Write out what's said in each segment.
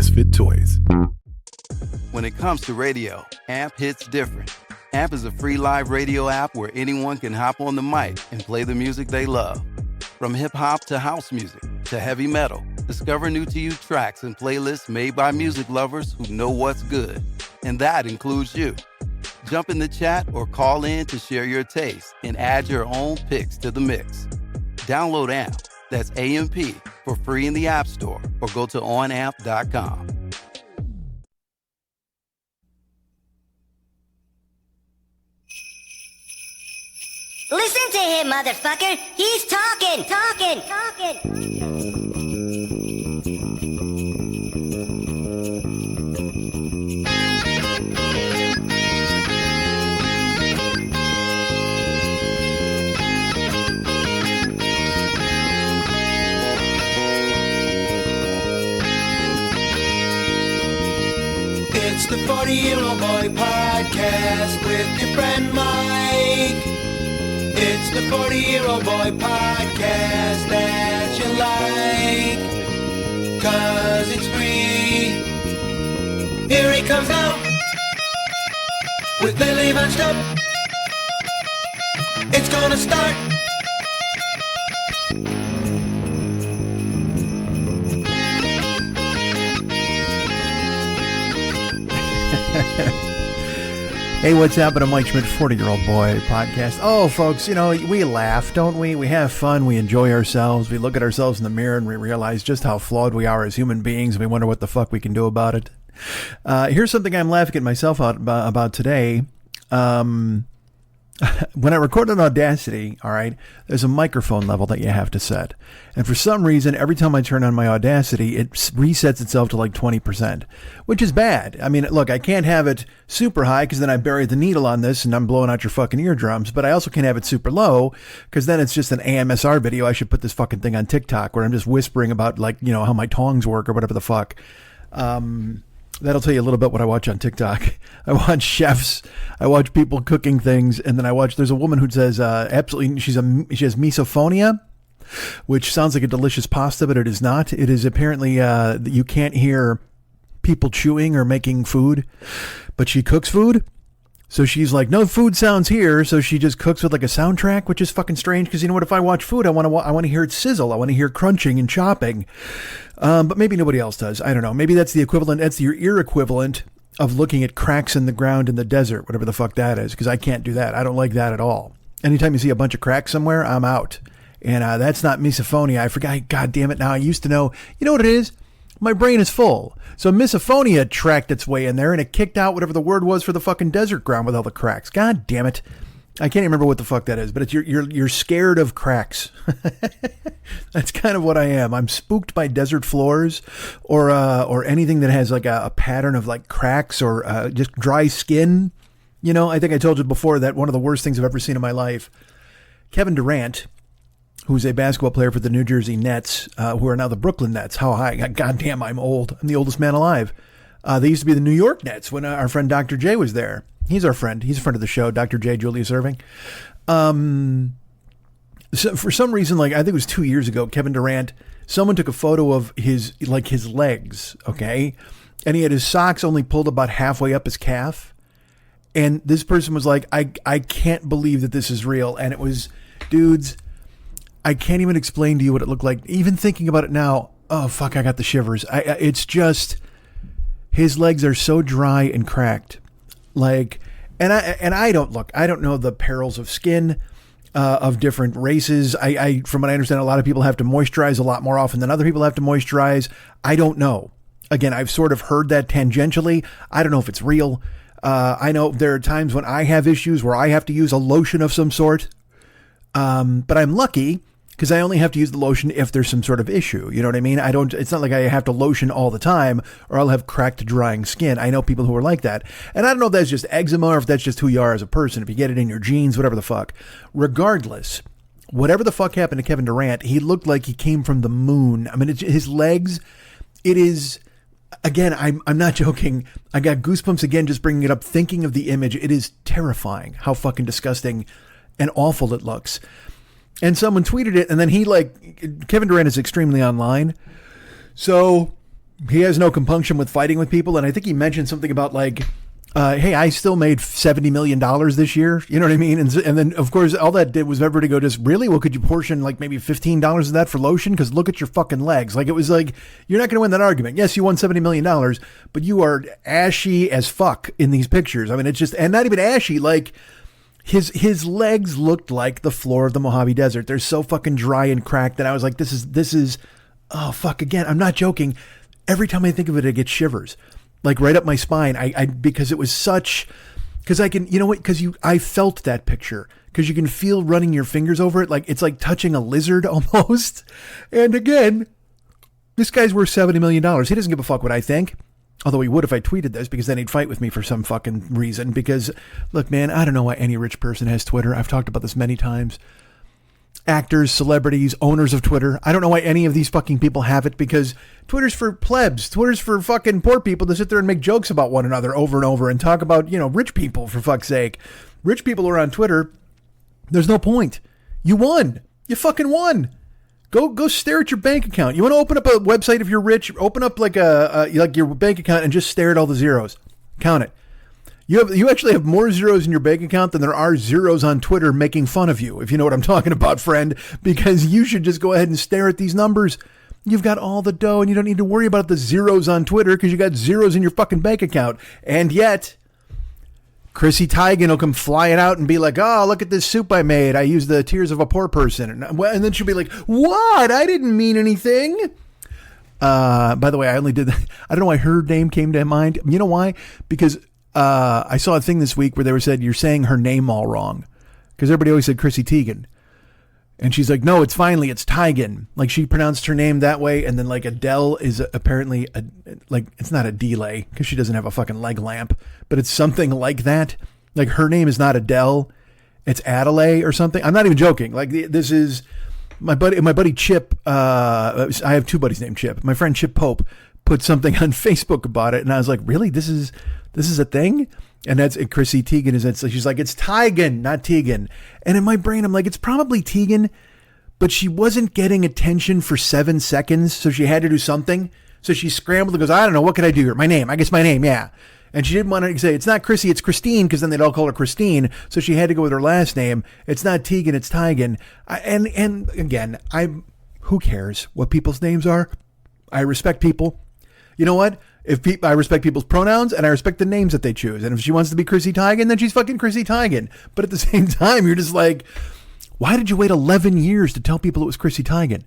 Misfit Toys. When it comes to radio, AMP hits different. AMP is a free live radio app where anyone can hop on the mic and play the music they love. From hip-hop to house music to heavy metal, discover new-to-you tracks and playlists made by music lovers who know what's good. And that includes you. Jump in the chat or call in to share your taste and add your own picks to the mix. Download AMP, that's AMP, for free in the App Store or go to onamp.com. Listen to him, motherfucker! He's talking! It's the 40-Year-Old Boy Podcast with your friend Mike. It's the 40-Year-Old Boy Podcast that you like, 'cause it's free. Here he comes now, with Billy bunched up. It's gonna start. Hey, what's happening? Mike Schmidt, 40-Year-Old Boy Podcast. Oh, folks, you know, we laugh, don't we? We have fun. We enjoy ourselves. We look at ourselves in the mirror and we realize just how flawed we are as human beings. And we wonder what the fuck we can do about it. Here's something I'm laughing at myself about today. When I record on Audacity, all right, there's a microphone level that you have to set. And for some reason, every time I turn on my Audacity, it resets itself to like 20%, which is bad. I mean, look, I can't have it super high because then I bury the needle on this and I'm blowing out your fucking eardrums. But I also can't have it super low because then it's just an AMSR video. I should put this fucking thing on TikTok where I'm just whispering about, like, you know, how my tongs work or whatever the fuck. That'll tell you a little bit what I watch on TikTok. I watch chefs. I watch people cooking things. And then there's a woman who says, absolutely, she has misophonia, which sounds like a delicious pasta, but it is not. It is apparently, you can't hear people chewing or making food, but she cooks food. So she's like, no food sounds here. So she just cooks with like a soundtrack, which is fucking strange. Because you know what? If I watch food, I want to hear it sizzle. I want to hear crunching and chopping. But maybe nobody else does. I don't know. Maybe that's the equivalent. That's your ear equivalent of looking at cracks in the ground in the desert, whatever the fuck that is. Because I can't do that. I don't like that at all. Anytime you see a bunch of cracks somewhere, I'm out. And that's not misophonia. I forgot. God damn it. Now I used to know. You know what it is? My brain is full. So misophonia tracked its way in there and it kicked out whatever the word was for the fucking desert ground with all the cracks. God damn it. I can't even remember what the fuck that is, but it's you're scared of cracks. That's kind of what I am. I'm spooked by desert floors or anything that has like a pattern of like cracks or just dry skin. You know, I think I told you before that one of the worst things I've ever seen in my life, Kevin Durant, who's a basketball player for the New Jersey Nets, who are now the Brooklyn Nets. How high? Goddamn, I'm old. I'm the oldest man alive. They used to be the New York Nets when our friend Dr. J was there. He's our friend. He's a friend of the show, Dr. J, Julius Irving. So for some reason, like I think it was 2 years ago, Kevin Durant, someone took a photo of his legs, okay? And he had his socks only pulled about halfway up his calf. And this person was like, I can't believe that this is real. And it was, dudes, I can't even explain to you what it looked like. Even thinking about it now, oh, fuck, I got the shivers. It's just, his legs are so dry and cracked. Like, and I don't know the perils of skin, of different races. I from what I understand, a lot of people have to moisturize a lot more often than other people have to moisturize. I don't know. Again, I've sort of heard that tangentially. I don't know if it's real. I know there are times when I have issues where I have to use a lotion of some sort. But I'm lucky because I only have to use the lotion if there's some sort of issue. You know what I mean? It's not like I have to lotion all the time or I'll have cracked, drying skin. I know people who are like that. And I don't know if that's just eczema or if that's just who you are as a person. If you get it in your genes, whatever the fuck. Regardless, whatever the fuck happened to Kevin Durant, he looked like he came from the moon. I mean, his legs, it is, again, I'm not joking. I got goosebumps again just bringing it up, thinking of the image. It is terrifying how fucking disgusting and awful it looks. And someone tweeted it, and then Kevin Durant is extremely online. So he has no compunction with fighting with people. And I think he mentioned something about like, hey, I still made $70 million this year. You know what I mean? And then, of course, all that did was everybody go, just really? Well, could you portion like maybe $15 of that for lotion? Because look at your fucking legs. Like, it was like, you're not going to win that argument. Yes, you won $70 million, but you are ashy as fuck in these pictures. I mean, it's just, and not even ashy, like his legs looked like the floor of the Mojave Desert. They're so fucking dry and cracked that I was like, this is, oh, fuck, again, I'm not joking. Every time I think of it, I get shivers. Like right up my spine. I because it was such, because I can, you know what? Because I felt that picture, because you can feel running your fingers over it. Like it's like touching a lizard almost. And again, this guy's worth $70 million. He doesn't give a fuck what I think. Although he would if I tweeted this, because then he'd fight with me for some fucking reason. Because look, man, I don't know why any rich person has Twitter. I've talked about this many times. Actors, celebrities, owners of Twitter. I don't know why any of these fucking people have it, because Twitter's for plebs. Twitter's for fucking poor people to sit there and make jokes about one another over and over and talk about, you know, rich people, for fuck's sake. Rich people are on Twitter. There's no point. You won. You fucking won. Go stare at your bank account. You want to open up a website if you're rich? Open up like like your bank account and just stare at all the zeros. Count it. You actually have more zeros in your bank account than there are zeros on Twitter making fun of you, if you know what I'm talking about, friend, because you should just go ahead and stare at these numbers. You've got all the dough and you don't need to worry about the zeros on Twitter because you got zeros in your fucking bank account. And yet, Chrissy Teigen will come flying out and be like, oh, look at this soup I made. I used the tears of a poor person. And then she'll be like, what? I didn't mean anything. By the way, I only did that. I don't know why her name came to mind. You know why? Because I saw a thing this week where they were said, you're saying her name all wrong. Because everybody always said Chrissy Teigen. And she's like, no, it's Teigen. Like she pronounced her name that way. And then like Adele is apparently like, it's not a delay because she doesn't have a fucking leg lamp, but it's something like that. Like her name is not Adele. It's Adelaide or something. I'm not even joking. Like this is my buddy Chip. I have two buddies named Chip. My friend Chip Pope put something on Facebook about it. And I was like, really? This is a thing? And that's Chrissy Teigen. She's like, it's Teigen, not Tegan. And in my brain, I'm like, it's probably Tegan, but she wasn't getting attention for 7 seconds. So she had to do something. So she scrambled and goes, I don't know. What can I do here? My name. I guess my name. Yeah. And she didn't want to say, it's not Chrissy, it's Christine, because then they'd all call her Christine. So she had to go with her last name. It's not Tegan, it's Teigen. And again, who cares what people's names are? I respect people. You know what? I respect people's pronouns and I respect the names that they choose. And if she wants to be Chrissy Teigen, then she's fucking Chrissy Teigen. But at the same time, you're just like, why did you wait 11 years to tell people it was Chrissy Teigen?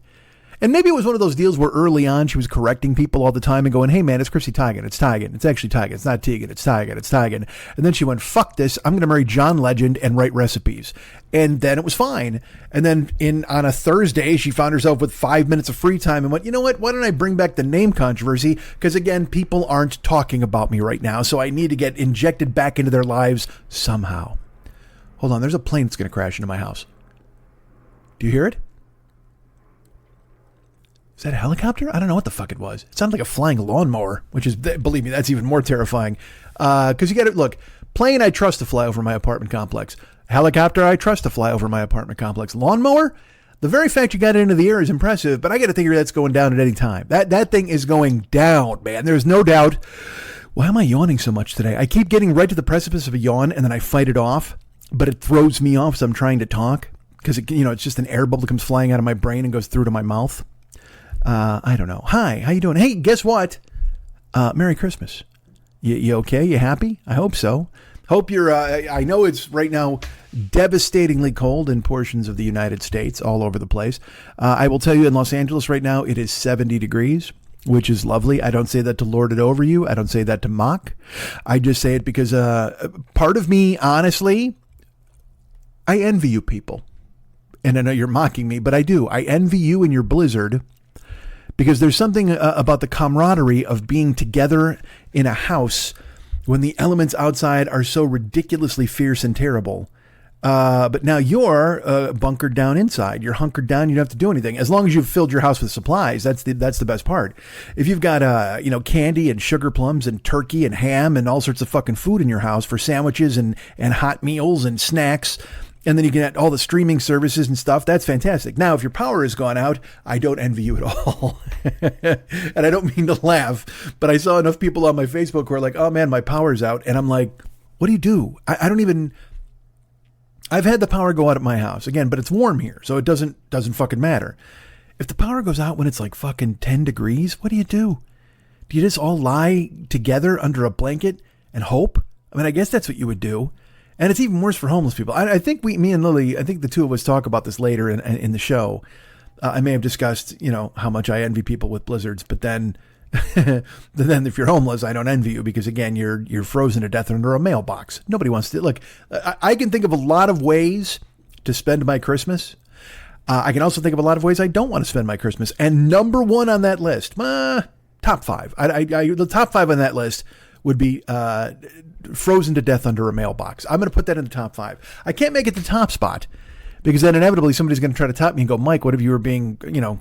And maybe it was one of those deals where early on she was correcting people all the time and going, hey man, it's Chrissy Teigen. It's Teigen. It's actually Teigen. It's not Tegan. It's Teigen. It's Teigen. And then she went, fuck this. I'm going to marry John Legend and write recipes. And then it was fine. And then on a Thursday, she found herself with 5 minutes of free time and went, you know what? Why don't I bring back the name controversy? Because again, people aren't talking about me right now. So I need to get injected back into their lives somehow. Hold on. There's a plane that's going to crash into my house. Do you hear it? Is that a helicopter? I don't know what the fuck it was. It sounded like a flying lawnmower, which is, believe me, that's even more terrifying. Because you got to look, plane, I trust to fly over my apartment complex. Helicopter, I trust to fly over my apartment complex. Lawnmower, the very fact you got it into the air is impressive, but I got to figure that's going down at any time. That thing is going down, man. There's no doubt. Why am I yawning so much today? I keep getting right to the precipice of a yawn and then I fight it off, but it throws me off as I'm trying to talk because it's just an air bubble that comes flying out of my brain and goes through to my mouth. I don't know. Hi, how you doing? Hey, guess what? Merry Christmas. You okay? You happy? I hope so. Hope you're, I know it's right now devastatingly cold in portions of the United States, all over the place. I will tell you in Los Angeles right now, it is 70 degrees, which is lovely. I don't say that to lord it over you. I don't say that to mock. I just say it because, part of me, honestly, I envy you people. And I know you're mocking me, but I do. I envy you and your blizzard. Because there's something about the camaraderie of being together in a house when the elements outside are so ridiculously fierce and terrible. But now you're bunkered down inside. You're hunkered down. You don't have to do anything. As long as you've filled your house with supplies, that's the best part. If you've got candy and sugar plums and turkey and ham and all sorts of fucking food in your house for sandwiches and hot meals and snacks, And then you get all the streaming services and stuff. That's fantastic. Now, if your power has gone out, I don't envy you at all. And I don't mean to laugh, but I saw enough people on my Facebook who are like, oh man, my power's out. And I'm like, what do? I don't even, I've had the power go out at my house again, but it's warm here. So it doesn't fucking matter. If the power goes out when it's like fucking 10 degrees, what do? Do you just all lie together under a blanket and hope? I mean, I guess that's what you would do. And it's even worse for homeless people. I think me and Lily, I think the two of us talk about this later in the show. I may have discussed, how much I envy people with blizzards, but then if you're homeless, I don't envy you because again, you're frozen to death under a mailbox. Nobody wants to. Look, I can think of a lot of ways to spend my Christmas. I can also think of a lot of ways I don't want to spend my Christmas. And number one on that list, top five. The top five on that list would be frozen to death under a mailbox. I'm going to put that in the top five. I can't make it the top spot because then inevitably somebody's going to try to top me and go, Mike, what if you were being,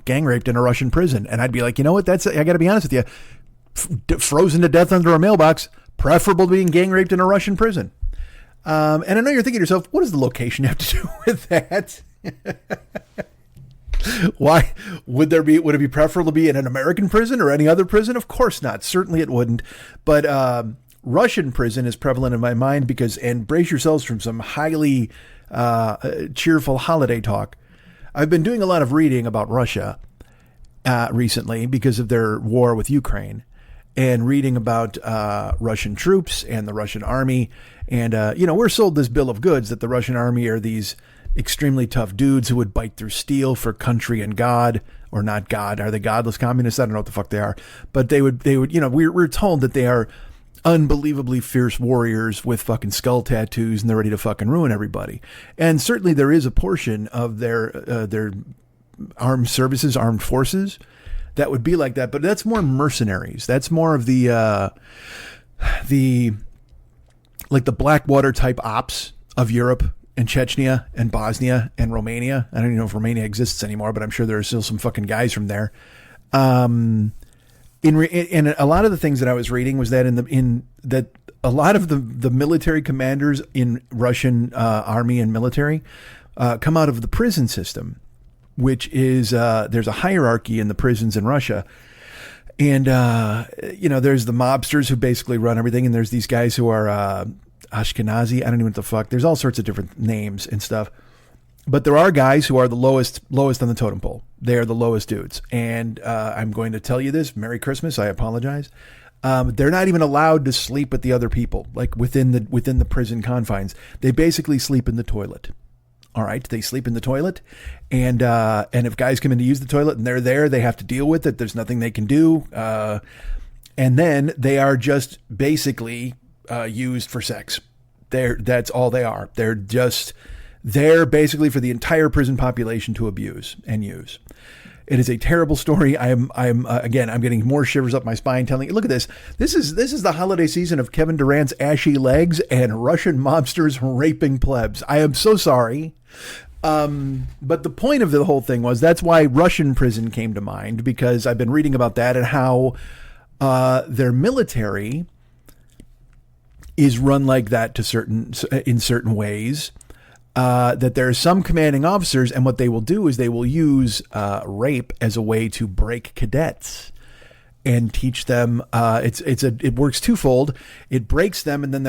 gang raped in a Russian prison? And I'd be like, you know what? I got to be honest with you. Frozen to death under a mailbox, preferable to being gang raped in a Russian prison. And I know you're thinking to yourself, what does the location have to do with that? Why would it be preferable to be in an American prison or any other prison? Of course not. Certainly it wouldn't. But Russian prison is prevalent in my mind because, and brace yourselves from some highly cheerful holiday talk. I've been doing a lot of reading about Russia recently because of their war with Ukraine and reading about Russian troops and the Russian army. And, we're sold this bill of goods that the Russian army are these extremely tough dudes who would bite through steel for country and God, or not God. Are they godless communists? I don't know what the fuck they are, but they would, we're told that they are unbelievably fierce warriors with fucking skull tattoos and they're ready to fucking ruin everybody. And certainly there is a portion of their armed services, armed forces that would be like that, but that's more mercenaries. That's more of the Blackwater type ops of Europe and Chechnya and Bosnia and Romania. I don't even know if Romania exists anymore, but I'm sure there are still some fucking guys from there. In a lot of the things that I was reading was that that a lot of the military commanders in Russian army and military come out of the prison system, which is there's a hierarchy in the prisons in Russia. And, there's the mobsters who basically run everything. And there's these guys who are Ashkenazi. I don't know what the fuck. There's all sorts of different names and stuff. But there are guys who are the lowest on the totem pole. They are the lowest dudes. And I'm going to tell you this. Merry Christmas. I apologize. They're not even allowed to sleep with the other people, like within the prison confines. They basically sleep in the toilet. All right. They sleep in the toilet. And if guys come in to use the toilet and they're there, they have to deal with it. There's nothing they can do. And then they are just basically used for sex. That's all they are. They're basically for the entire prison population to abuse and use. It is a terrible story. I'm getting more shivers up my spine telling you, look at this. This is the holiday season of Kevin Durant's ashy legs and Russian mobsters raping plebs. I am so sorry. But the point of the whole thing was that's why Russian prison came to mind, because I've been reading about that and how their military is run like that in certain ways. That there are some commanding officers, and what they will do is they will use rape as a way to break cadets and teach them. It works twofold. It breaks them, and then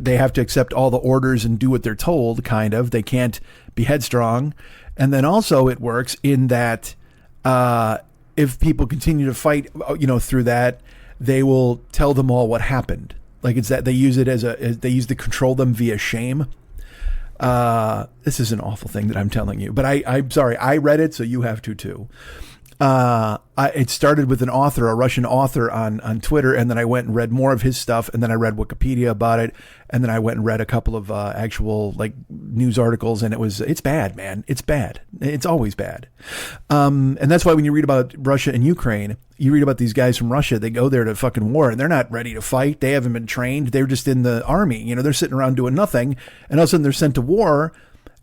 they have to accept all the orders and do what they're told. Kind of, they can't be headstrong, and then also it works in that if people continue to fight, through that, they will tell them all what happened. Like it's that they use it they use to control them via shame. This is an awful thing that I'm telling you, but I'm sorry. I read it, so you have to too. It started with a Russian author on Twitter, and then I went and read more of his stuff, and then I read Wikipedia about it, and then I went and read a couple of actual news articles, and it's bad, man. It's bad. It's always bad. And that's why when you read about Russia and Ukraine, you read about these guys from Russia. They go there to fucking war, and they're not ready to fight. They haven't been trained. They're just in the army. They're sitting around doing nothing, and all of a sudden they're sent to war.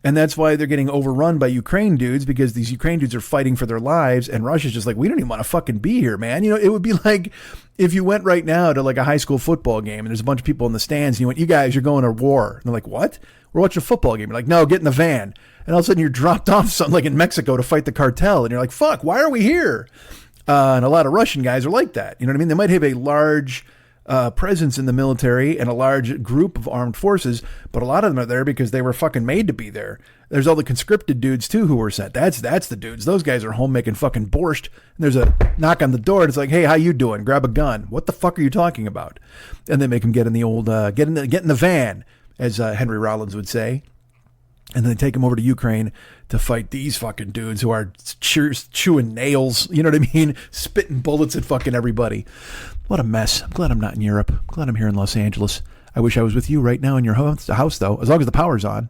And that's why they're getting overrun by Ukraine dudes, because these Ukraine dudes are fighting for their lives. And Russia's just like, we don't even want to fucking be here, man. You know, it would be like if you went right now to like a high school football game and there's a bunch of people in the stands and you went, you guys, you're going to war. And they're like, what? We're watching a football game. You're like, no, get in the van. And all of a sudden you're dropped off something like in Mexico to fight the cartel. And you're like, fuck, why are we here? And a lot of Russian guys are like that. You know what I mean? They might have a large presence in the military and a large group of armed forces, but a lot of them are there because they were fucking made to be there. There's all the conscripted dudes too who were sent. That's the dudes. Those guys are home making fucking borscht. And there's a knock on the door and it's like, hey, how you doing? Grab a gun. What the fuck are you talking about? And they make them get in the old get in the van, as Henry Rollins would say. And then they take them over to Ukraine to fight these fucking dudes who are chewing nails, you know what I mean? Spitting bullets at fucking everybody. What a mess. I'm glad I'm not in Europe. I'm glad I'm here in Los Angeles. I wish I was with you right now in your house, though, as long as the power's on.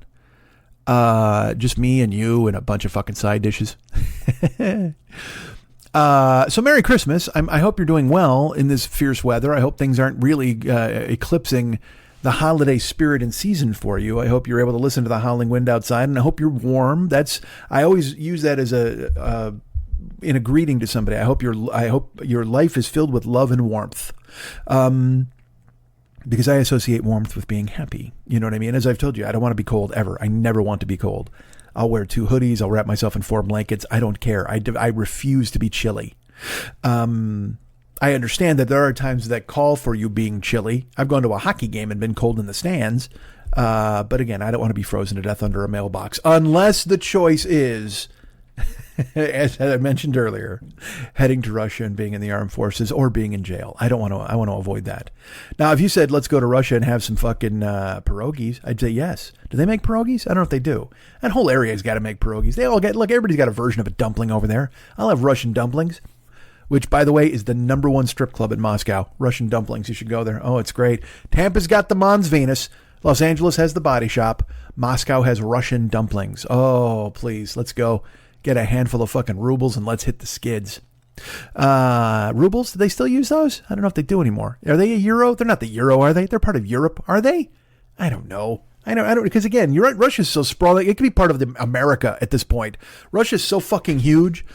Just me and you and a bunch of fucking side dishes. So Merry Christmas. I hope you're doing well in this fierce weather. I hope things aren't really eclipsing the holiday spirit and season for you. I hope you're able to listen to the howling wind outside, and I hope you're warm. I always use that as in a greeting to somebody. I hope your life is filled with love and warmth. Because I associate warmth with being happy. You know what I mean? As I've told you, I don't want to be cold ever. I never want to be cold. I'll wear 2 hoodies. I'll wrap myself in 4 blankets. I don't care. I refuse to be chilly. I understand that there are times that call for you being chilly. I've gone to a hockey game and been cold in the stands. But again, I don't want to be frozen to death under a mailbox unless the choice is, as I mentioned earlier, heading to Russia and being in the armed forces or being in jail. I want to avoid that. Now, if you said, let's go to Russia and have some fucking pierogies, I'd say yes. Do they make pierogies? I don't know if they do. That whole area's got to make pierogies. Look, everybody's got a version of a dumpling over there. I'll have Russian dumplings, which, by the way, is the #1 strip club in Moscow. Russian dumplings. You should go there. Oh, it's great. Tampa's got the Mons Venus. Los Angeles has the Body Shop. Moscow has Russian dumplings. Oh, please, let's go. Get a handful of fucking rubles and let's hit the skids. Rubles? Do they still use those? I don't know if they do anymore. Are they a euro? They're not the euro, are they? They're part of Europe, are they? I don't know. I don't, because again, you're right. Russia's so sprawling. It could be part of America at this point. Russia's so fucking huge.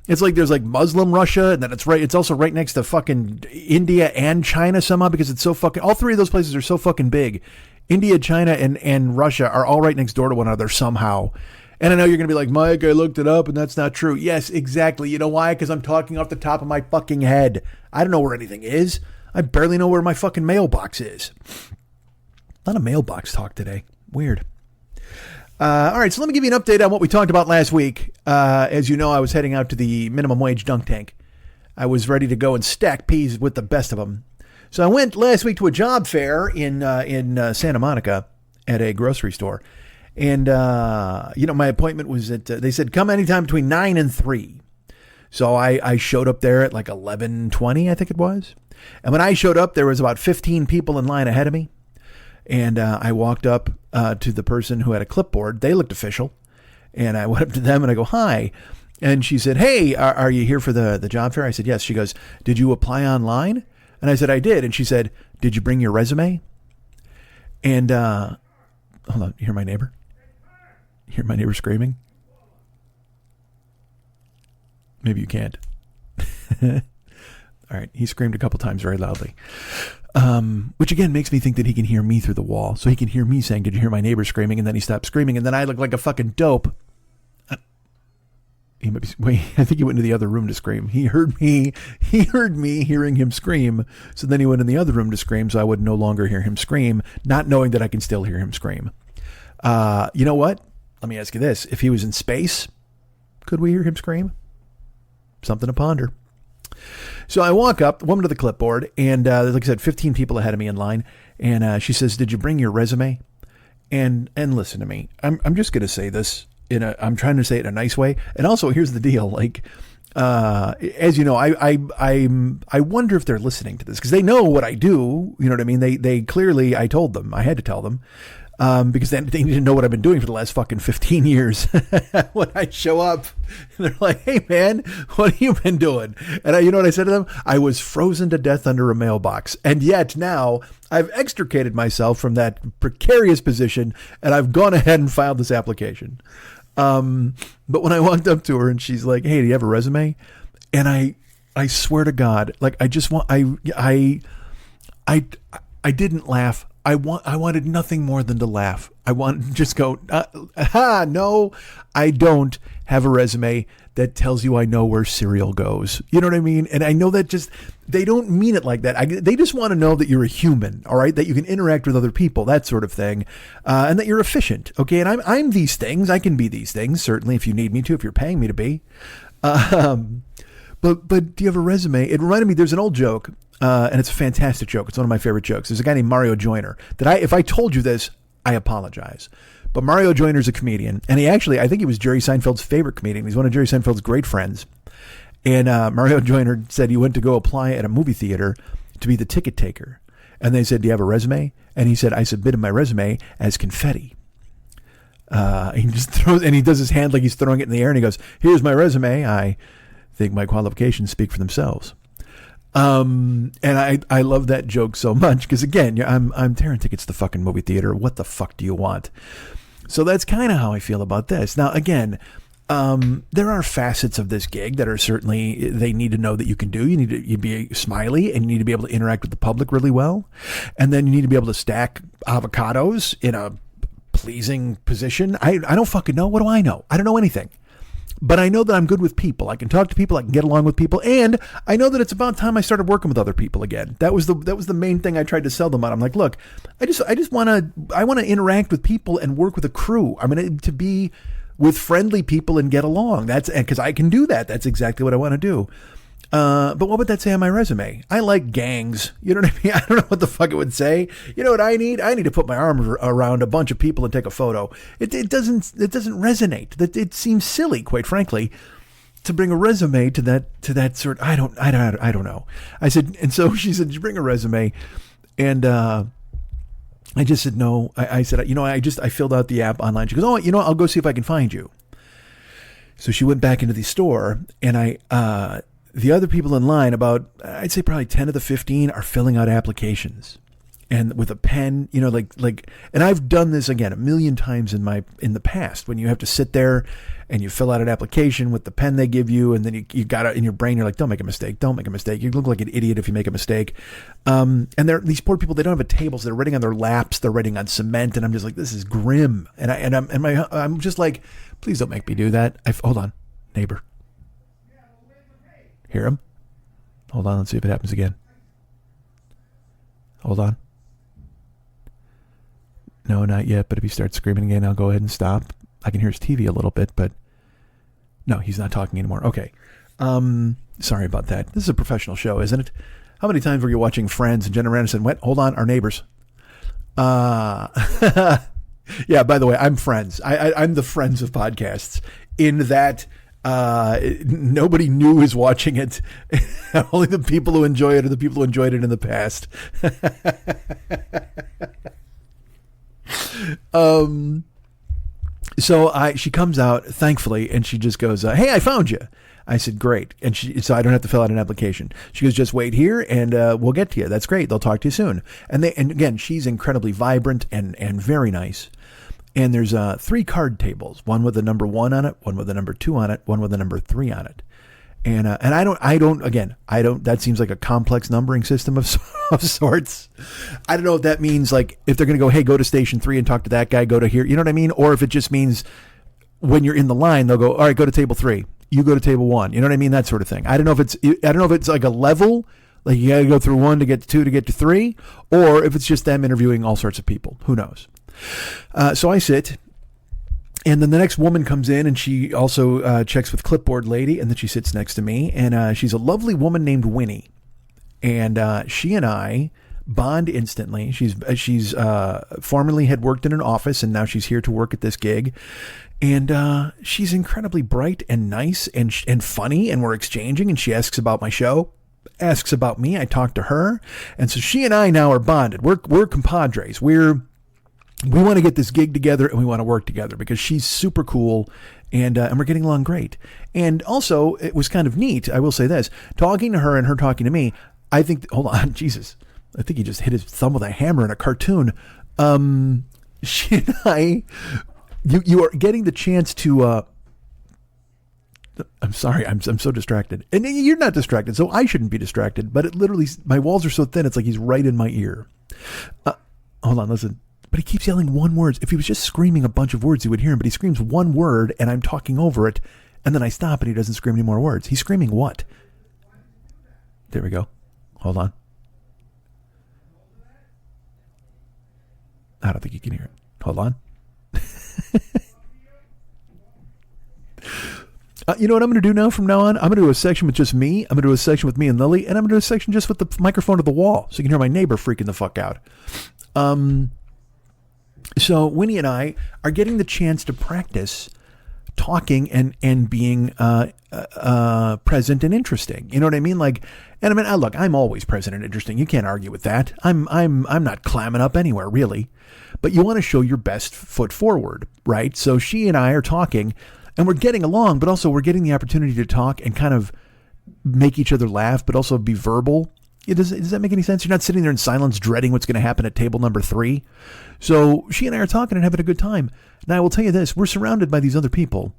It's like there's like Muslim Russia, and then it's also right next to fucking India and China somehow, because it's so fucking, all 3 of those places are so fucking big. India, China, and Russia are all right next door to one another somehow. And I know you're going to be like, Mike, I looked it up and that's not true. Yes, exactly. You know why? Because I'm talking off the top of my fucking head. I don't know where anything is. I barely know where my fucking mailbox is. A lot of mailbox talk today. Weird. All right, so let me give you an update on what we talked about last week. As you know, I was heading out to the minimum wage dunk tank. I was ready to go and stack peas with the best of them. So I went last week to a job fair in Santa Monica at a grocery store. And, my appointment was at, they said, come anytime between 9 and 3. So I showed up there at like 11:20, I think it was. And when I showed up, there was about 15 people in line ahead of me. And I walked up to the person who had a clipboard. They looked official. And I went up to them and I go, hi. And she said, hey, are you here for the job fair? I said, yes. She goes, did you apply online? And I said, I did. And she said, did you bring your resume? And hold on, you hear my neighbor? You hear my neighbor screaming? Maybe you can't. All right, he screamed a couple times very loudly. Which again makes me think that he can hear me through the wall. So he can hear me saying, did you hear my neighbor screaming? And then he stopped screaming. And then I look like a fucking dope. He might be, wait, I think he went into the other room to scream. He heard me hearing him scream. So then he went in the other room to scream. So I would no longer hear him scream, not knowing that I can still hear him scream. You know what? Let me ask you this. If he was in space, could we hear him scream? Something to ponder. So I walk up, woman to the clipboard, and like I said, 15 people ahead of me in line. And she says, did you bring your resume? And listen to me. I'm just going to say this I'm trying to say it in a nice way. And also, here's the deal. Like, as you know, I wonder if they're listening to this because they know what I do. You know what I mean? They clearly, I told them, I had to tell them. because they need to know what I've been doing for the last fucking 15 years. When I show up, they're like, hey man, what have you been doing? And you know what I said to them? I was frozen to death under a mailbox. And yet now I've extricated myself from that precarious position and I've gone ahead and filed this application. But when I walked up to her and she's like, hey, do you have a resume? And I swear to God, like I just want, I didn't laugh. I wanted nothing more than to laugh. I wanted to just go, no, I don't have a resume that tells you I know where cereal goes. You know what I mean? And I know that they don't mean it like that. They just want to know that you're a human, all right? That you can interact with other people, that sort of thing. And that you're efficient, okay? And I'm these things. I can be these things, certainly, if you need me to, if you're paying me to be. But do you have a resume? It reminded me, there's an old joke, and it's a fantastic joke. It's one of my favorite jokes. There's a guy named Mario Joyner that if I told you this, I apologize. But Mario Joyner's a comedian, and I think he was Jerry Seinfeld's favorite comedian. He's one of Jerry Seinfeld's great friends. And Mario Joyner said he went to go apply at a movie theater to be the ticket taker. And they said, do you have a resume? And he said, I submitted my resume as confetti. He just throws, and he does his hand like he's throwing it in the air, and he goes, here's my resume. I think my qualifications speak for themselves. And I love that joke so much because, again, I'm tearing tickets to the fucking movie theater. What the fuck do you want? So that's kind of how I feel about this. Now, again, there are facets of this gig that are certainly, they need to know that you can do. You need to be smiley and you need to be able to interact with the public really well. And then you need to be able to stack avocados in a pleasing position. I don't fucking know. What do I know? I don't know anything. But I know that I'm good with people. I can talk to people. I can get along with people. And I know that it's about time I started working with other people again. That was the main thing I tried to sell them on. I'm like, look, I want to interact with people and work with a crew. I mean, to be with friendly people and get along. That's because I can do that. That's exactly what I want to do. But what would that say on my resume? I like gangs. You know what I mean? I don't know what the fuck it would say. You know what I need? I need to put my arm around a bunch of people and take a photo. It doesn't resonate. That it seems silly, quite frankly, to bring a resume to that sort. I don't know. I said, and so she said, did you bring a resume? And I just said no. I said, I filled out the app online. She goes, oh, I'll go see if I can find you. So she went back into the store, and the other people in line, about, I'd say probably 10 of the 15 are filling out applications and with a pen, and I've done this again a million times in the past when you have to sit there and you fill out an application with the pen they give you. And then you got it in your brain. You're like, don't make a mistake. Don't make a mistake. You look like an idiot if you make a mistake. And these poor people, they don't have tables. They're writing on their laps. They're writing on cement. And I'm just like, this is grim. And I'm just like, please don't make me do that. Hold on, neighbor. Hear him? Hold on, let's see if it happens again. Hold on. No, not yet, but if he starts screaming again, I'll go ahead and stop. I can hear his TV a little bit, but no, he's not talking anymore. Okay. Sorry about that. This is a professional show, isn't it? How many times were you watching Friends and Jennifer Aniston went, hold on, our neighbors? Yeah, by the way, I'm Friends. I'm the Friends of podcasts in that nobody new is watching it. Only the people who enjoy it are the people who enjoyed it in the past. So she comes out, thankfully, and she just goes, hey, I found you. I said, great. And so I don't have to fill out an application. She goes, just wait here and we'll get to you. That's great. They'll talk to you soon. And again, she's incredibly vibrant and very nice. And there's 3 card tables, one with the number 1 on it, one with the number 2 on it, one with the number 3 on it. And I don't, that seems like a complex numbering system of sorts. I don't know if that means like, if they're going to go, hey, go to station 3 and talk to that guy, go to here, you know what I mean? Or if it just means when you're in the line, they'll go, all right, go to table 3, you go to table 1, you know what I mean? That sort of thing. I don't know if it's like a level, like you got to go through 1 to get to 2 to get to 3, or if it's just them interviewing all sorts of people. Who knows? So I sit, and then the next woman comes in, and she also checks with Clipboard Lady, and then she sits next to me, and she's a lovely woman named Winnie, and she and I bond instantly. She's formerly had worked in an office, and now she's here to work at this gig, and she's incredibly bright and nice and funny, and we're exchanging, and she asks about my show, asks about me, I talk to her, and so she and I now are bonded. We're compadres. we want to get this gig together and we want to work together because she's super cool and we're getting along great. And also it was kind of neat. I will say this, talking to her and her talking to me. I think, hold on, Jesus, I think he just hit his thumb with a hammer in a cartoon. She and I, you are getting the chance to, I'm sorry, I'm so distracted. And you're not distracted, so I shouldn't be distracted. But it literally, my walls are so thin, it's like he's right in my ear. Hold on, listen. But he keeps yelling one word. If he was just screaming a bunch of words, you would hear him. But he screams one word, and I'm talking over it. And then I stop, and he doesn't scream any more words. He's screaming what? There we go. Hold on. I don't think you can hear it. Hold on. You know what I'm going to do now from now on? I'm going to do a section with just me. I'm going to do a section with me and Lily. And I'm going to do a section just with the microphone to the wall. So you can hear my neighbor freaking the fuck out. So Winnie and I are getting the chance to practice talking and being present and interesting. You know what I mean? Like, and I mean, look, I'm always present and interesting. You can't argue with that. I'm not clamming up anywhere really, but you want to show your best foot forward, right? So she and I are talking and we're getting along, but also we're getting the opportunity to talk and kind of make each other laugh, but also be verbal. Does that make any sense? You're not sitting there in silence dreading what's going to happen at table number 3. So she and I are talking and having a good time. Now, I will tell you this. We're surrounded by these other people.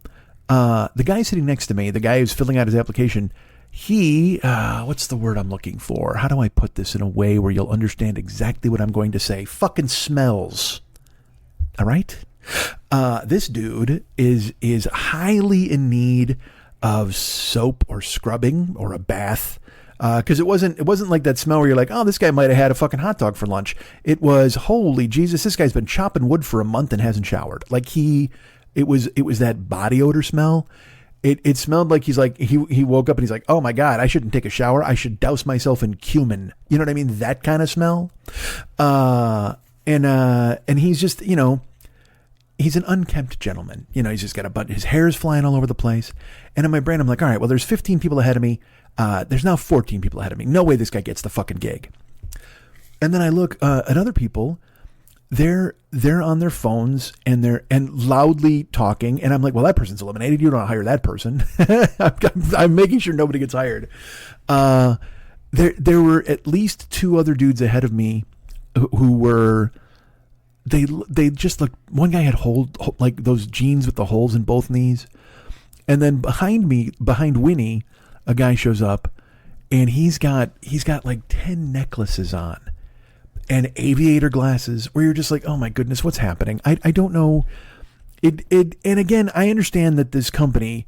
The guy sitting next to me, the guy who's filling out his application, he, what's the word I'm looking for? How do I put this in a way where you'll understand exactly what I'm going to say? Fucking smells. All right? This dude is highly in need of soap or scrubbing or a bath. Because it wasn't like that smell where you're like, oh, this guy might have had a fucking hot dog for lunch. It was, holy Jesus, this guy's been chopping wood for a month and hasn't showered. Like it was that body odor smell. It smelled like he woke up and he's like, oh my God, I shouldn't take a shower. I should douse myself in cumin. You know what I mean? That kind of smell. And he's just, he's an unkempt gentleman. He's just got his hair's flying all over the place. And in my brain, I'm like, all right, well, there's 15 people ahead of me. There's now 14 people ahead of me. No way this guy gets the fucking gig. And then I look at other people. They're on their phones and loudly talking. And I'm like, well, that person's eliminated. You don't hire that person. I'm making sure nobody gets hired. There were at least 2 other dudes ahead of me who were. They just looked. One guy had like those jeans with the holes in both knees. And then behind Winnie, a guy shows up and he's got like 10 necklaces on and aviator glasses where you're just like, oh my goodness, what's happening? I don't know. And again, I understand that this company,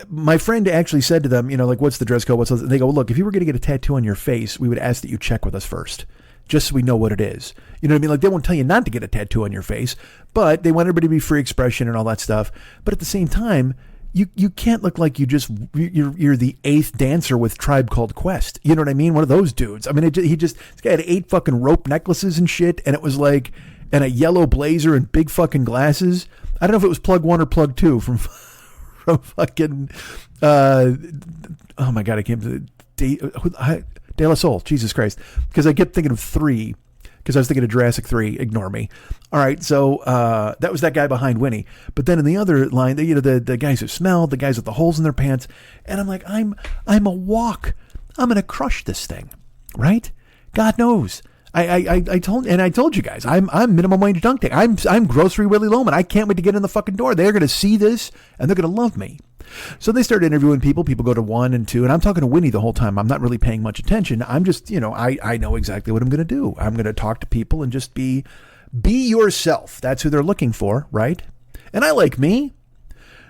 my friend actually said to them, like, what's the dress code? And they go, well, look, if you were going to get a tattoo on your face, we would ask that you check with us first, just so we know what it is. You know what I mean? Like, they won't tell you not to get a tattoo on your face, but they want everybody to be free expression and all that stuff. But at the same time, you can't look like you're the 8th dancer with Tribe Called Quest. You know what I mean? One of those dudes. I mean, this guy had 8 fucking rope necklaces and shit, and it was like, and a yellow blazer and big fucking glasses. I don't know if it was plug 1 or plug 2 from fucking, oh my God, I can't, De La Soul, Jesus Christ. Because I kept thinking of 3. Because I was thinking of Jurassic 3. Ignore me. All right, so that was that guy behind Winnie. But then in the other line, the guys who smelled, the guys with the holes in their pants, and I'm like, I'm a walk. I'm gonna crush this thing, right? God knows. I told you guys, I'm minimum wage dunk tank. I'm grocery Willie Loman. I can't wait to get in the fucking door. They're gonna see this and they're gonna love me. So they started interviewing people. People go to 1 and 2, and I'm talking to Winnie the whole time. I'm not really paying much attention. I'm just, I know exactly what I'm going to do. I'm going to talk to people and just be yourself. That's who they're looking for, right? And I like me.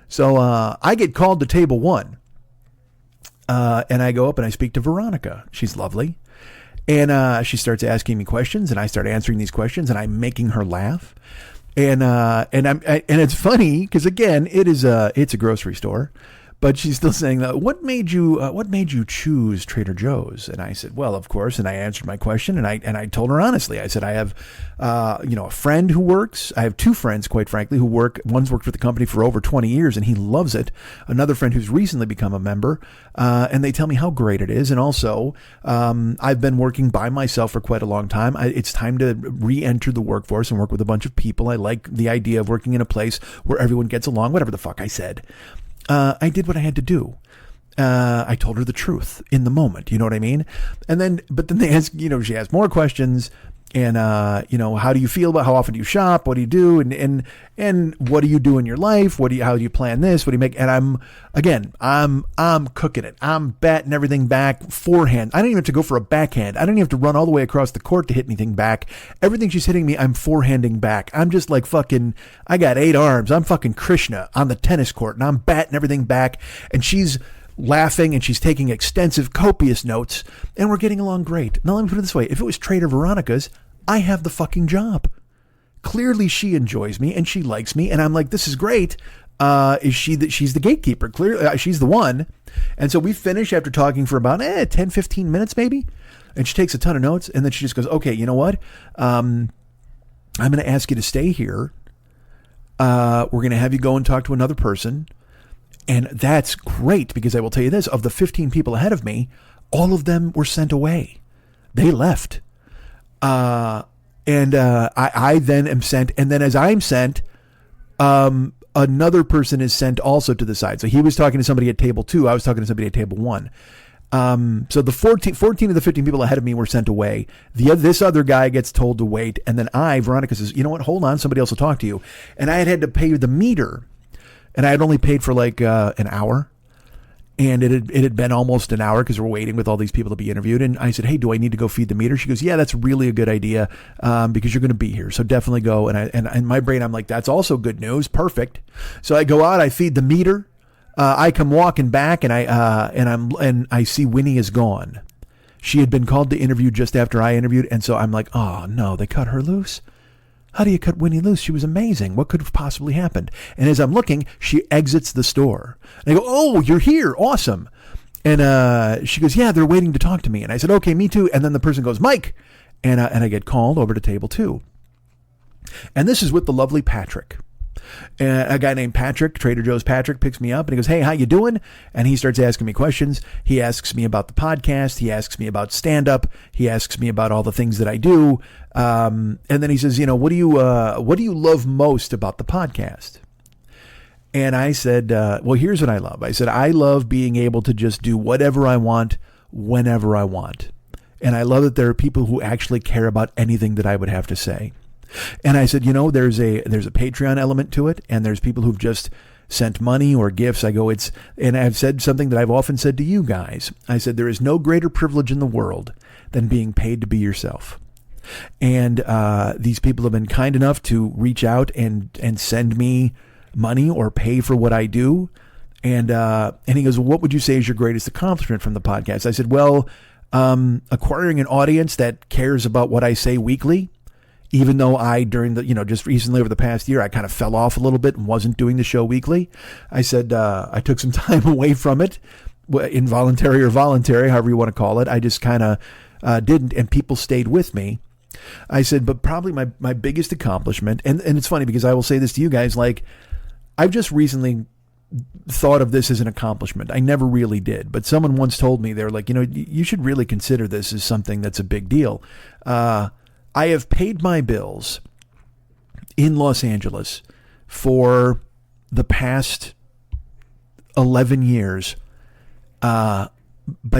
So I get called to table 1, and I go up and I speak to Veronica. She's lovely. And she starts asking me questions, and I start answering these questions, and I'm making her laugh. And it's funny because again, it's a grocery store, But she's still saying that. What made you choose Trader Joe's? And I said, well, of course. And I answered my question, and I told her honestly. I said, I have, a friend who works. I have two friends, quite frankly, who work. One's worked for the company for over 20 years, and he loves it. Another friend who's recently become a member, and they tell me how great it is. And also, I've been working by myself for quite a long time. It's time to re-enter the workforce and work with a bunch of people. I like the idea of working in a place where everyone gets along. Whatever the fuck I said. I did what I had to do. I told her the truth in the moment. You know what I mean? But then they ask, she asked more questions. And, how do you feel about how often do you shop? What do you do? And what do you do in your life? How do you plan this? What do you make? And I'm cooking it. I'm batting everything back forehand. I don't even have to go for a backhand. I don't even have to run all the way across the court to hit anything back. Everything she's hitting me, I'm forehanding back. I'm just like fucking, I got 8 arms. I'm fucking Krishna on the tennis court, and I'm batting everything back. And she's laughing, and she's taking extensive, copious notes, and we're getting along great. Now, let me put it this way. If it was Trader Veronica's, I have the fucking job. Clearly she enjoys me and she likes me. And I'm like, this is great. She's the gatekeeper. Clearly she's the one. And so we finish after talking for about 10, 15 minutes maybe. And she takes a ton of notes. And then she just goes, okay, you know what? I'm going to ask you to stay here. We're going to have you go and talk to another person. And that's great, because I will tell you this, of the 15 people ahead of me, all of them were sent away. They left. I then am sent, and then as I'm sent, another person is sent also to the side. So he was talking to somebody at table 2. I was talking to somebody at table 1. So the 14 of the 15 people ahead of me were sent away. This other guy gets told to wait. And then Veronica says, you know what, hold on, somebody else will talk to you. And I had to pay the meter, and I had only paid for like an hour. And it had been almost an hour because we're waiting with all these people to be interviewed. And I said, hey, do I need to go feed the meter? She goes, yeah, that's really a good idea, because you're going to be here. So definitely go. And in my brain, I'm like, that's also good news. Perfect. So I go out, I feed the meter. I come walking back, and I see Winnie is gone. She had been called to interview just after I interviewed. And so I'm like, oh no, they cut her loose. How do you cut Winnie loose? She was amazing. What could have possibly happened? And as I'm looking, she exits the store. And I go, oh, you're here. Awesome. And she goes, yeah, they're waiting to talk to me. And I said, okay, me too. And then the person goes, Mike. And I get called over to table 2. And this is with the lovely Patrick. A guy named Patrick, Trader Joe's Patrick, picks me up and he goes, hey, how you doing? And he starts asking me questions. He asks me about the podcast. He asks me about stand-up. He asks me about all the things that I do. And then he says, what do you love most about the podcast? And I said, well, here's what I love. I said, I love being able to just do whatever I want, whenever I want. And I love that there are people who actually care about anything that I would have to say. And I said, there's a Patreon element to it, and there's people who've just sent money or gifts. I go, and I've said something that I've often said to you guys. I said, there is no greater privilege in the world than being paid to be yourself. And these people have been kind enough to reach out and send me money or pay for what I do. And he goes, well, what would you say is your greatest accomplishment from the podcast? I said, well, acquiring an audience that cares about what I say weekly. Even though during the, just recently over the past year, I kind of fell off a little bit and wasn't doing the show weekly. I said, I took some time away from it, involuntary or voluntary, however you want to call it. I just kind of didn't, and people stayed with me. I said, but probably my biggest accomplishment, and it's funny because I will say this to you guys, like, I've just recently thought of this as an accomplishment. I never really did, but someone once told me, they're like, you should really consider this as something that's a big deal. I have paid my bills in Los Angeles for the past 11 years by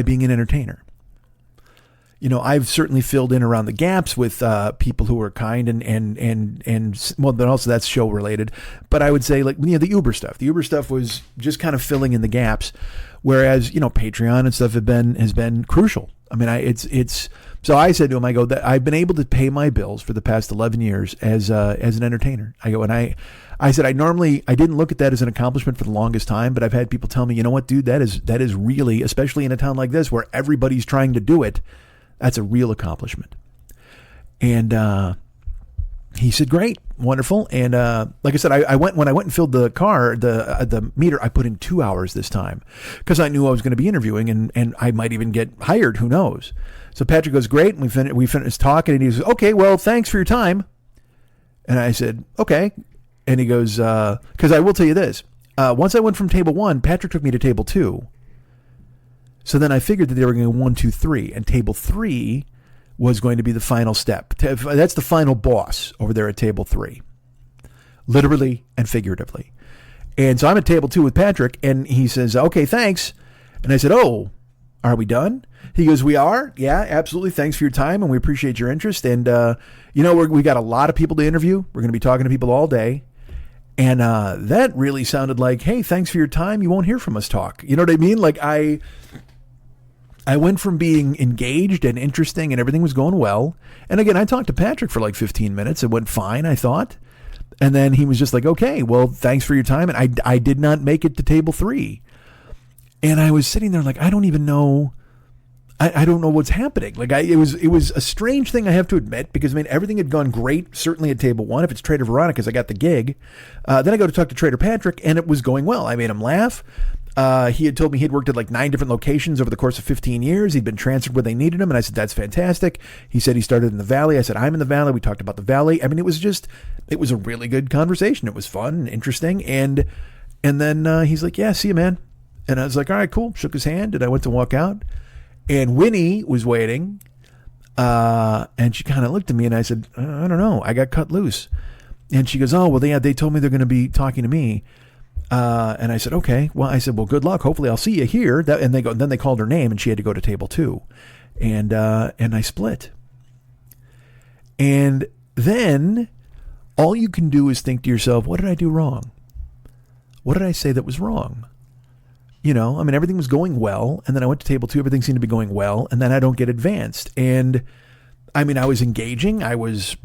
being an entertainer. I've certainly filled in around the gaps with people who are kind and well, then also that's show related. But I would say, like, the Uber stuff. The Uber stuff was just kind of filling in the gaps, whereas Patreon and stuff has been crucial. I mean, it's so I said to him, I go, that I've been able to pay my bills for the past 11 years as an entertainer. I go, and I said, I didn't look at that as an accomplishment for the longest time, but I've had people tell me, you know what, dude, that is really, especially in a town like this where everybody's trying to do it, that's a real accomplishment. And he said, great. wonderful. And like I said, when I went and filled the car, the meter, I put in 2 hours this time because I knew I was going to be interviewing and I might even get hired. Who knows? So Patrick goes, great. And we finished talking and he goes, okay, well, thanks for your time. And I said, okay. And he goes, because I will tell you this. Once I went from table 1, Patrick took me to table 2. So then I figured that they were going to go 1, 2, 3. And table 3 was going to be the final step. That's the final boss over there at table 3. Literally and figuratively. And so I'm at table 2 with Patrick, and he says, okay, thanks. And I said, oh, are we done? He goes, we are. Yeah, absolutely. Thanks for your time, and we appreciate your interest. And, we got a lot of people to interview. We're going to be talking to people all day. And that really sounded like, hey, thanks for your time. You won't hear from us talk. You know what I mean? Like I went from being engaged and interesting and everything was going well. And again, I talked to Patrick for like 15 minutes. It went fine, I thought. And then he was just like, okay, well, thanks for your time. And I did not make it to table 3. And I was sitting there like, I don't even know. I don't know what's happening. Like it was a strange thing, I have to admit, because I mean, everything had gone great, certainly at table 1. If it's Trader Veronica's, I got the gig. Then I go to talk to Trader Patrick and it was going well. I made him laugh. He had told me he'd worked at like 9 different locations over the course of 15 years. He'd been transferred where they needed him. And I said, that's fantastic. He said he started in the Valley. I said, I'm in the Valley. We talked about the Valley. I mean, it was a really good conversation. It was fun and interesting. And then he's like, yeah, see you, man. And I was like, all right, cool. Shook his hand and I went to walk out. And Winnie was waiting. And she kind of looked at me and I said, I don't know. I got cut loose. And she goes, oh, well, they told me they're going to be talking to me. And I said, okay. Well, I said, well, good luck. Hopefully I'll see you here. Then they called her name and she had to go to table 2. And I split. And then all you can do is think to yourself, what did I do wrong? What did I say that was wrong? I mean, everything was going well. And then I went to table 2. Everything seemed to be going well. And then I don't get advanced. And I mean, I was engaging. I was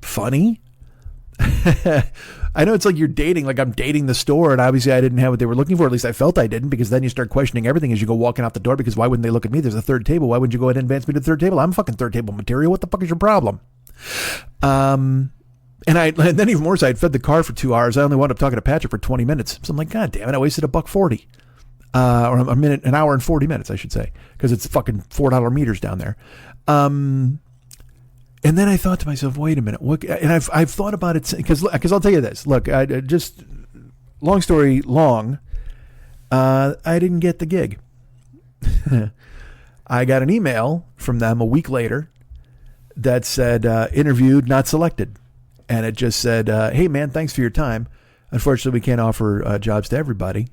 funny. I know it's like you're dating, like I'm dating the store, and obviously I didn't have what they were looking for. At least I felt I didn't, because then you start questioning everything as you go walking out the door, because why wouldn't they look at me? There's a third table. Why wouldn't you go ahead and advance me to the third table? I'm fucking third table material. What the fuck is your problem? And then even more so, I'd fed the car for 2 hours. I only wound up talking to Patrick for 20 minutes. So I'm like, God damn it, I wasted $1.40. Or an hour and 40 minutes, I should say, because it's fucking $4 meters down there. And then I thought to myself, wait a minute, what? And I've thought about it because I'll tell you this. Look, just long story long, I didn't get the gig. I got an email from them a week later that said interviewed, not selected, and it just said, "Hey man, thanks for your time. Unfortunately, we can't offer jobs to everybody,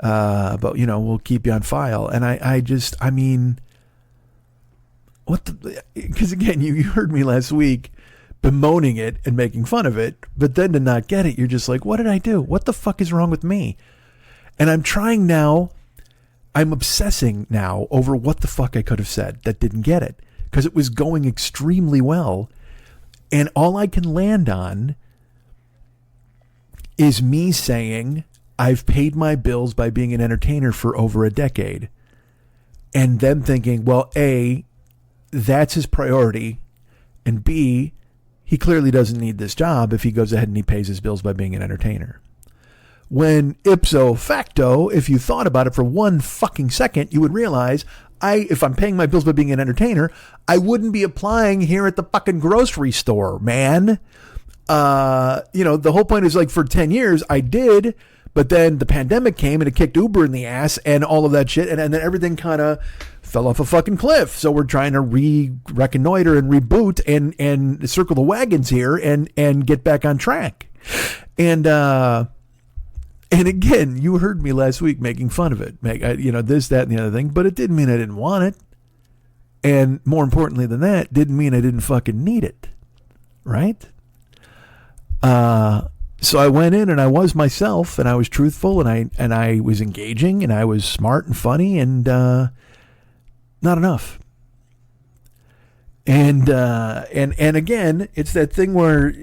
but we'll keep you on file." And I mean. Because again, you heard me last week bemoaning it and making fun of it, but then to not get it, you're just like, what did I do? What the fuck is wrong with me? And I'm obsessing now over what the fuck I could have said that didn't get it, because it was going extremely well. And all I can land on is me saying, I've paid my bills by being an entertainer for over a decade. And them thinking, well, A, that's his priority, and B, he clearly doesn't need this job if he goes ahead and he pays his bills by being an entertainer. When ipso facto, if you thought about it for 1 fucking second, you would realize if I'm paying my bills by being an entertainer, I wouldn't be applying here at the fucking grocery store, man. The whole point is, like, for 10 years I did, but then the pandemic came and it kicked Uber in the ass and all of that shit, and then everything kind of fell off a fucking cliff. So we're trying to reconnoiter and reboot and circle the wagons here and get back on track. And again, you heard me last week making fun of it, this, that, and the other thing, but it didn't mean I didn't want it. And more importantly than that, didn't mean I didn't fucking need it. Right? So I went in and I was myself, and I was truthful, and I was engaging, and I was smart and funny, and not enough. And again, it's that thing where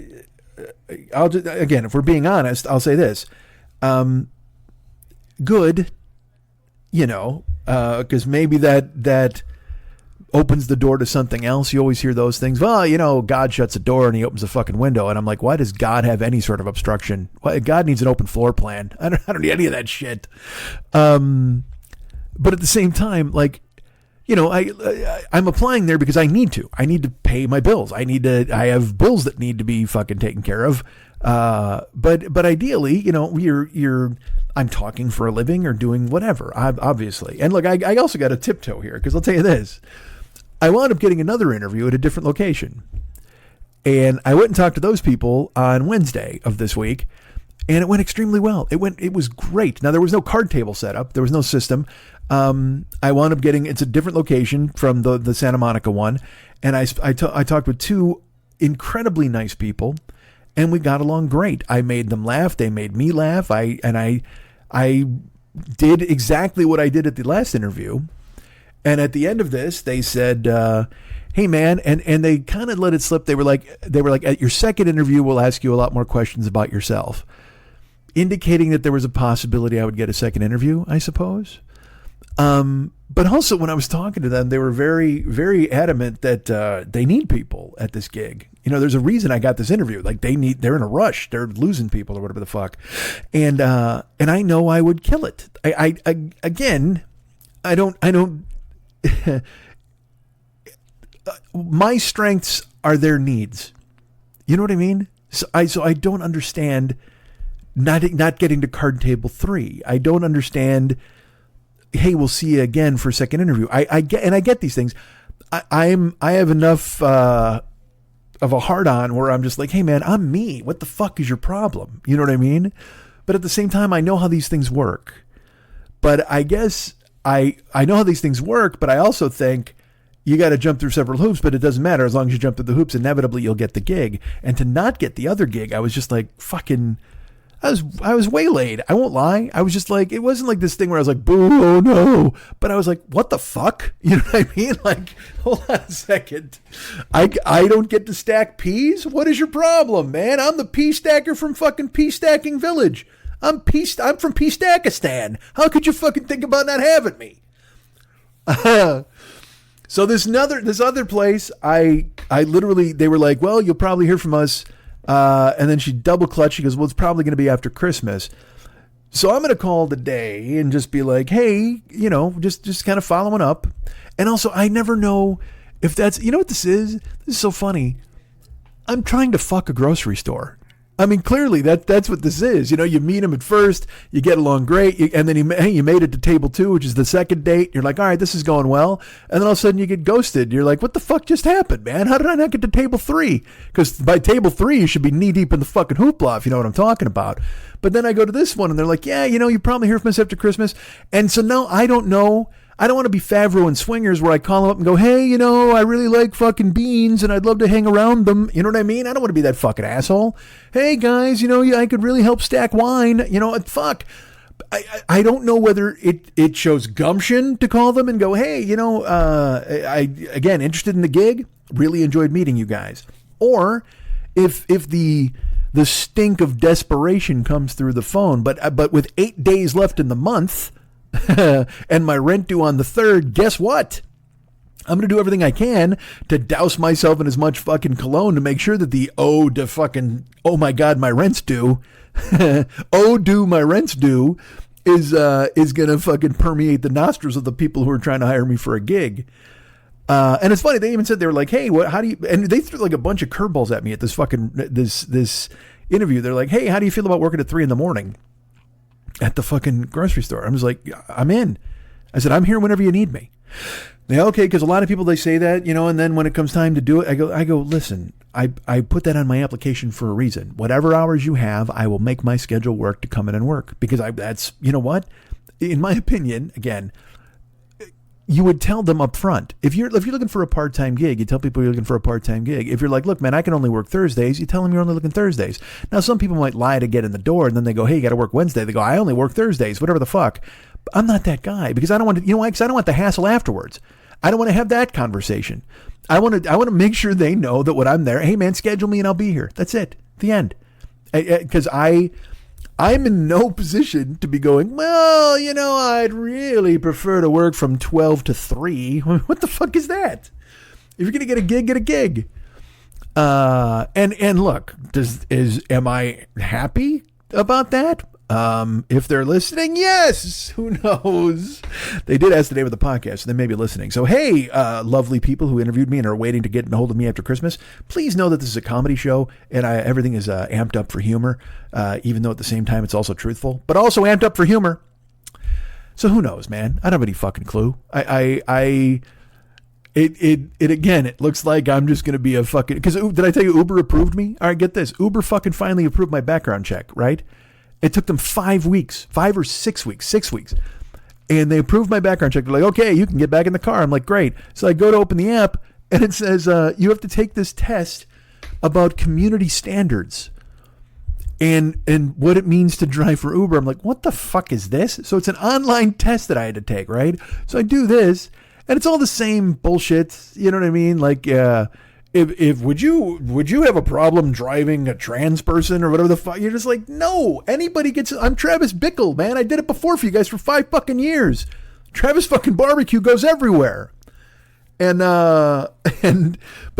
if we're being honest, I'll say this. Good, because maybe that opens the door to something else. You always hear those things. Well, you know, God shuts a door and he opens a fucking window. And I'm like, why does God have any sort of obstruction? Why, God needs an open floor plan. I don't need any of that shit. But at the same time, like, you know, I'm applying there because I need to. I need to pay my bills. I have bills that need to be fucking taken care of. But ideally, you know, I'm talking for a living or doing whatever, obviously. And look, I also got a tiptoe here because I'll tell you this. I wound up getting another interview at a different location. And I went and talked to those people on Wednesday of this week. And it went extremely well. It was great. Now, there was no card table set up. There was no system. I wound up getting, it's a different location from the Santa Monica one. And I talked with two incredibly nice people and we got along great. I made them laugh. They made me laugh. I did exactly what I did at the last interview. And at the end of this, they said, hey man, and they kind of let it slip. They were like, at your second interview, we'll ask you a lot more questions about yourself, indicating that there was a possibility I would get a second interview, I suppose. But also when I was talking to them, they were very, very adamant that they need people at this gig. You know, there's a reason I got this interview. Like they're in a rush. They're losing people or whatever the fuck. And I know I would kill it. I don't my strengths are their needs. You know what I mean? So I don't understand not getting to card table 3. I don't understand, hey, we'll see you again for a second interview. I get these things. I have enough of a hard on where I'm just like, hey man, I'm me. What the fuck is your problem? You know what I mean? But at the same time, I know how these things work. But I guess I know how these things work, but I also think you got to jump through several hoops, but it doesn't matter. As long as you jump through the hoops, inevitably you'll get the gig. And to not get the other gig, I was just like, fucking, I was waylaid. I won't lie. I was just like, it wasn't like this thing where I was like, boo, oh no. But I was like, what the fuck? You know what I mean? Like, hold on a second. I don't get to stack peas? What is your problem, man? I'm the pea stacker from fucking Pea Stacking Village. I'm from Pea Stackistan. How could you fucking think about not having me? So this other place, I literally, they were like, well, you'll probably hear from us. And then she double clutched. She goes, well, it's probably going to be after Christmas. So I'm going to call today and just be like, hey, you know, just kind of following up. And also, I never know if that's, you know what this is? This is so funny. I'm trying to fuck a grocery store. I mean, clearly that's what this is. You know, you meet him at first, you get along great, and then you made it to table 2, which is the second date. You're like, all right, this is going well. And then all of a sudden you get ghosted. You're like, what the fuck just happened, man? How did I not get to table 3? Because by table 3, you should be knee deep in the fucking hoopla, if you know what I'm talking about. But then I go to this one and they're like, yeah, you know, you probably hear from us after Christmas. And so now I don't know. I don't want to be Favreau and Swingers where I call them up and go, hey, you know, I really like fucking beans and I'd love to hang around them. You know what I mean? I don't want to be that fucking asshole. Hey guys, you know, I could really help stack wine. You know, fuck. I don't know whether it shows gumption to call them and go, hey, you know, again, interested in the gig, really enjoyed meeting you guys. Or if the stink of desperation comes through the phone, but with 8 days left in the month, and my rent due on the 3rd, guess what? I'm going to do everything I can to douse myself in as much fucking cologne to make sure that the oh my God, my rent's due. My rent's due is going to fucking permeate the nostrils of the people who are trying to hire me for a gig. And it's funny. They even said, they were like, hey, how do you, and they threw like a bunch of curveballs at me at this fucking, this interview. They're like, hey, how do you feel about working at 3 a.m? At the fucking grocery store? I was like, I'm in. I said, I'm here whenever you need me. They okay, because a lot of people, they say that, you know, and then when it comes time to do it, I go, listen, I put that on my application for a reason. Whatever hours you have, I will make my schedule work to come in and work, because that's, you know what? In my opinion, again, you would tell them up front. If you're looking for a part-time gig, you tell people you're looking for a part-time gig. If you're like, look, man, I can only work Thursdays, you tell them you're only looking Thursdays. Now, some people might lie to get in the door, and then they go, hey, you got to work Wednesday. They go, I only work Thursdays, whatever the fuck. But I'm not that guy, because I don't want to, you know why? Because I don't want the hassle afterwards. I don't want to have that conversation. I want to make sure they know that when I'm there, hey man, schedule me and I'll be here. That's it. The end. Because I I'm in no position to be going, well, I'd really prefer to work from 12 to 3. What the fuck is that? If you're going to get a gig, get a gig. And look, am I happy about that? If they're listening, yes, who knows? They did ask the name of the podcast, so they may be listening. So, hey, lovely people who interviewed me and are waiting to get a hold of me after Christmas, please know that this is a comedy show and everything is amped up for humor, even though at the same time it's also truthful, but also amped up for humor. So who knows, man? I don't have any fucking clue. It looks like I'm just going to be a fucking, because did I tell you Uber approved me? All right, get this. Uber fucking finally approved my background check, right? It took them 5 weeks, 6 weeks. And they approved my background check. They're like, okay, you can get back in the car. I'm like, great. So I go to open the app and it says, you have to take this test about community standards and what it means to drive for Uber. I'm like, what the fuck is this? So it's an online test that I had to take, right? So I do this and it's all the same bullshit. You know what I mean? Like, If would you have a problem driving a trans person or whatever the fuck? You're just like, no, anybody gets. I'm Travis Bickle, man. I did it before for you guys for 5 fucking years. Travis fucking barbecue goes everywhere. But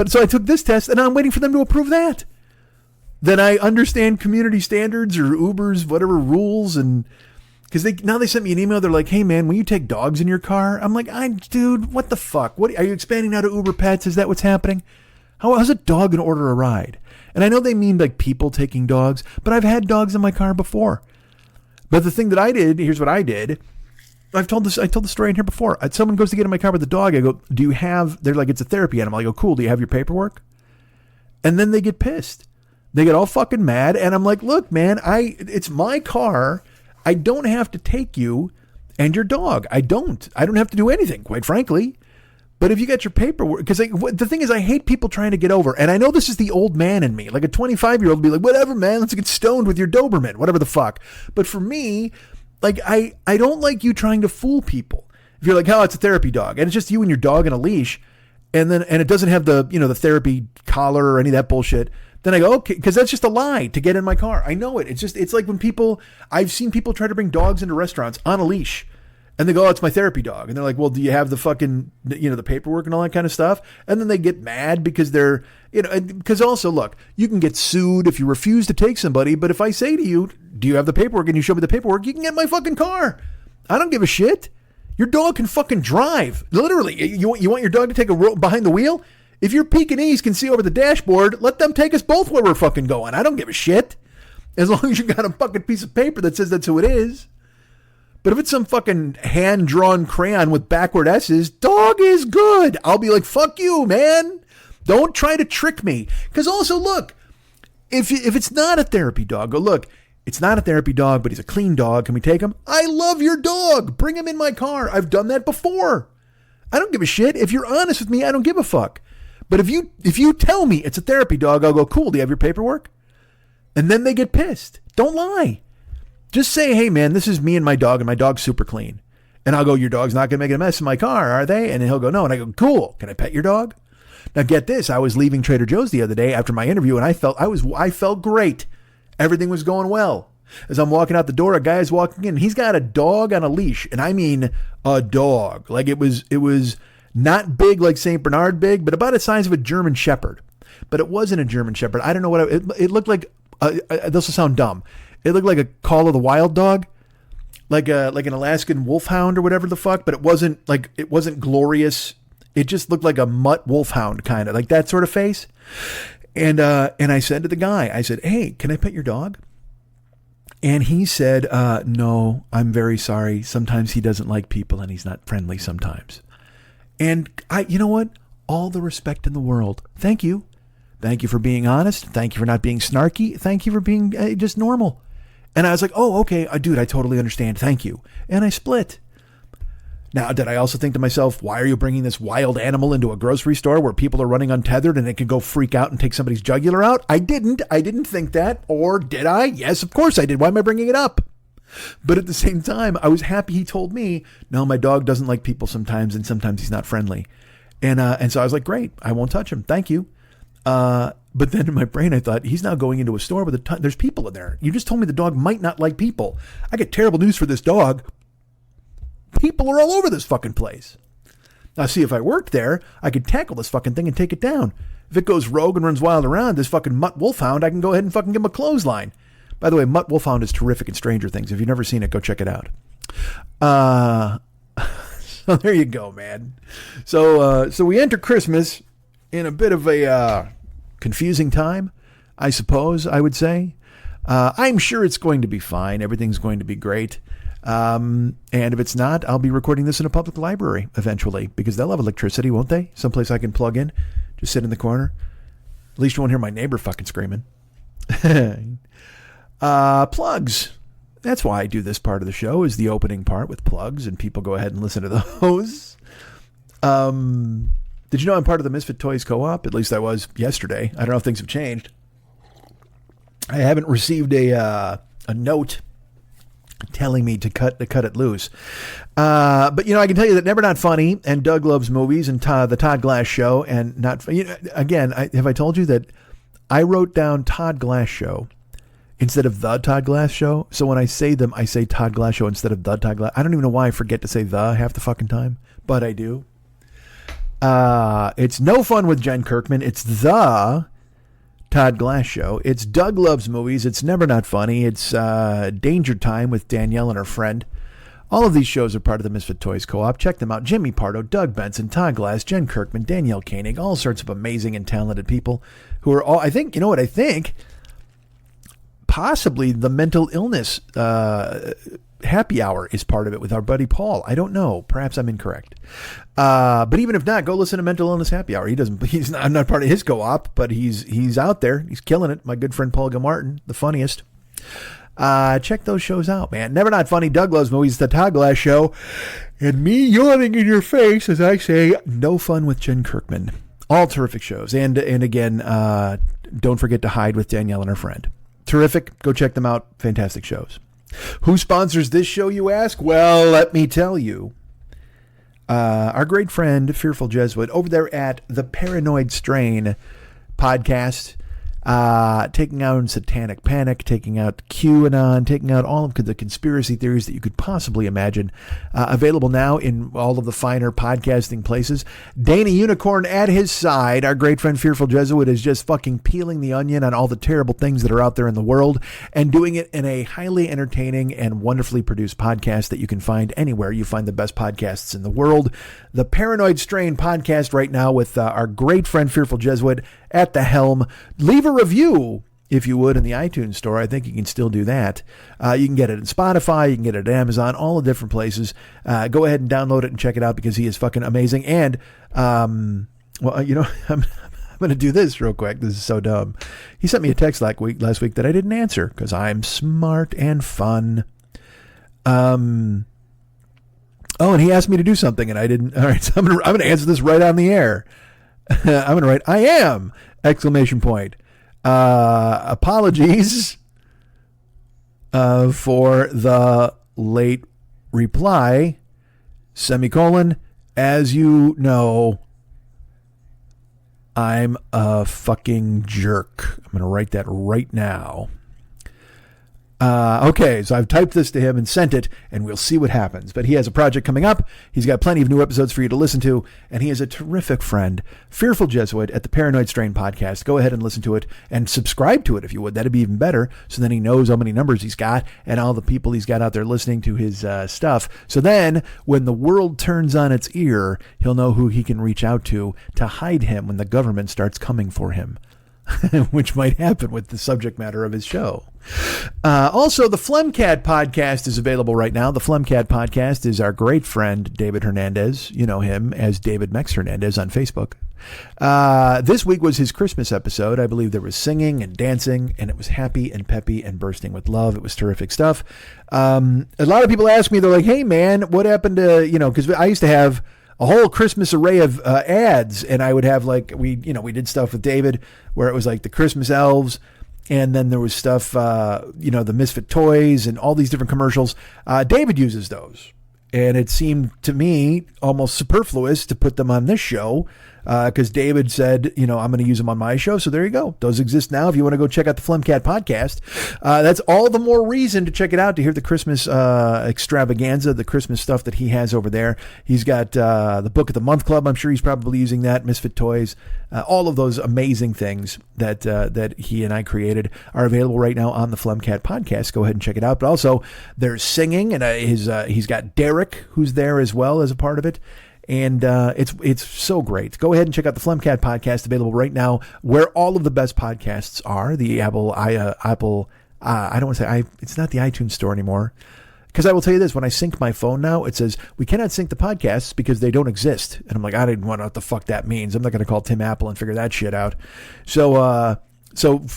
so I took this test and I'm waiting for them to approve that. Then I understand community standards or Uber's whatever rules, and because now they sent me an email. They're like, hey man, when you take dogs in your car, I'm like, dude, what the fuck? What are you expanding now to Uber Pets? Is that what's happening? How's a dog going to order a ride? And I know they mean like people taking dogs, but I've had dogs in my car before. But the thing that I did, here's what I did. I told the story in here before. Someone goes to get in my car with a dog. I go, do you have, they're like, it's a therapy animal. I go, cool. Do you have your paperwork? And then they get pissed. They get all fucking mad. And I'm like, look, man, it's my car. I don't have to take you and your dog. I don't have to do anything, quite frankly. But if you got your paperwork, because the thing is, I hate people trying to get over. And I know this is the old man in me. Like a 25-year-old would be like, whatever, man, let's get stoned with your Doberman, whatever the fuck. But for me, like, I don't like you trying to fool people. If you're like, oh, it's a therapy dog, and it's just you and your dog on a leash, and it doesn't have the, the therapy collar or any of that bullshit, then I go, okay, because that's just a lie to get in my car. I know it. It's like when I've seen people try to bring dogs into restaurants on a leash. And they go, oh, it's my therapy dog. And they're like, well, do you have the fucking, the paperwork and all that kind of stuff? And then they get mad because they're, because also, look, you can get sued if you refuse to take somebody. But if I say to you, do you have the paperwork? And you show me the paperwork, you can get my fucking car. I don't give a shit. Your dog can fucking drive. Literally, you want your dog to take a row behind the wheel? If your Pekingese can see over the dashboard, let them take us both where we're fucking going. I don't give a shit. As long as you got a fucking piece of paper that says that's who it is. But if it's some fucking hand-drawn crayon with backward S's, dog is good. I'll be like, fuck you, man. Don't try to trick me. Because also, look, if it's not a therapy dog, go, look, it's not a therapy dog, but he's a clean dog. Can we take him? I love your dog. Bring him in my car. I've done that before. I don't give a shit. If you're honest with me, I don't give a fuck. But if you tell me it's a therapy dog, I'll go, cool, do you have your paperwork? And then they get pissed. Don't lie. Just say, hey, man, this is me and my dog's super clean. And I'll go, your dog's not going to make a mess in my car, are they? And he'll go, no. And I go, cool. Can I pet your dog? Now, get this. I was leaving Trader Joe's the other day after my interview, and I felt great. Everything was going well. As I'm walking out the door, a guy is walking in. He's got a dog on a leash, and I mean a dog. Like it was not big like St. Bernard big, but about the size of a German Shepherd. But it wasn't a German Shepherd. I don't know what it looked like. This will sound dumb. It looked like a Call of the Wild dog, like an Alaskan wolfhound or whatever the fuck, but it wasn't glorious. It just looked like a mutt wolfhound, kind of like that sort of face. And I said to the guy, I said, hey, can I pet your dog? And he said, no, I'm very sorry. Sometimes he doesn't like people and he's not friendly sometimes. And you know what? All the respect in the world. Thank you. Thank you for being honest. Thank you for not being snarky. Thank you for being just normal. And I was like, oh, okay, dude, I totally understand. Thank you. And I split. Now, did I also think to myself, why are you bringing this wild animal into a grocery store where people are running untethered and it can go freak out and take somebody's jugular out? I didn't think that. Or did I? Yes, of course I did. Why am I bringing it up? But at the same time, I was happy he told me, no, my dog doesn't like people sometimes and sometimes he's not friendly. And so I was like, great, I won't touch him. Thank you. But then in my brain, I thought, he's now going into a store with there's people in there. You just told me the dog might not like people. I get terrible news for this dog. People are all over this fucking place. Now, see, if I worked there, I could tackle this fucking thing and take it down. If it goes rogue and runs wild around, this fucking Mutt Wolfhound, I can go ahead and fucking give him a clothesline. By the way, Mutt Wolfhound is terrific in Stranger Things. If you've never seen it, go check it out. So there you go, man. So we enter Christmas in a bit of a confusing time, I suppose I would say. I'm sure it's going to be fine. Everything's going to be great. And if it's not, I'll be recording this in a public library eventually because they'll have electricity, won't they? Someplace I can plug in, just sit in the corner. At least you won't hear my neighbor fucking screaming. Plugs. That's why I do this part of the show, is the opening part with plugs, and people go ahead and listen to those. Did you know I'm part of the Misfit Toys Co-op? At least I was yesterday. I don't know if things have changed. I haven't received a note telling me to cut it loose. But, I can tell you that Never Not Funny and Doug Loves Movies and the Todd Glass Show and not... again, have I told you that I wrote down Todd Glass Show instead of the Todd Glass Show? So when I say them, I say Todd Glass Show instead of the Todd Glass. I don't even know why I forget to say the half the fucking time, but I do. It's No Fun with Jen Kirkman. It's the Todd Glass Show. It's Doug Loves Movies. It's Never Not Funny. It's Danger Time with Danielle and her friend. All of these shows are part of the Misfit Toys Co-op. Check them out. Jimmy Pardo, Doug Benson, Todd Glass, Jen Kirkman, Danielle Koenig, all sorts of amazing and talented people who are all, I think, possibly the mental illness happy hour is part of it with our buddy Paul. I don't know. Perhaps I'm incorrect. But even if not, go listen to Mental Illness Happy Hour. I'm not part of his co-op, but he's out there. He's killing it. My good friend Paul Gilmartin, the funniest. Check those shows out, man. Never Not Funny, Doug Loves Movies, The Todd Glass Show, and me yawning in your face as I say, No Fun with Jen Kirkman. All terrific shows. And again, don't forget to Hide with Danielle and her friend. Terrific. Go check them out. Fantastic shows. Who sponsors this show, you ask? Well, let me tell you. Our great friend, Fearful Jesuit, over there at the Paranoid Strain podcast, taking out Satanic Panic, taking out QAnon, taking out all of the conspiracy theories that you could possibly imagine. Available now in all of the finer podcasting places. Dana Unicorn at his side. Our great friend Fearful Jesuit is just fucking peeling the onion on all the terrible things that are out there in the world and doing it in a highly entertaining and wonderfully produced podcast that you can find anywhere you find the best podcasts in the world. The Paranoid Strain podcast right now with our great friend Fearful Jesuit at the helm. Leave a review, if you would, in the iTunes store. I think you can still do that. You can get it in Spotify. You can get it at Amazon, all the different places. Go ahead and download it and check it out because he is fucking amazing. And, I'm going to do this real quick. This is so dumb. He sent me a text last week that I didn't answer because I'm smart and fun. Oh, and he asked me to do something and I didn't. All right, so I'm going to answer this right on the air. I'm going to write, I am! ! Apologies for the late reply, ; as you know, I'm a fucking jerk. I'm going to write that right now. Okay, so I've typed this to him and sent it, and we'll see what happens. But he has a project coming up. He's got plenty of new episodes for you to listen to, and he is a terrific friend, Fearful Jesuit at the Paranoid Strain podcast. Go ahead and listen to it and subscribe to it if you would. That'd be even better, so then he knows how many numbers he's got and all the people he's got out there listening to his stuff. So then, when the world turns on its ear, he'll know who he can reach out to hide him when the government starts coming for him. Which might happen with the subject matter of his show. Also, the Phlegmcat podcast is available right now. The Phlegmcat podcast is our great friend, David Hernandez. You know him as David Mex Hernandez on Facebook. This week was his Christmas episode. I believe there was singing and dancing, and it was happy and peppy and bursting with love. It was terrific stuff. A lot of people ask me, they're like, hey, man, what happened to, because I used to have a whole Christmas array of ads, and I would have we did stuff with David where it was like the Christmas elves, and then there was stuff, the Misfit Toys and all these different commercials. David uses those, and it seemed to me almost superfluous to put them on this show because David said, I'm going to use them on my show. So there you go. Those exist now. If you want to go check out the Flemcat podcast, that's all the more reason to check it out, to hear the Christmas extravaganza, the Christmas stuff that he has over there. He's got the Book of the Month Club. I'm sure he's probably using that. Misfit Toys, all of those amazing things that he and I created are available right now on the Flemcat podcast. Go ahead and check it out. But also there's singing, and he's got Derek, who's there as well as a part of it. And it's so great. Go ahead and check out the Flemcat podcast, available right now where all of the best podcasts are. The Apple, I don't want to say it's not the iTunes store anymore. Because I will tell you this, when I sync my phone now, it says, we cannot sync the podcasts because they don't exist. And I'm like, I didn't know what the fuck that means. I'm not going to call Tim Apple and figure that shit out. So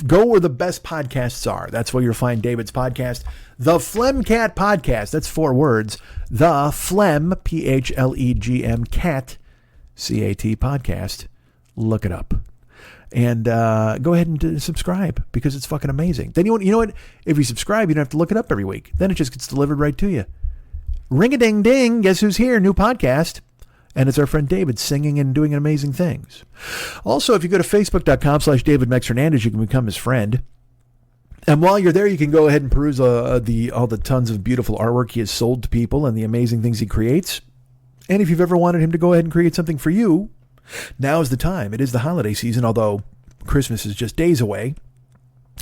go where the best podcasts are. That's where you'll find David's podcast. The Flemcat podcast. That's 4 words. The Flem, Plegm, Cat, C-A-T podcast. Look it up. And go ahead and subscribe, because it's fucking amazing. Then you know what? If you subscribe, you don't have to look it up every week. Then it just gets delivered right to you. Ring-a-ding-ding. Guess who's here? New podcast. And it's our friend David singing and doing amazing things. Also, if you go to facebook.com/David Mex Hernandez, you can become his friend. And while you're there, you can go ahead and peruse all the tons of beautiful artwork he has sold to people and the amazing things he creates. And if you've ever wanted him to go ahead and create something for you, now is the time. It is the holiday season, although Christmas is just days away.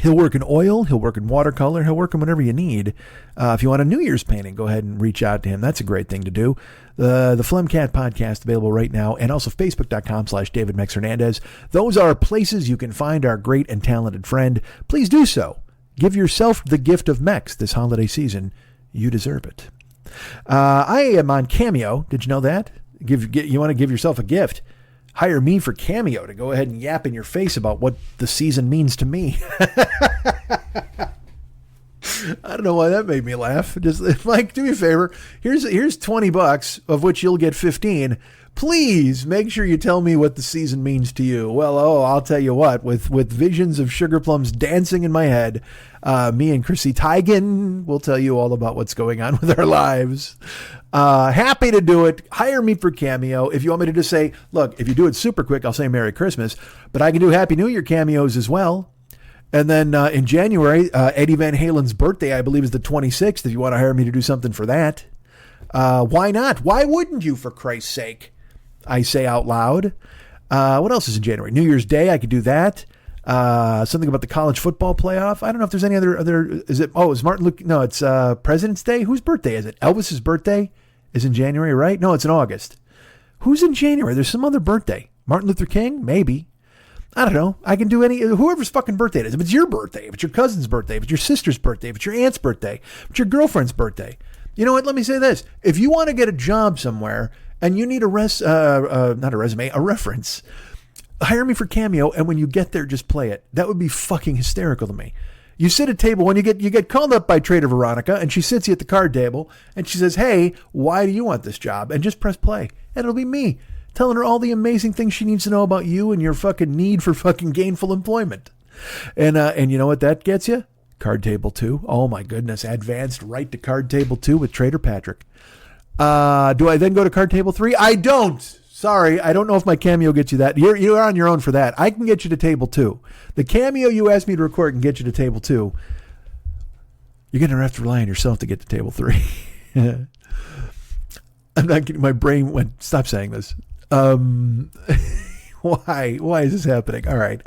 He'll work in oil. He'll work in watercolor. He'll work in whatever you need. If you want a New Year's painting, go ahead and reach out to him. That's a great thing to do. The Flemcat podcast available right now, and also facebook.com/David Mex Hernandez. Those are places you can find our great and talented friend. Please do so. Give yourself the gift of Mex this holiday season. You deserve it. I am on Cameo. Did you know that? You want to give yourself a gift? Hire me for Cameo to go ahead and yap in your face about what the season means to me. I don't know why that made me laugh. Just, Mike, do me a favor. Here's $20, of which you'll get 15. Please make sure you tell me what the season means to you. Well, I'll tell you what. With visions of sugar plums dancing in my head, me and Chrissy Teigen will tell you all about what's going on with our lives. Happy to do it. Hire me for Cameo. If you want me to just say, look, if you do it super quick, I'll say Merry Christmas. But I can do Happy New Year cameos as well. And then in January, Eddie Van Halen's birthday, I believe, is the 26th. If you want to hire me to do something for that, why not? Why wouldn't you, for Christ's sake? I say out loud. What else is in January? New Year's Day, I could do that. Something about the college football playoff. I don't know if there's any other. Is it? Oh, is Martin Luther? No, it's President's Day. Whose birthday is it? Elvis's birthday is in January, right? No, it's in August. Who's in January? There's some other birthday. Martin Luther King, maybe. I don't know. I can do whoever's fucking birthday it is. If it's your birthday, if it's your cousin's birthday, if it's your sister's birthday, if it's your aunt's birthday, if it's your girlfriend's birthday. You know what? Let me say this. If you want to get a job somewhere and you need a reference, hire me for Cameo. And when you get there, just play it. That would be fucking hysterical to me. You sit at table when you get called up by Trader Veronica, and she sits you at the card table and she says, "Hey, why do you want this job?" And just press play. And it'll be me telling her all the amazing things she needs to know about you and your fucking need for fucking gainful employment. And you know what that gets you? Card Table 2. Oh my goodness. Advanced right to Card Table 2 with Trader Patrick. Do I then go to Card Table 3? I don't. Sorry. I don't know if my Cameo gets you that. You're on your own for that. I can get you to Table 2. The Cameo you asked me to record can get you to Table 2. You're going to have to rely on yourself to get to Table 3. I'm not getting, my brain went, stop saying this. Why is this happening? All right.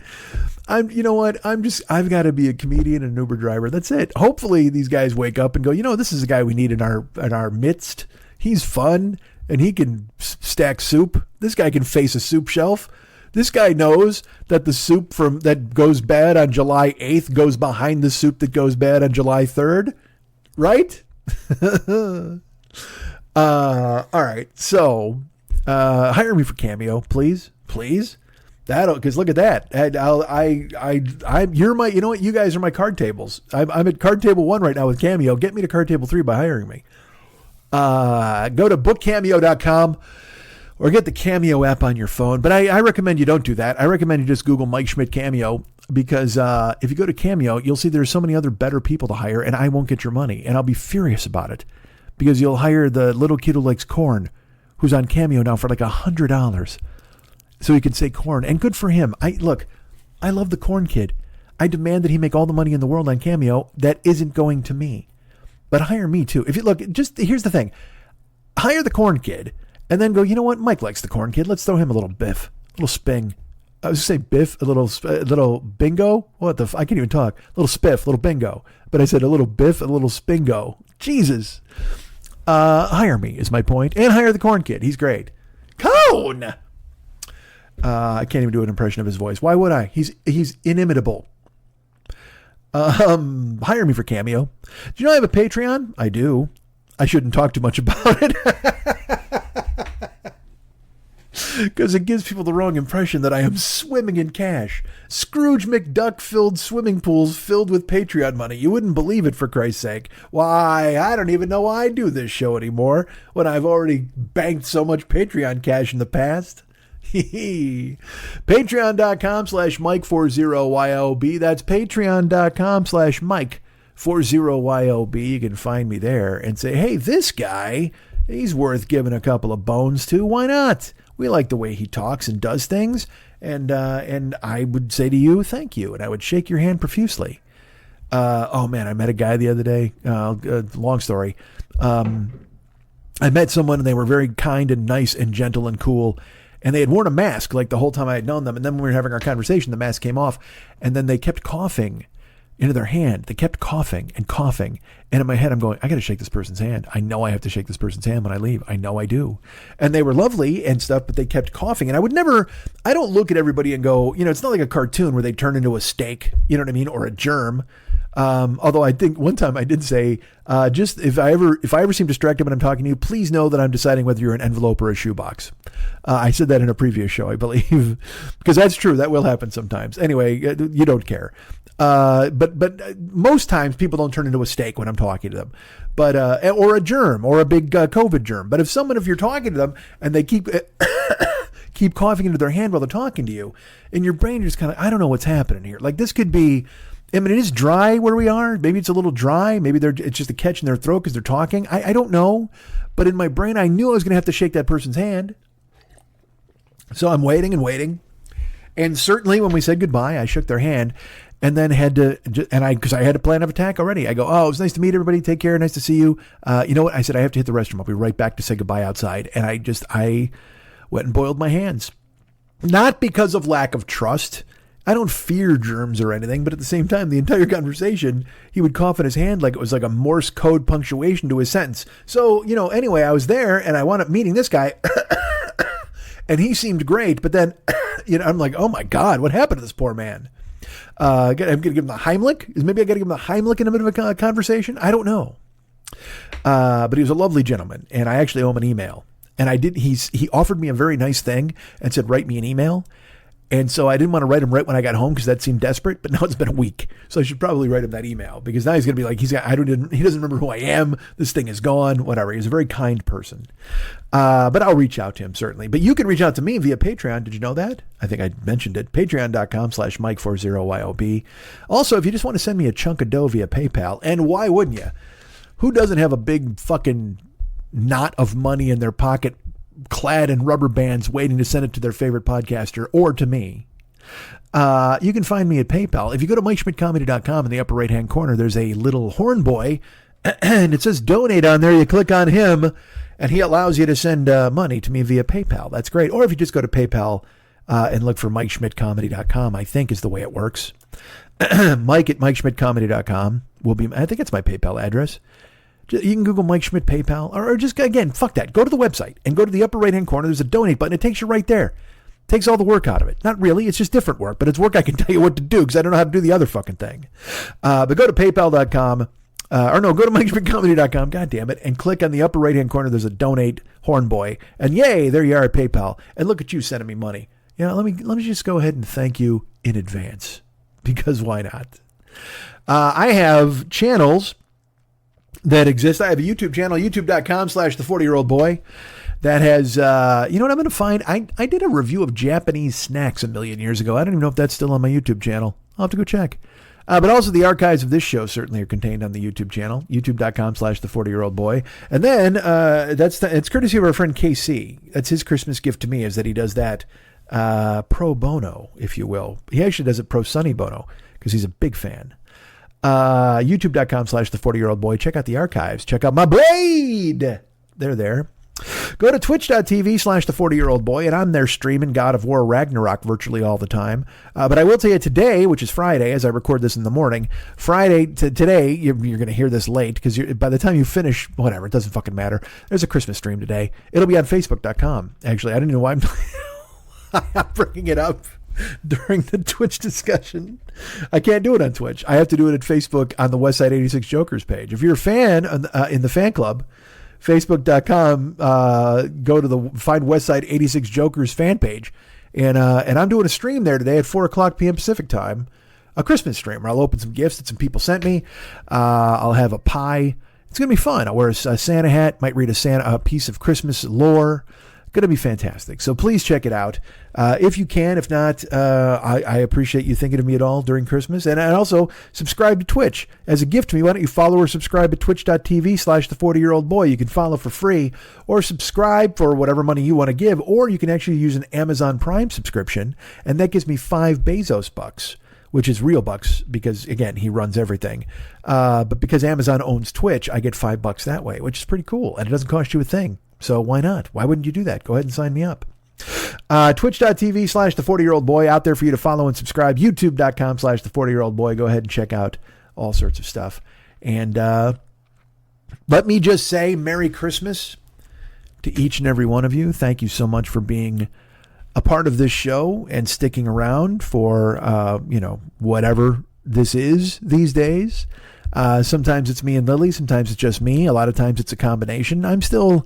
You know what? I've got to be a comedian and an Uber driver. That's it. Hopefully these guys wake up and go, this is a guy we need in our midst. He's fun and he can stack soup. This guy can face a soup shelf. This guy knows that the soup that goes bad on July 8th goes behind the soup that goes bad on July 3rd. Right? All right. So, hire me for Cameo, please. Because look at that. You're my, you know what? You guys are my card tables. I'm at card table 1 right now with Cameo. Get me to card table 3 by hiring me. Go to bookcameo.com or get the Cameo app on your phone. But I recommend you don't do that. I recommend you just Google Mike Schmidt Cameo, because if you go to Cameo, you'll see there's so many other better people to hire, and I won't get your money. And I'll be furious about it, because you'll hire the little kid who likes corn, who's on Cameo now for like $100. so he can say corn, and good for him. I love the Corn Kid. I demand that he make all the money in the world on Cameo. That isn't going to me, but hire me too. If you look, just here's the thing: hire the Corn Kid, and then go. You know what? Mike likes the Corn Kid. Let's throw him a little biff, a little sping. I was going to say biff, a little bingo. I can't even talk. A little spiff, a little bingo. But I said a little biff, a little spingo. Jesus. Hire me is my point. And hire the Corn Kid. He's great. Cone! I can't even do an impression of his voice. Why would I? He's inimitable. Hire me for Cameo. Do you know I have a Patreon? I do. I shouldn't talk too much about it. Because it gives people the wrong impression that I am swimming in cash. Scrooge McDuck-filled swimming pools filled with Patreon money. You wouldn't believe it, for Christ's sake. Why, I don't even know why I do this show anymore when I've already banked so much Patreon cash in the past. Patreon.com/Mike40YOB. That's Patreon.com/Mike40YOB. You can find me there and say, hey, this guy, he's worth giving a couple of bones to. Why not? We like the way he talks and does things, and I would say to you, thank you, and I would shake your hand profusely. Oh man, I met a guy the other day. Long story. I met someone, and they were very kind and nice and gentle and cool, and they had worn a mask like the whole time I had known them. And then when we were having our conversation, the mask came off, and then they kept coughing into their hand. They kept coughing and coughing. And in my head, I'm going, I got to shake this person's hand. I know I have to shake this person's hand when I leave. I know I do. And they were lovely and stuff, but they kept coughing. And I don't look at everybody and go, it's not like a cartoon where they turn into a steak, you know what I mean? Or a germ. Although I think one time I did say, just if I ever seem distracted when I'm talking to you, please know that I'm deciding whether you're an envelope or a shoebox. I said that in a previous show, I believe, because that's true. That will happen sometimes. Anyway, you don't care. But most times people don't turn into a steak when I'm talking to them, but, or a germ or a big COVID germ. But if you're talking to them and they keep coughing into their hand while they're talking to you, in your brain, you're just kind of, I don't know what's happening here. Like this could be, I mean, it is dry where we are. Maybe it's a little dry. Maybe it's just a catch in their throat because they're talking. I don't know. But in my brain, I knew I was going to have to shake that person's hand. So I'm waiting and waiting. And certainly when we said goodbye, I shook their hand and then because I had a plan of attack already. I go, oh, it was nice to meet everybody. Take care. Nice to see you. You know what? I said, I have to hit the restroom. I'll be right back to say goodbye outside. And I went and boiled my hands. Not because of lack of trust. I don't fear germs or anything, but at the same time, the entire conversation, he would cough in his hand like it was like a Morse code punctuation to his sentence. So, anyway, I was there and I wound up meeting this guy and he seemed great. But then, I'm like, oh my God, what happened to this poor man? I'm going to give him the Heimlich. Maybe I got to give him the Heimlich in a bit of a conversation. I don't know. But he was a lovely gentleman and I actually owe him an email. And he offered me a very nice thing and said, write me an email. And so I didn't want to write him right when I got home because that seemed desperate, but now it's been a week. So I should probably write him that email because now he's going to be like, he doesn't remember who I am. This thing is gone, whatever. He's a very kind person. But I'll reach out to him certainly. But you can reach out to me via Patreon. Did you know that? I think I mentioned it. Patreon.com/Mike40YOB. Also, if you just want to send me a chunk of dough via PayPal, and why wouldn't you? Who doesn't have a big fucking knot of money in their pocket clad in rubber bands waiting to send it to their favorite podcaster or to me? You can find me at PayPal. If you go to MikeSchmidtComedy.com in the upper right hand corner, there's a little horn boy and it says donate on there. You click on him and he allows you to send money to me via PayPal. That's great. Or if you just go to PayPal and look for MikeSchmidtComedy.com, I think is the way it works. Mike at MikeSchmidtComedy.com will be, I think it's my PayPal address. You can Google Mike Schmidt PayPal or just, again, fuck that. Go to the website and go to the upper right-hand corner. There's a donate button. It takes you right there. Takes all the work out of it. Not really. It's just different work, but it's work I can tell you what to do because I don't know how to do the other fucking thing. But go to PayPal.com go to MikeSchmidtComedy.com. God damn it. And click on the upper right-hand corner. There's a donate horn boy. And yay, there you are at PayPal. And look at you sending me money. Let me just go ahead and thank you in advance because why not? I have channels that exist. I have a YouTube channel, youtube.com/the40year-old-boy that has, you know what I'm going to find? I did a review of Japanese snacks a million years ago. I don't even know if that's still on my YouTube channel. I'll have to go check. But also the archives of this show certainly are contained on the YouTube channel, youtube.com/the40year-old-boy. And then it's courtesy of our friend KC. That's his Christmas gift to me is that he does that pro bono, if you will. He actually does it pro Sonny Bono because he's a big fan. YouTube.com/the40-year-old-boy. Check out the archives. Check out my blade. They're there. Go to twitch.tv/the40-year-old-boy, and I'm there streaming God of War Ragnarok virtually all the time. But I will tell you today, which is Friday, as I record this in the morning, today, you're going to hear this late, because by the time you finish, whatever, it doesn't fucking matter. There's a Christmas stream today. It'll be on Facebook.com. Actually, I don't know why I'm bringing it up during the Twitch discussion. I can't do it on Twitch. I have to do it at Facebook on the Westside 86 Jokers page. If you're a fan in the fan club, Facebook.com, go to find Westside 86 Jokers fan page. And I'm doing a stream there today at 4:00 p.m. Pacific time, a Christmas stream where I'll open some gifts that some people sent me. I'll have a pie. It's going to be fun. I'll wear a Santa hat, might read a piece of Christmas lore. Going to be fantastic. So please check it out. If you can. If not, I appreciate you thinking of me at all during Christmas. And also subscribe to Twitch as a gift to me. Why don't you follow or subscribe at twitch.tv/the40-year-old-boy. You can follow for free or subscribe for whatever money you want to give. Or you can actually use an Amazon Prime subscription. And that gives me $5 Bezos bucks, which is real bucks because, again, he runs everything. But because Amazon owns Twitch, I get $5 that way, which is pretty cool. And it doesn't cost you a thing. So why not? Why wouldn't you do that? Go ahead and sign me up. Twitch.tv/the40-year-old-boy out there for you to follow and subscribe. YouTube.com/the40-year-old-boy. Go ahead and check out all sorts of stuff. And let me just say Merry Christmas to each and every one of you. Thank you so much for being a part of this show and sticking around for, whatever this is these days. Sometimes it's me and Lily. Sometimes it's just me. A lot of times it's a combination. I'm still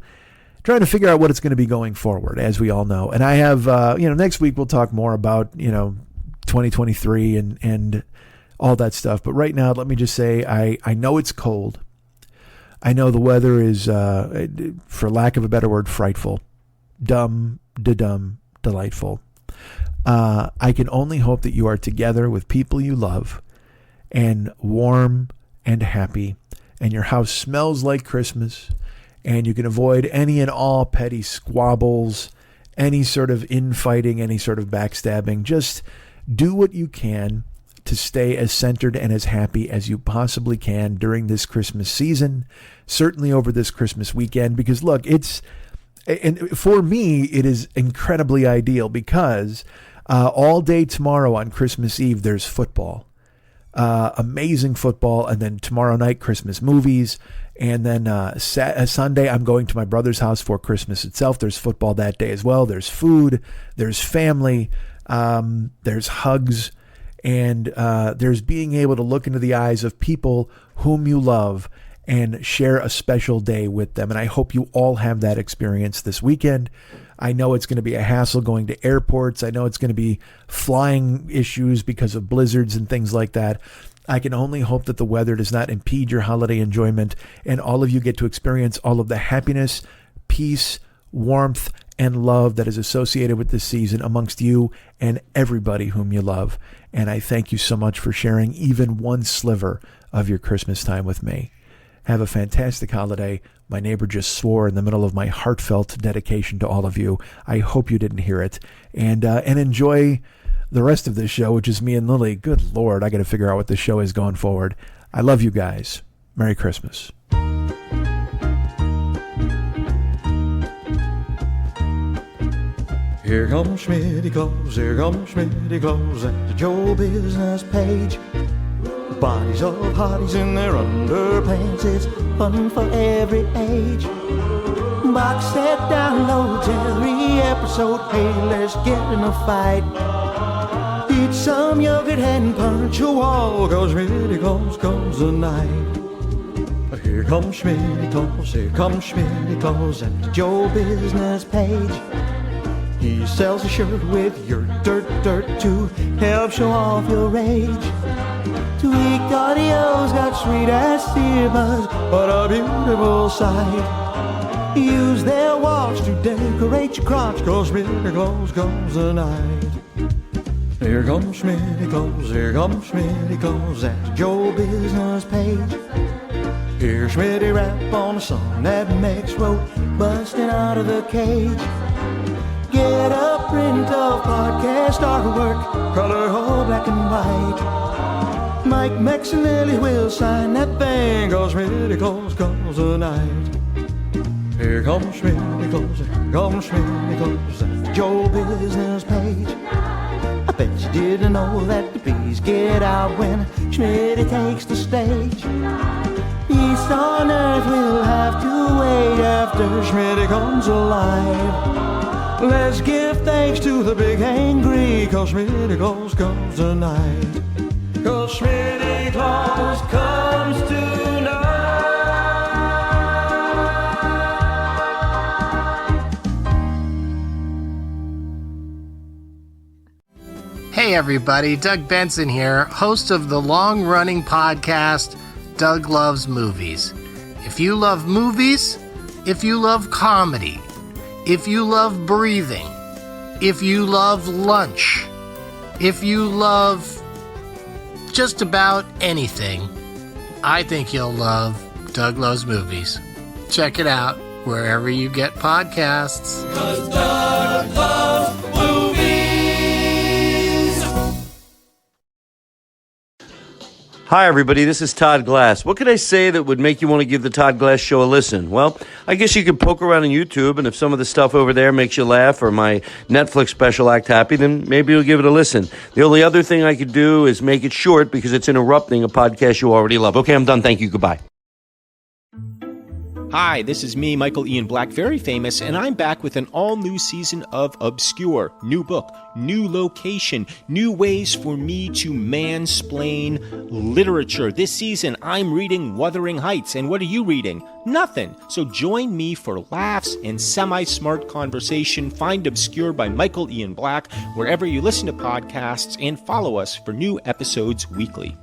trying to figure out what it's going to be going forward, as we all know. And I have, next week we'll talk more about, 2023 and all that stuff. But right now, let me just say, I know it's cold. I know the weather is, for lack of a better word, frightful. Dumb, delightful. I can only hope that you are together with people you love and warm and happy, and your house smells like Christmas, and you can avoid any and all petty squabbles, any sort of infighting, any sort of backstabbing. Just do what you can to stay as centered and as happy as you possibly can during this Christmas season, certainly over this Christmas weekend, because look, and for me, it is incredibly ideal because all day tomorrow on Christmas Eve, there's football. Amazing football, and then tomorrow night Christmas movies, and then Sunday I'm going to my brother's house for Christmas itself. There's football that day as well. There's food, there's family, there's hugs, and there's being able to look into the eyes of people whom you love and share a special day with them. And I hope you all have that experience this weekend. I know it's going to be a hassle going to airports. I know it's going to be flying issues because of blizzards and things like that. I can only hope that the weather does not impede your holiday enjoyment and all of you get to experience all of the happiness, peace, warmth, and love that is associated with this season amongst you and everybody whom you love. And I thank you so much for sharing even one sliver of your Christmas time with me. Have a fantastic holiday. My neighbor just swore in the middle of my heartfelt dedication to all of you. I hope you didn't hear it. And enjoy the rest of this show, which is me and Lily. Good Lord, I got to figure out what this show is going forward. I love you guys. Merry Christmas. Here comes Schmitty Claus, here comes Schmitty Claus at the Joe Business page. Bodies of hotties in their underpants, it's fun for every age. Box set downloads every episode, hey, let's get in a fight. Eat some yogurt and punch a wall, cause Schmitty Claus comes tonight. Here comes Schmitty Claus, here comes Schmitty Claus at the Joe Business page. He sells a shirt with your dirt to help show off your rage. Tweaked audio's got sweet-ass earbuds, what a beautiful sight. Use their watch to decorate your crotch, cause Schmitty Claus comes tonight. Here comes Schmitty Claus, here comes Schmitty Claus at the Joe Business page. Hear Schmitty rap on a song that Max wrote, busting out of the cage. Get a print of podcast artwork, color or black and white. Mike Maxinelli will sign that thing, 'cause Schmitty calls a night. Here comes Schmitty calls, here comes Schmitty calls, the Joe Business page. I bet you didn't know that the bees get out when Schmitty takes the stage. East on earth will have to wait after Schmitty comes alive. Let's give thanks to the big angry, 'cause Schmitty Claus comes tonight. 'Cause Schmitty Claus comes tonight. Hey everybody, Doug Benson here, host of the long-running podcast, Doug Loves Movies. If you love movies, if you love comedy, if you love breathing, if you love lunch, if you love just about anything, I think you'll love Doug Loves Movies. Check it out wherever you get podcasts. 'Cause Doug loves movies. Hi, everybody. This is Todd Glass. What could I say that would make you want to give the Todd Glass Show a listen? Well, I guess you could poke around on YouTube, and if some of the stuff over there makes you laugh or my Netflix special act happy, then maybe you'll give it a listen. The only other thing I could do is make it short because it's interrupting a podcast you already love. Okay, I'm done. Thank you. Goodbye. Hi, this is me, Michael Ian Black, very famous, and I'm back with an all-new season of Obscure. New book, new location, new ways for me to mansplain literature. This season, I'm reading Wuthering Heights, and what are you reading? Nothing. So join me for laughs and semi-smart conversation. Find Obscure by Michael Ian Black wherever you listen to podcasts, and follow us for new episodes weekly.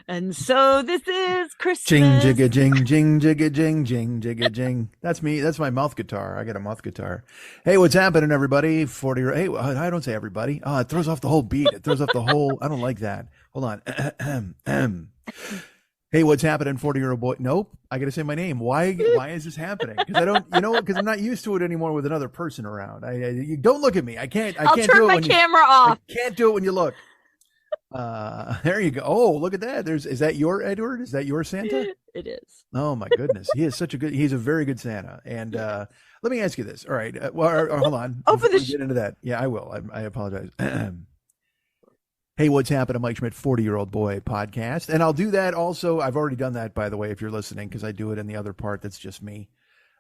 And so this is Christmas. Jing jigga jing jing jigga jing jing jigga jing. That's me. That's my mouth guitar. I got a mouth guitar. Hey, what's happening, everybody? 40. Hey, I don't say everybody. Oh, it throws off the whole beat. It throws off the whole. I don't like that. Hold on. Hey, what's happening, 40-year-old boy? Nope. I got to say my name. Why is this happening? Because I don't, because I'm not used to it anymore with another person around. You don't look at me. I can't I'll turn turn my camera off. I can't do it when you look. There you go. Oh, look at that. Is that your Edward? Is that your Santa? It is. Oh my goodness. He's a very good Santa. And let me ask you this. All right. Hold on. Oh, for the get into that. Yeah, I will. I apologize. Hey, what's happening? Mike Schmidt, 40-year-old boy podcast. And I'll do that also. I've already done that, by the way, if you're listening, because I do it in the other part. That's just me.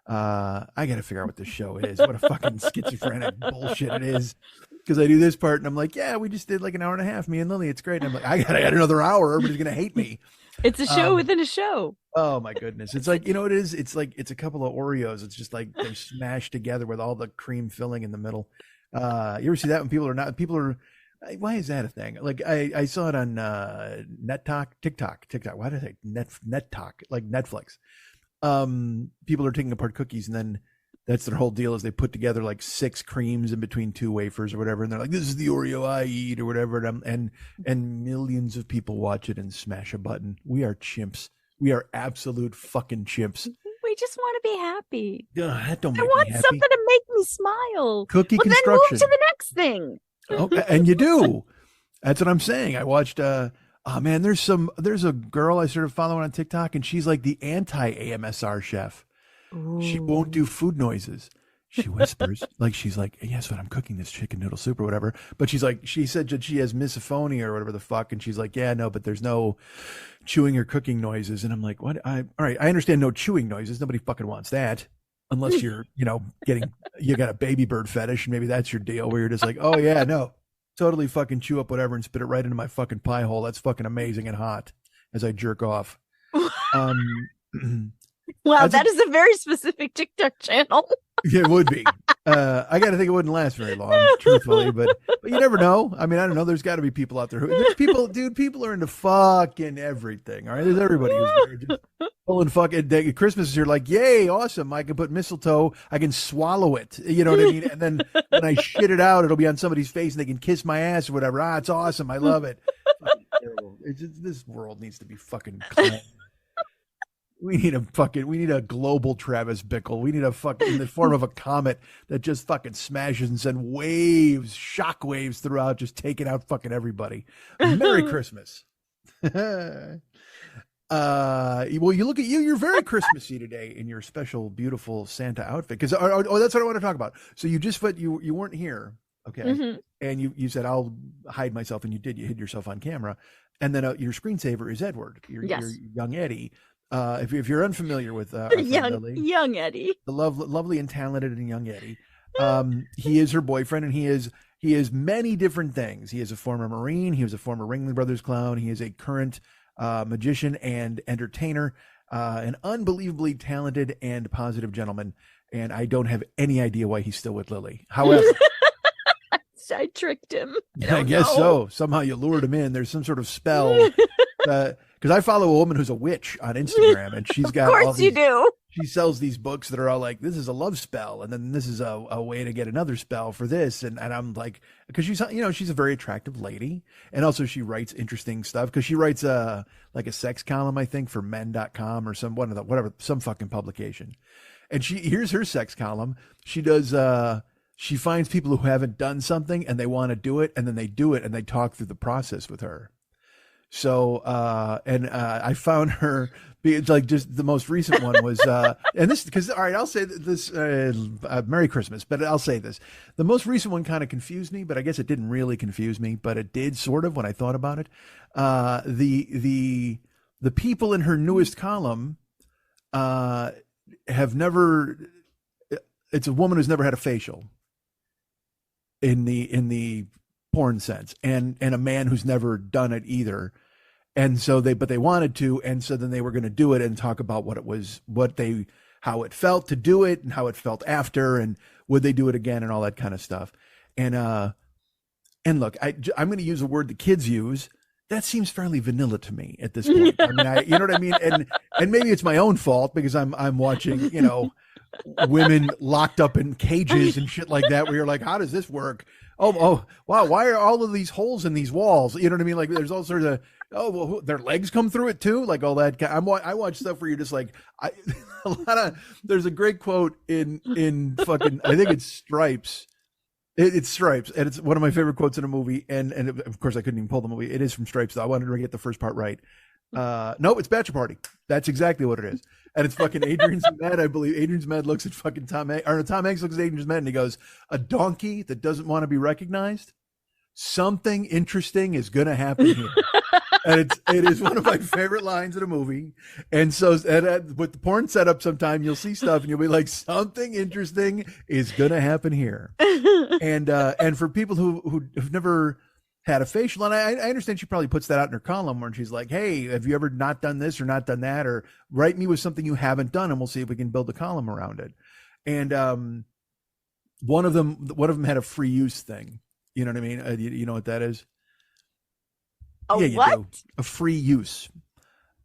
I got to figure out what this show is. What a fucking schizophrenic bullshit it is. Because I do this part and I'm like, yeah, we just did like an hour and a half, me and Lily. It's great. And I'm like, I got to add another hour. Everybody's going to hate me. It's a show within a show. Oh my goodness. It's like, it is. It's like, it's a couple of Oreos. It's just like they're smashed together with all the cream filling in the middle. You ever see that when people are, why is that a thing? Like I saw it on TikTok. Why did I say Net Talk? Like Netflix. People are taking apart cookies and then that's their whole deal is they put together like 6 creams in between 2 wafers or whatever. And they're like, this is the Oreo I eat or whatever. And millions of people watch it and smash a button. We are chimps. We are absolute fucking chimps. We just want to be happy. That don't I make want me happy. something to make me smile. Cookie Then construction. move to the next thing. Okay, and you do. That's what I'm saying. I watched oh man, there's a girl I started following on TikTok and she's like the anti-AMSR chef. Ooh. She won't do food noises. She whispers like she's like, yes, when I'm cooking this chicken noodle soup or whatever. But she's like, she said that she has misophonia or whatever the fuck, and she's like, yeah, no, but there's no chewing or cooking noises. And I'm like, what? All right, I understand no chewing noises. Nobody fucking wants that. Unless you're, you got a baby bird fetish, and maybe that's your deal where you're just like, oh yeah, no, totally fucking chew up whatever and spit it right into my fucking pie hole. That's fucking amazing and hot as I jerk off. Wow, that is a very specific TikTok channel. Yeah, it would be. I got to think it wouldn't last very long, truthfully, but you never know. I mean, I don't know. There's got to be people out there there's people, dude, people are into fucking everything. All right. There's everybody who's there just pulling fucking Christmas is here like, yay, awesome. I can put mistletoe. I can swallow it. You know what I mean? And then when I shit it out, it'll be on somebody's face and they can kiss my ass or whatever. It's awesome. I love it. Fucking terrible. This world needs to be fucking cleansed. We need a global Travis Bickle. We need a fucking in the form of a comet that just fucking smashes and sends waves, shock waves throughout, just taking out fucking everybody. Merry Christmas. Well, you look at you. You're very Christmassy today in your special, beautiful Santa outfit. Because that's what I want to talk about. So you weren't here, okay? And you said I'll hide myself, and you did. You hid yourself on camera, and then your screensaver is Edward, your young Eddie. If you're unfamiliar with young Eddie, the lovely and talented and young Eddie, he is her boyfriend, and he is many different things. He is a former Marine. He was a former Ringling Brothers clown. He is a current magician and entertainer, an unbelievably talented and positive gentleman. And I don't have any idea why he's still with Lily. However, I tricked him. I guess so. Somehow you lured him in. There's some sort of spell. Because I follow a woman who's a witch on Instagram, and she's got. Of course, you do. She sells these books that are all like, this is a love spell, and then this is a way to get another spell for this, and I'm like, because she's a very attractive lady, and also she writes interesting stuff because she writes like a sex column, I think, for men.com or some fucking publication, and here's her sex column. She does. She finds people who haven't done something and they want to do it, and then they do it, and they talk through the process with her. So, I found her, it's like just the most recent one was, and this, because, all right, I'll say this, Merry Christmas, but I'll say this. The most recent one kind of confused me, but I guess it didn't really confuse me, but it did sort of when I thought about it. The people in her newest column, have never, it's a woman who's never had a facial in the porn sense, and a man who's never done it either. And so but they wanted to, and so then they were going to do it and talk about how it felt to do it and how it felt after, and would they do it again and all that kind of stuff. And look, I'm going to use a word that kids use. That seems fairly vanilla to me at this point. I mean, you know what I mean? And maybe it's my own fault because I'm watching, women locked up in cages and shit like that, where you're like, how does this work? Oh, wow. Why are all of these holes in these walls? You know what I mean? Like there's all sorts of, their legs come through it too. Like all that. I watch stuff where you're just like, there's a great quote in fucking, I think it's Stripes. It's Stripes. And it's one of my favorite quotes in a movie. And of course I couldn't even pull the movie. It is from Stripes though. I wanted to get the first part right. No, it's Bachelor Party. That's exactly what it is. And it's fucking Adrian's Med, I believe. Adrian's Med looks at fucking Tom Hanks looks at Adrian's Med and he goes, a donkey that doesn't want to be recognized? Something interesting is going to happen here. And it is one of my favorite lines in a movie. And so with the porn setup, sometime you'll see stuff and you'll be like, something interesting is going to happen here. And for people who've never had a facial, and I understand she probably puts that out in her column where she's like, hey, have you ever not done this or not done that, or write me with something you haven't done and we'll see if we can build a column around it. And one of them had a free use thing. You know what I mean? You know what that is? You do. A free use.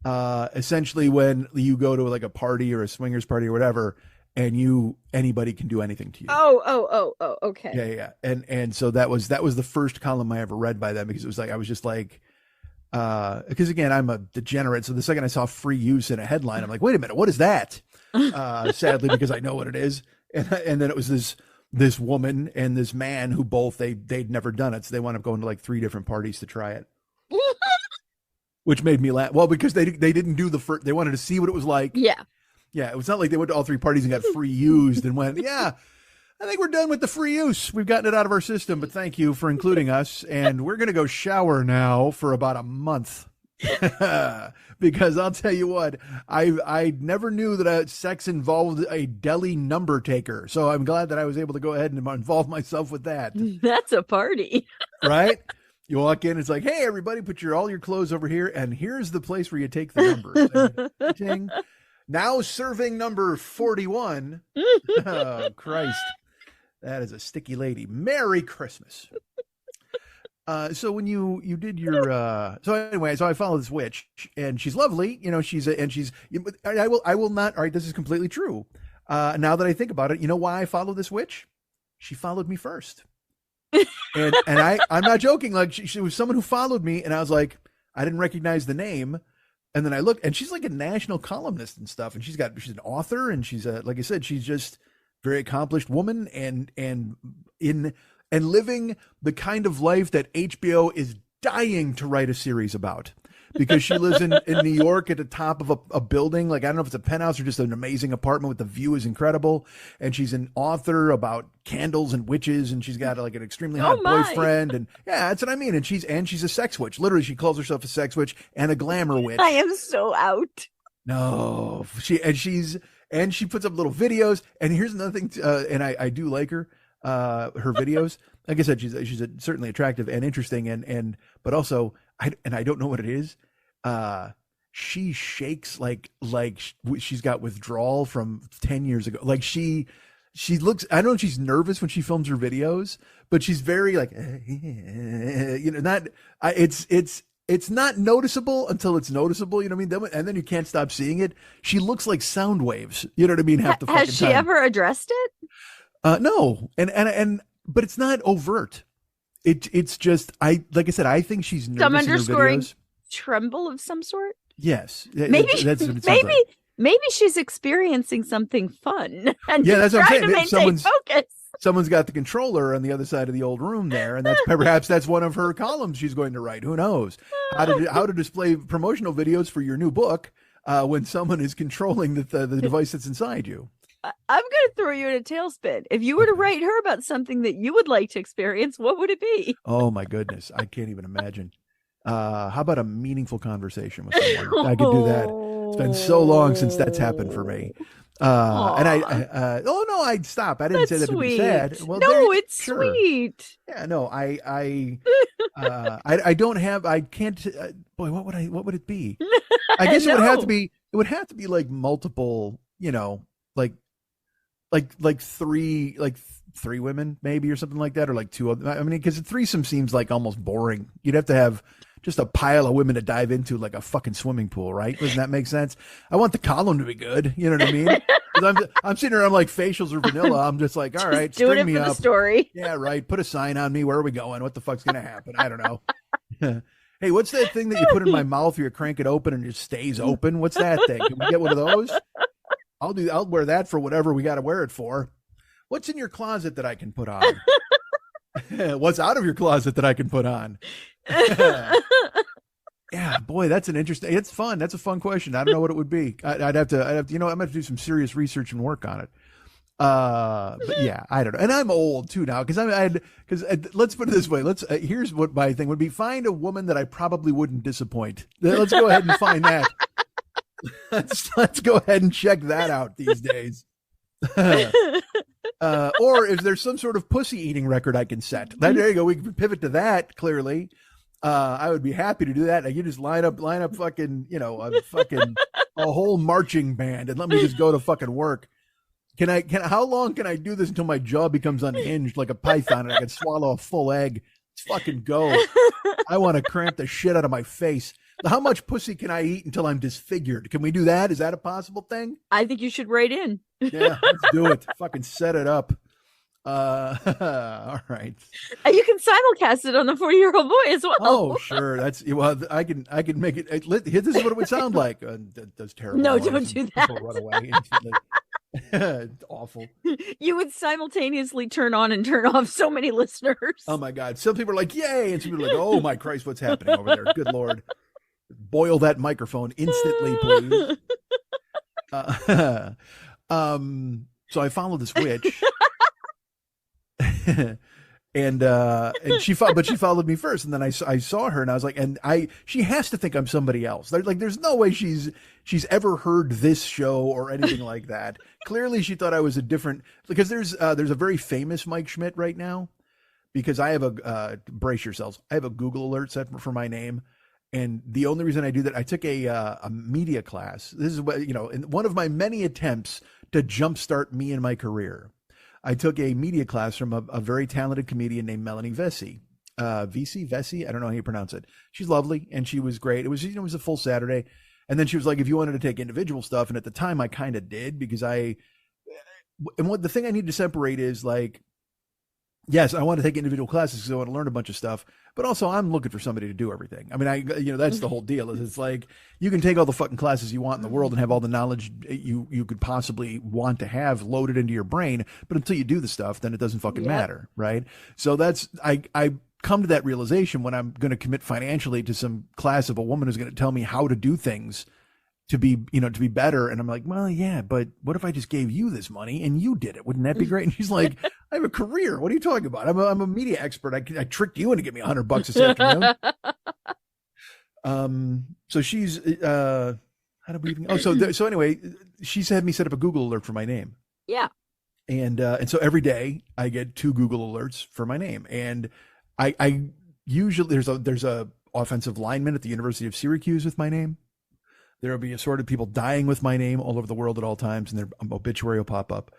Essentially when you go to like a party or a swingers party or whatever, and anybody can do anything to you. Oh, okay. Yeah. And so that was the first column I ever read by them, because it was like, I was just like, because again, I'm a degenerate. So the second I saw free use in a headline, I'm like, wait a minute, what is that? Sadly, because I know what it is. And then it was this woman and this man who both, they'd never done it. So they wound up going to like 3 different parties to try it. Which made me laugh. Well, because they didn't do the first, they wanted to see what it was like. Yeah. Yeah, it was not like they went to all 3 parties and got free used and went, yeah, I think we're done with the free use. We've gotten it out of our system, but thank you for including us. And we're going to go shower now for about a month. Because I'll tell you what, I never knew that sex involved a deli number taker. So I'm glad that I was able to go ahead and involve myself with that. That's a party. Right? You walk in, it's like, hey, everybody, put all your clothes over here. And here's the place where you take the numbers. And, now serving number 41. Oh, Christ. That is a sticky lady. Merry Christmas. So when you did your, so anyway, so I follow this witch and she's lovely. I will not, all right, this is completely true. Now that I think about it, you know why I follow this witch? She followed me first. and I'm not joking. Like she was someone who followed me and I was like, I didn't recognize the name. And then I look, and she's like a national columnist and stuff. And she's an author, and she's like I said, she's just very accomplished woman, and living the kind of life that HBO is dying to write a series about, because she lives in New York at the top of a building. Like, I don't know if it's a penthouse or just an amazing apartment with the view is incredible. And she's an author about candles and witches, and she's got like an extremely hot boyfriend. And yeah, that's what I mean. And she's a sex witch. Literally, she calls herself a sex witch and a glamour witch. I am so out. No, she puts up little videos. And here's another thing, and I do like her videos. Like I said, she's certainly attractive and interesting, but also I don't know what it is. She shakes like she's got withdrawal from 10 years ago. Like she looks, I don't know if she's nervous when she films her videos, but she's very like, it's not noticeable until it's noticeable. You know what I mean? And then you can't stop seeing it. She looks like sound waves. You know what I mean? Half the fucking time. Has she ever addressed it? No. But it's not overt. It's just, like I said, I think she's nervous. Some in her underscoring videos. tremble of some sort. Yes. Maybe that's what it sounds like. Maybe she's experiencing something fun. And Yeah, that's what I'm trying saying. to maintain focus. Someone's got the controller on the other side of the old room there, and perhaps that's one of her columns she's going to write. Who knows? How to display promotional videos for your new book when someone is controlling the device that's inside you. I'm going to throw you in a tailspin. If you were to write her about something that you would like to experience, what would it be? Oh my goodness, I can't even imagine. How about a meaningful conversation with someone? I could do that. It's been so long since that's happened for me. I'd stop. I didn't say that to be sad. Well, no, it's sweet. Yeah, no, I don't have. I can't. Boy, what would it be? I guess it would have to be. It would have to be like multiple. You know, like three women maybe, or something like that, or like two. I mean, because a threesome seems like almost boring. You'd have to have just a pile of women to dive into like a fucking swimming pool, right? Doesn't that make sense? I want the column to be good. You know what I mean? I'm sitting here, I'm like facials or vanilla. I'm just like, all right, doing it me for up. The story. Yeah, right. Put a sign on me. Where are we going? What the fuck's gonna happen? I don't know. Hey, what's that thing that you put in my mouth? You crank it open and it just stays open. What's that thing? Can we get one of those? I'll wear that for whatever we got to wear it for. What's in your closet that I can put on? What's out of your closet that I can put on? Yeah, boy, that's it's fun. That's a fun question. I don't know what it would be. I'd have to, I'm going to have to do some serious research and work on it. But yeah, I don't know. And I'm old too now, because let's put it this way. Here's what my thing would be: find a woman that I probably wouldn't disappoint. Let's go ahead and find that. Let's go ahead and check that out these days. Or if there's some sort of pussy eating record I can set, there you go. We can pivot to that. Clearly, I would be happy to do that. Like, you just line up fucking, a whole marching band and let me just go to fucking work. How long can I do this until my jaw becomes unhinged like a python and I can swallow a full egg? Let's fucking go. I want to cramp the shit out of my face. How much pussy can I eat until I'm disfigured? Can we do that? Is that a possible thing? I think you should write in. Yeah, let's do it. Fucking set it up. All right. And you can simulcast it on the 40-Year-Old Boy as well. Oh, sure. I can make it. This is what it would sound like. That's terrible. No, don't do that. People run away. It's awful. You would simultaneously turn on and turn off so many listeners. Oh my God. Some people are like, yay. And some people are like, oh my Christ, what's happening over there? Good Lord. Boil that microphone instantly, please. So I followed this witch. and she followed me first, and then I saw her, and I was like, she has to think I'm somebody else. There's no way she's ever heard this show or anything like that. Clearly she thought I was a different, because there's a very famous Mike Schmidt right now, because I have brace yourselves, I have a Google alert set for my name. And the only reason I do that, I took a media class. This is what, in one of my many attempts to jumpstart me in my career. I took a media class from a very talented comedian named Melanie Vesey. Vesey? I don't know how you pronounce it. She's lovely, and she was great. It was a full Saturday. And then she was like, if you wanted to take individual stuff, and at the time I kind of did, because the thing I need to separate is, like, yes, I want to take individual classes because I want to learn a bunch of stuff, but also I'm looking for somebody to do everything. I mean, that's the whole deal. Is it's like you can take all the fucking classes you want in the world and have all the knowledge you could possibly want to have loaded into your brain, but until you do the stuff, then it doesn't fucking matter, right? So that's I come to that realization when I'm going to commit financially to some class of a woman who's going to tell me how to do things to be better. And I'm like, well, yeah, but what if I just gave you this money and you did it? Wouldn't that be great? And she's like, I have a career. What are you talking about? I'm a media expert. I tricked you into giving me $100 this afternoon. So she's, how did we even, so anyway, she's had me set up a Google alert for my name. Yeah. And so every day I get 2 Google alerts for my name. And I usually, there's a offensive lineman at the University of Syracuse with my name. There will be assorted people dying with my name all over the world at all times, and their obituary will pop up.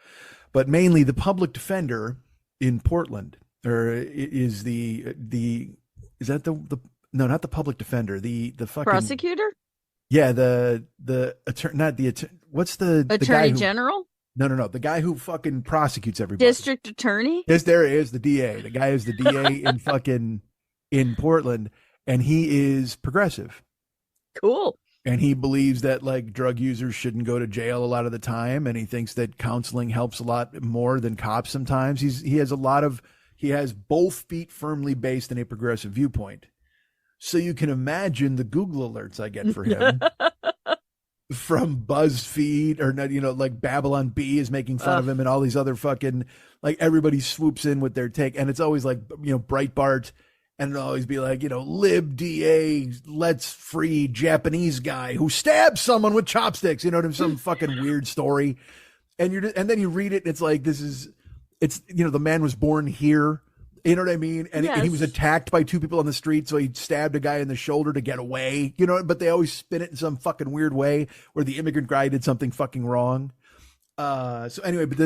But mainly the public defender in Portland, or is not the public defender, the fucking prosecutor? Yeah, the attorney, not the what's the attorney the guy general? No, the guy who fucking prosecutes everybody. District attorney? Yes, there is the DA. The guy is the DA in Portland, and he is progressive. Cool. And he believes that like drug users shouldn't go to jail a lot of the time. And he thinks that counseling helps a lot more than cops sometimes. He has both feet firmly based in a progressive viewpoint. So you can imagine the Google alerts I get for him from BuzzFeed or not, like Babylon Bee is making fun of him and all these other fucking, like everybody swoops in with their take. And it's always like, Breitbart. And it'll always be like, lib DA lets free Japanese guy who stabs someone with chopsticks, some fucking weird story. And then you read it and it's like, the man was born here. You know what I mean? And, yes. And he was attacked by 2 people on the street. So he stabbed a guy in the shoulder to get away, but they always spin it in some fucking weird way where the immigrant guy did something fucking wrong. So anyway, but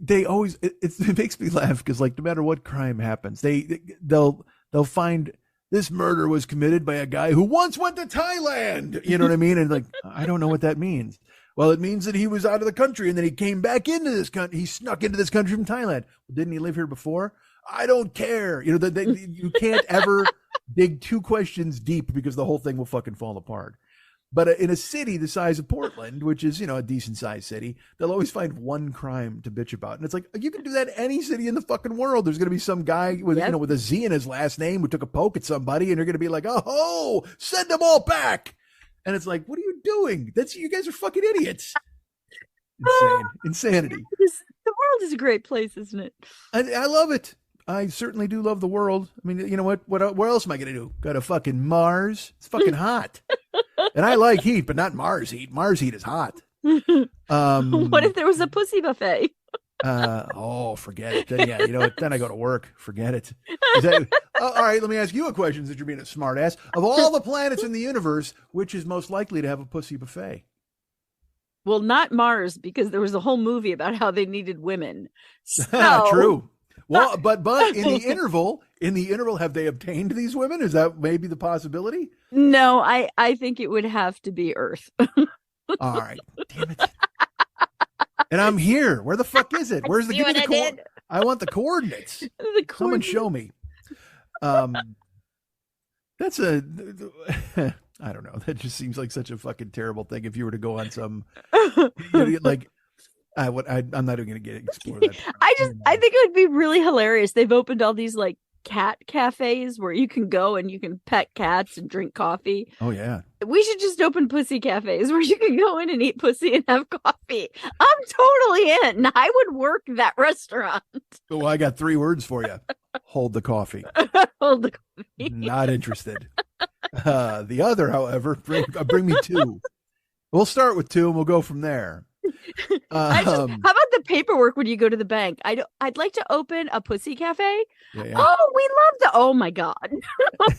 they always it makes me laugh because like no matter what crime happens, they'll find this murder was committed by a guy who once went to Thailand. You know what I mean? And like I don't know what that means. Well, it means that he was out of the country and then he came back into this country. He snuck into this country from Thailand. Well, didn't he live here before? I don't care. You can't ever dig 2 questions deep because the whole thing will fucking fall apart. But in a city the size of Portland, which is, a decent sized city, they'll always find one crime to bitch about. And it's like, you can do that in any city in the fucking world. There's going to be some guy with, with a Z in his last name who took a poke at somebody and you're going to be like, oh, send them all back. And it's like, what are you doing? You guys are fucking idiots. Insane. Insanity. The world is a great place, isn't it? I love it. I certainly do love the world. I mean, you know what? What else am I going to do? Go to fucking Mars? It's fucking hot. And I like heat, but not Mars heat. Mars heat is hot. What if there was a pussy buffet? Forget it. Then, then I go to work. Forget it. All right, let me ask you a question since you're being a smart ass. Of all the planets in the universe, which is most likely to have a pussy buffet? Well, not Mars, because there was a whole movie about how they needed women. So... True. Well, but in the interval, have they obtained these women? Is that maybe the possibility? No, I think it would have to be Earth. All right, damn it. And I'm here. Where the fuck is it? Where's the I want the coordinates. Someone show me. That's I don't know. That just seems like such a fucking terrible thing if you were to go on some like I'm not even going to explore that. I think it would be really hilarious. They've opened all these like cat cafes where you can go and you can pet cats and drink coffee. Oh yeah. We should just open pussy cafes where you can go in and eat pussy and have coffee. I'm totally in. I would work that restaurant. Well, I got 3 words for you. Hold the coffee. Hold the coffee. Not interested. The other, however, bring me 2. We'll start with 2 and we'll go from there. How about the paperwork when you go to the bank? I'd like to open a pussy cafe. Yeah. Oh, we love oh my God.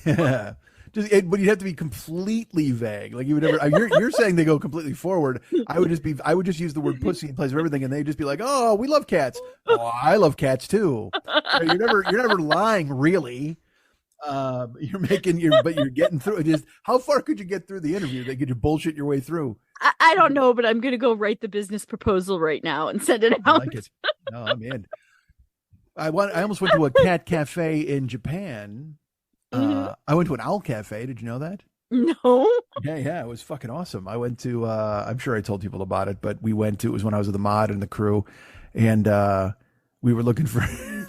Yeah. But you'd have to be completely vague. Like you would never. You're saying they go completely forward. I would just use the word pussy in place of everything, and they'd just be like, "Oh, we love cats. Oh, I love cats too." You're never lying, really. You're getting through it. Just how far could you get through the interview? Could you bullshit your way through? I don't know, but I'm gonna go write the business proposal right now and send it out. I like it. No, I'm in. I almost went to a cat cafe in Japan. I went to an owl cafe. Did you know that? No. Yeah, it was fucking awesome. I went to, I'm sure I told people about it, but it was when I was with the mod and the crew, and we were looking for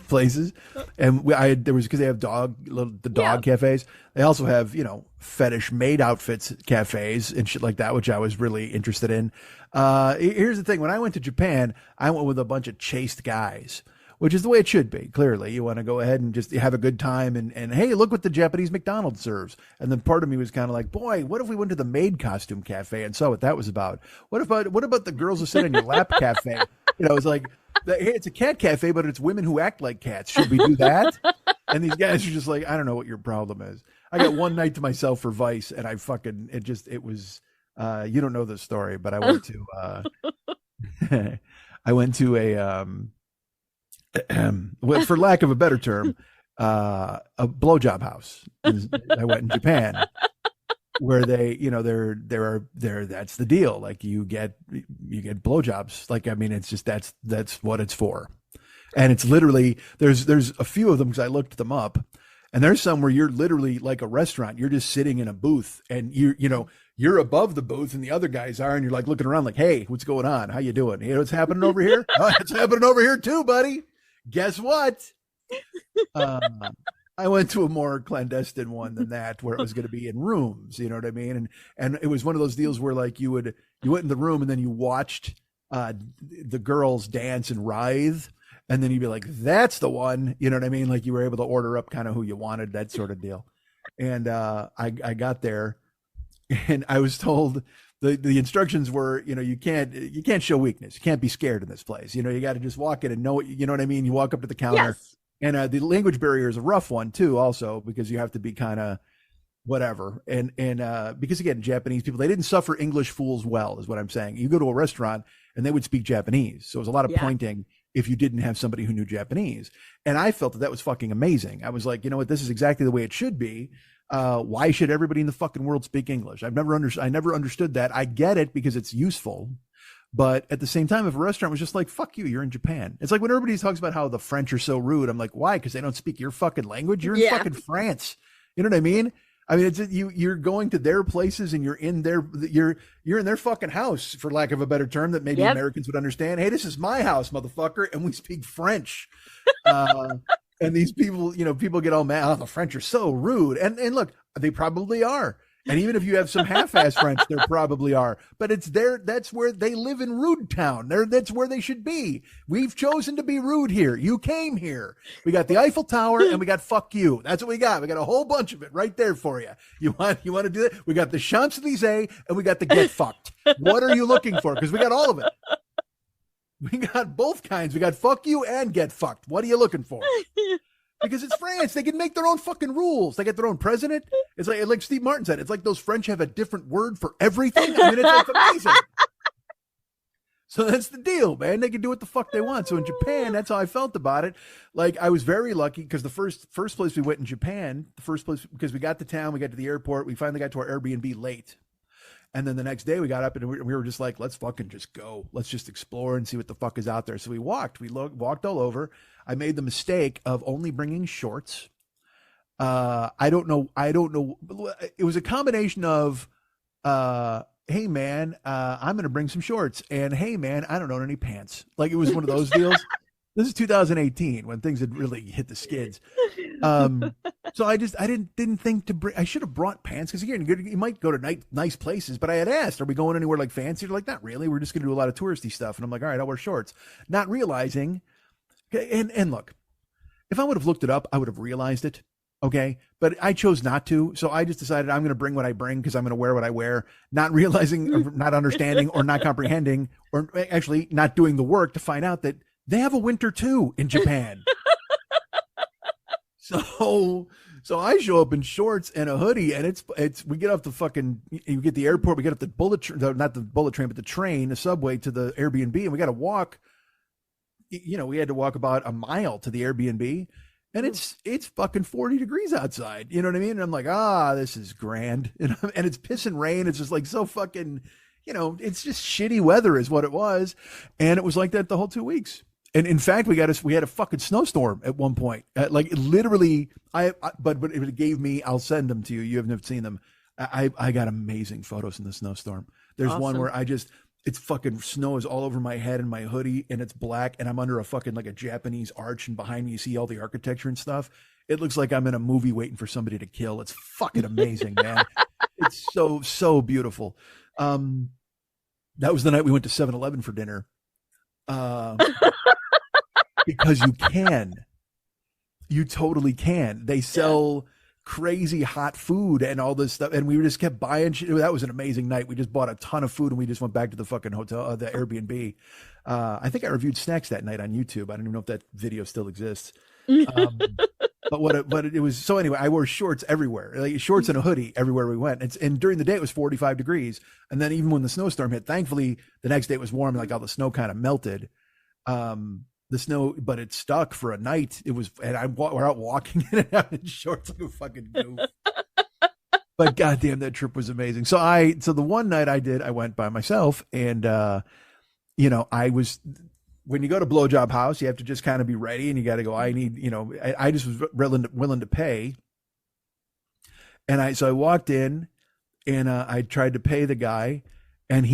places, and because they have the dog cafes. They also have, fetish maid outfits cafes and shit like that, which I was really interested in. Here's the thing. When I went to Japan, I went with a bunch of chaste guys, which is the way it should be. Clearly, you want to go ahead and just have a good time and hey, look what the Japanese McDonald's serves. And then part of me was kind of like, boy, what if we went to the maid costume cafe and saw what that was about? What about the girls who sit on your lap cafe? It's like, hey, it's a cat cafe, but it's women who act like cats. Should we do that? And these guys are just like, I don't know what your problem is. I got one night to myself for Vice, and it was, you don't know this story, but I went to a, well, for lack of a better term, a blowjob house. I went in Japan, where they, that's the deal. Like you get blowjobs. Like, I mean, it's just that's what it's for. And it's literally there's a few of them because I looked them up, and there's some where you're literally like a restaurant. You're just sitting in a booth, and you're above the booth, and the other guys are, and you're like looking around, like, hey, what's going on? How you doing? You know what's happening over here? Oh, it's happening over here too, buddy. Guess what? I went to a more clandestine one than that, where it was going to be in rooms. You know what I mean? And it was one of those deals where like you went in the room and then you watched the girls dance and writhe, and then you'd be like, that's the one. You know what I mean? Like you were able to order up kind of who you wanted, that sort of deal. And I got there, and I was told the instructions were, you can't show weakness. You can't be scared in this place. You got to just walk in and know it. You know what I mean? You walk up to the counter. Yes. And the language barrier is a rough one too, also, because you have to be kind of whatever. And because again, Japanese people, they didn't suffer English fools well, is what I'm saying. You go to a restaurant and they would speak Japanese. So it was a lot of pointing if you didn't have somebody who knew Japanese. And I felt that was fucking amazing. I was like, you know what? This is exactly the way it should be. Why should everybody in the fucking world speak English? I never understood that. I get it because it's useful. But at the same time, if a restaurant was just like, fuck you, you're in Japan. It's like when everybody talks about how the French are so rude. I'm like, why? Because they don't speak your fucking language. You're in fucking France. You know what I mean? I mean, you're going to their places and you're in their fucking house, for lack of a better term, that maybe Americans would understand. Hey, this is my house, motherfucker, and we speak French. And these people, people get all mad. Oh, the French are so rude. And look, they probably are. And even if you have some half-ass French, there probably are. But it's that's where they live, in Rude Town. That's where they should be. We've chosen to be rude here. You came here. We got the Eiffel Tower and we got fuck you. That's what we got. We got a whole bunch of it right there for you. You want to do that? We got the Champs-Elysees and we got the get fucked. What are you looking for? Because we got all of it. We got both kinds. We got fuck you and get fucked. What are you looking for? Because it's France. They can make their own fucking rules. They get their own president. It's like Steve Martin said, it's like those French have a different word for everything. I mean, it's like amazing. So that's the deal, man. They can do what the fuck they want. So in Japan, that's how I felt about it. Like, I was very lucky because the first place we went in Japan, because we got to town, we got to the airport, we finally got to our Airbnb late. And then the next day we got up and we were just like, let's fucking just go. Let's just explore and see what the fuck is out there. So we walked all over. I made the mistake of only bringing shorts. I don't know. It was a combination of, hey man, I'm going to bring some shorts, and hey man, I don't own any pants. Like, it was one of those deals. This is 2018 when things had really hit the skids. So I didn't think to bring. I should have brought pants, because again, you might go to nice places. But I had asked, "Are we going anywhere like fancy?" They're like, "Not really. We're just going to do a lot of touristy stuff." And I'm like, "All right, I'll wear shorts," not realizing. Okay, and look, if I would have looked it up, I would have realized it. Okay, but I chose not to, so I just decided I'm going to bring what I bring because I'm going to wear what I wear, not realizing, or not understanding, or not comprehending, or actually not doing the work to find out that they have a winter too in Japan. So I show up in shorts and a hoodie, and it's we get off the fucking, you get the airport, we get up the not the bullet train, but the train, the subway to the Airbnb, and we got to walk. We had to walk about a mile to the Airbnb, and it's fucking 40 degrees outside. You know what I mean? And I'm like, this is grand. And it's piss and rain. It's just like so fucking, it's just shitty weather is what it was. And it was like that the whole 2 weeks. And in fact, we had a fucking snowstorm at one point. Like literally, but it gave me. I'll send them to you. You haven't seen them. I got amazing photos in the snowstorm. There's one where it's fucking snow is all over my head and my hoodie, and it's black, and I'm under a fucking like a Japanese arch, and behind me you see all the architecture and stuff. It looks like I'm in a movie waiting for somebody to kill. It's fucking amazing, man. It's so beautiful. That was the night we went to 7-Eleven for dinner. Because you totally can. They sell crazy hot food and all this stuff, and we just kept buying shit. That was an amazing night. We just bought a ton of food, and we just went back to the fucking hotel, the Airbnb. I think I reviewed snacks that night on YouTube. I don't even know if that video still exists. But it was so. Anyway, I wore shorts everywhere, like shorts and a hoodie everywhere we went. And during the day it was 45 degrees, and then even when the snowstorm hit, thankfully the next day it was warm. Like all the snow kind of melted. The snow, but it stuck for a night. It was, and we're out walking in and out in shorts like a fucking goof. But goddamn, that trip was amazing. So the one night I went by myself, and I was. When you go to Blowjob House, you have to just kind of be ready, and you got to go. I need, I just was willing to pay, and so I walked in, and I tried to pay the guy, and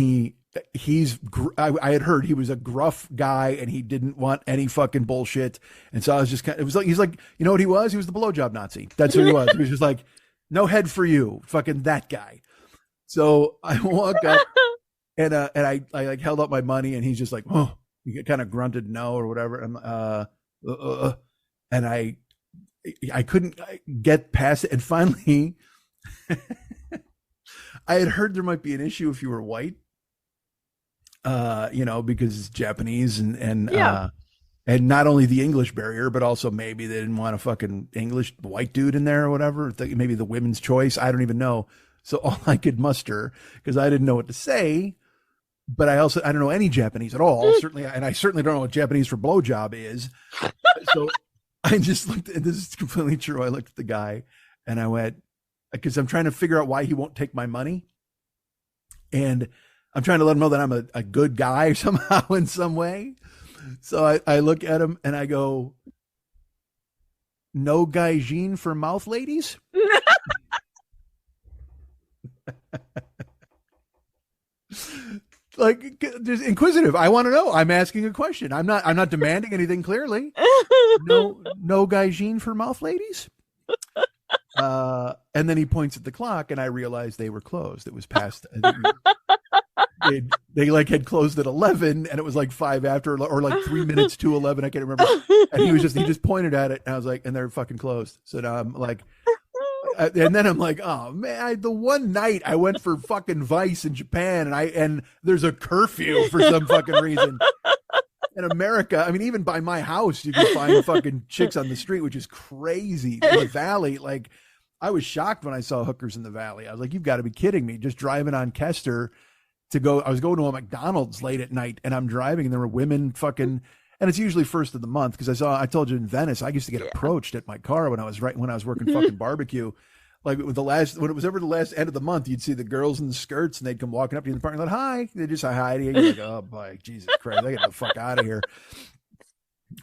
I had heard he was a gruff guy, and he didn't want any fucking bullshit, and so I was just it was like he's like, you know what he was? He was the blowjob Nazi. That's who he was. He was just like, no head for you, fucking that guy. So I walked up, and I like held up my money, and he's just like, oh. He kind of grunted no or whatever, and I couldn't get past it. And finally, I had heard there might be an issue if you were white, because it's Japanese and not only the English barrier, but also maybe they didn't want a fucking English white dude in there or whatever. Maybe the women's choice. I don't even know. So all I could muster, because I didn't know what to say. But I don't know any Japanese at all. I certainly don't know what Japanese for blowjob is. So I just looked, and this is completely true. I looked at the guy, and I went, because I'm trying to figure out why he won't take my money, and I'm trying to let him know that I'm a good guy somehow in some way. So I look at him and I go, "No gaijin for mouth ladies." Like, just inquisitive. I want to know. I'm asking a question. I'm not demanding anything clearly. No gaijin for mouth ladies. And then he points at the clock, and I realized they were closed. It was past. They like had closed at 11, and it was like 5 after, or like 3 minutes to 11. I can't remember. And he just pointed at it, and I was like, and they're fucking closed. So now I'm like. And then I'm like, oh man, the one night I went for fucking Vice in Japan, and there's a curfew for some fucking reason. In America, I mean, even by my house, you can find fucking chicks on the street, which is crazy. In the Valley, like, I was shocked when I saw hookers in the Valley. I was like, you've got to be kidding me. Just driving on Kester I was going to a McDonald's late at night, and I'm driving, and there were women fucking. And it's usually first of the month, because I told you in Venice, I used to get approached at my car when I was working fucking barbecue. Like when it was ever the last end of the month, you'd see the girls in the skirts, and they'd come walking up to you in the parking lot. Hi. They just say hi to you. You're like, oh boy, Jesus Christ, I get the fuck out of here.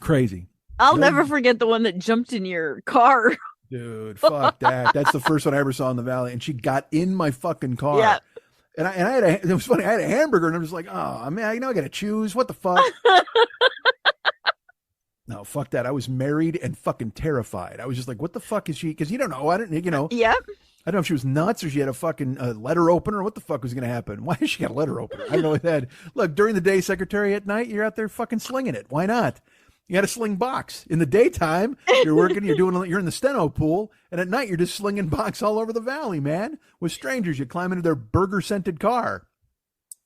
Crazy. I'll never forget the one that jumped in your car. Dude, fuck that. That's the first one I ever saw in the Valley. And she got in my fucking car. Yeah. And it was funny. I had a hamburger, and I'm just like, oh man, I got to choose. What the fuck? No, fuck that. I was married and fucking terrified. I was just like, what the fuck is she? Because you don't know. I didn't, Yep. I don't know if she was nuts or she had a fucking letter opener. What the fuck was going to happen? Why has she got a letter opener? I don't know what that. Look, during the day, secretary, at night, you're out there fucking slinging it. Why not? You got to sling box. In the daytime, you're working, you're in the steno pool, and at night, you're just slinging box all over the Valley, man. With strangers, you climb into their burger-scented car.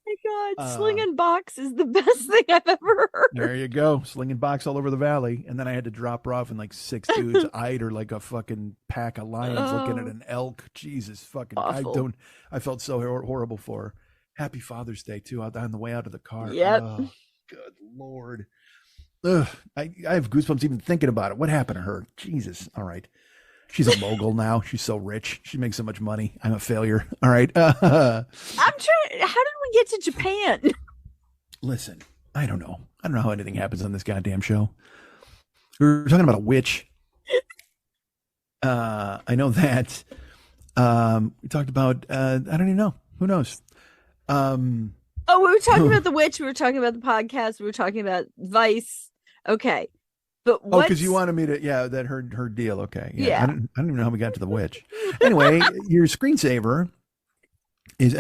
My God, slinging box is the best thing I've ever heard. There you go, slinging box all over the Valley, and then I had to drop her off, and like 6 dudes eyed her like a fucking pack of lions looking at an elk. Jesus fucking, awful. I felt so horrible for her. Happy Father's Day too, on the way out of the car. Yep. Oh, good Lord. Ugh, I have goosebumps even thinking about it. What happened to her? Jesus. All right. She's a mogul now. She's so rich. She makes so much money. I'm a failure. All right. I'm trying. How did we get to Japan? Listen, I don't know. I don't know how anything happens on this goddamn show. We were talking about a witch. I know that. We talked about, I don't even know. Who knows? Oh, we were talking about the witch. We were talking about the podcast. We were talking about Vice. Okay. But what? Because you wanted me to, that her deal. Okay. Yeah. I don't even know how we got to the witch. Anyway, your screensaver is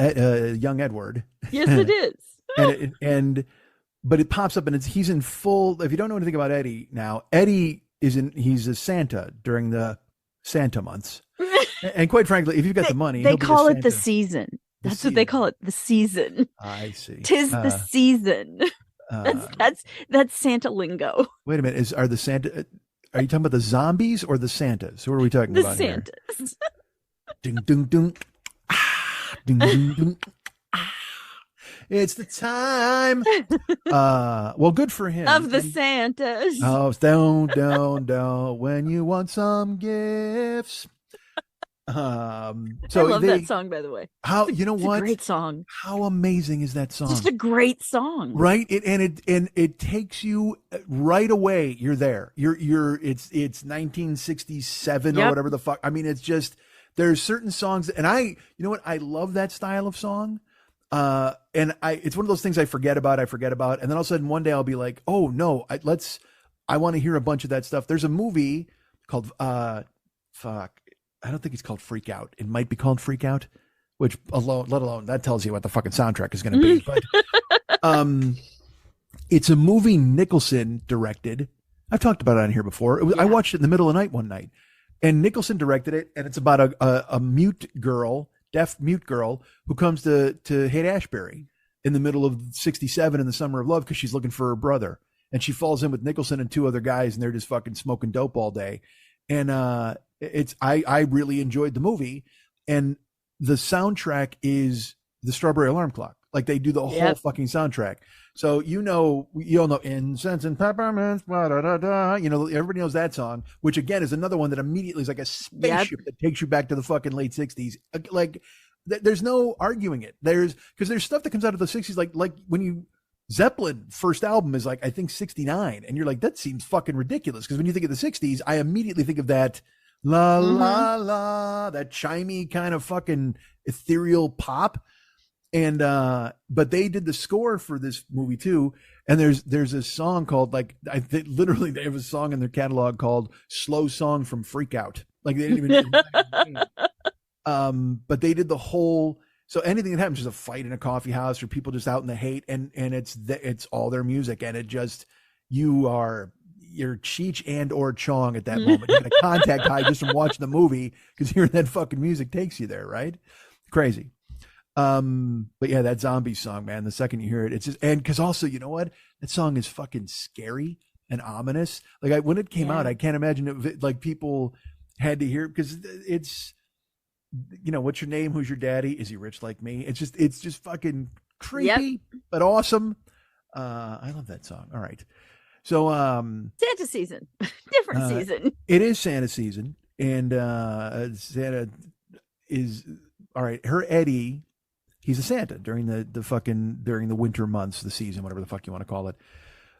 young Edward. Yes, it is. But it pops up and he's in full. If you don't know anything about Eddie now, Eddie he's a Santa during the Santa months. And quite frankly, if you've got the money, they call it the season. That's what they call it, the season. I see. 'Tis the season. That's Santa lingo. Wait a minute. Are you talking about the zombies or the Santas? Who are we talking about here? The Santas. Ding, ding, ding. Ding, ding, ding. It's the time. Well, good for him. Of the Santas. Oh, don't. When you want some gifts. So I love that song, by the way. You know what? A great song. How amazing is that song? Just a great song, right? It takes you right away. You're there. It's 1967 or whatever the fuck. I mean, it's just there's certain songs, and you know what? I love that style of song. It's one of those things I forget about, and then all of a sudden one day I'll be like, oh no, I want to hear a bunch of that stuff. There's a movie called I don't think it's called Freak Out. It might be called Freak Out, which let alone that tells you what the fucking soundtrack is going to be. But it's a movie Nicholson directed. I've talked about it on here before. I watched it in the middle of the night one night, and Nicholson directed it, and it's about a deaf mute girl who comes to Haight-Ashbury in the middle of 1967 in the summer of love because she's looking for her brother, and she falls in with Nicholson and two other guys, and they're just fucking smoking dope all day. And I really enjoyed the movie, and the soundtrack is the Strawberry Alarm Clock. Like they do the whole fucking soundtrack. So you all know Incense and Peppermints, blah, da, da, da. Everybody knows that song, which again is another one that immediately is like a spaceship that takes you back to the fucking late 60s. Like there's no arguing it. There's stuff that comes out of the 60s, like when Zeppelin first album is like, I think 69. And you're like, that seems fucking ridiculous. Because when you think of the 60s, I immediately think of that la, la, la, that chimey kind of fucking ethereal pop. And, but they did the score for this movie too. And there's a song called literally they have a song in their catalog called Slow Song from Freak Out. Like they didn't even, but they did the whole, so anything that happens, just a fight in a coffee house or people just out in the hate, and it's all their music, and it just, you're Cheech and or Chong at that moment. You got a contact high just from watching the movie because hearing that fucking music takes you there, right? Crazy. But yeah, that zombie song, man, the second you hear it, it's just, and because also, you know what? That song is fucking scary and ominous. Like when it came out, I can't imagine it, like people had to hear it because it's, what's your name? Who's your daddy? Is he rich like me? It's just fucking creepy, but awesome. I love that song. All right. So, Santa season, different season. It is Santa season, and Santa is all right. Her Eddie, he's a Santa during during the winter months, the season, whatever the fuck you want to call it.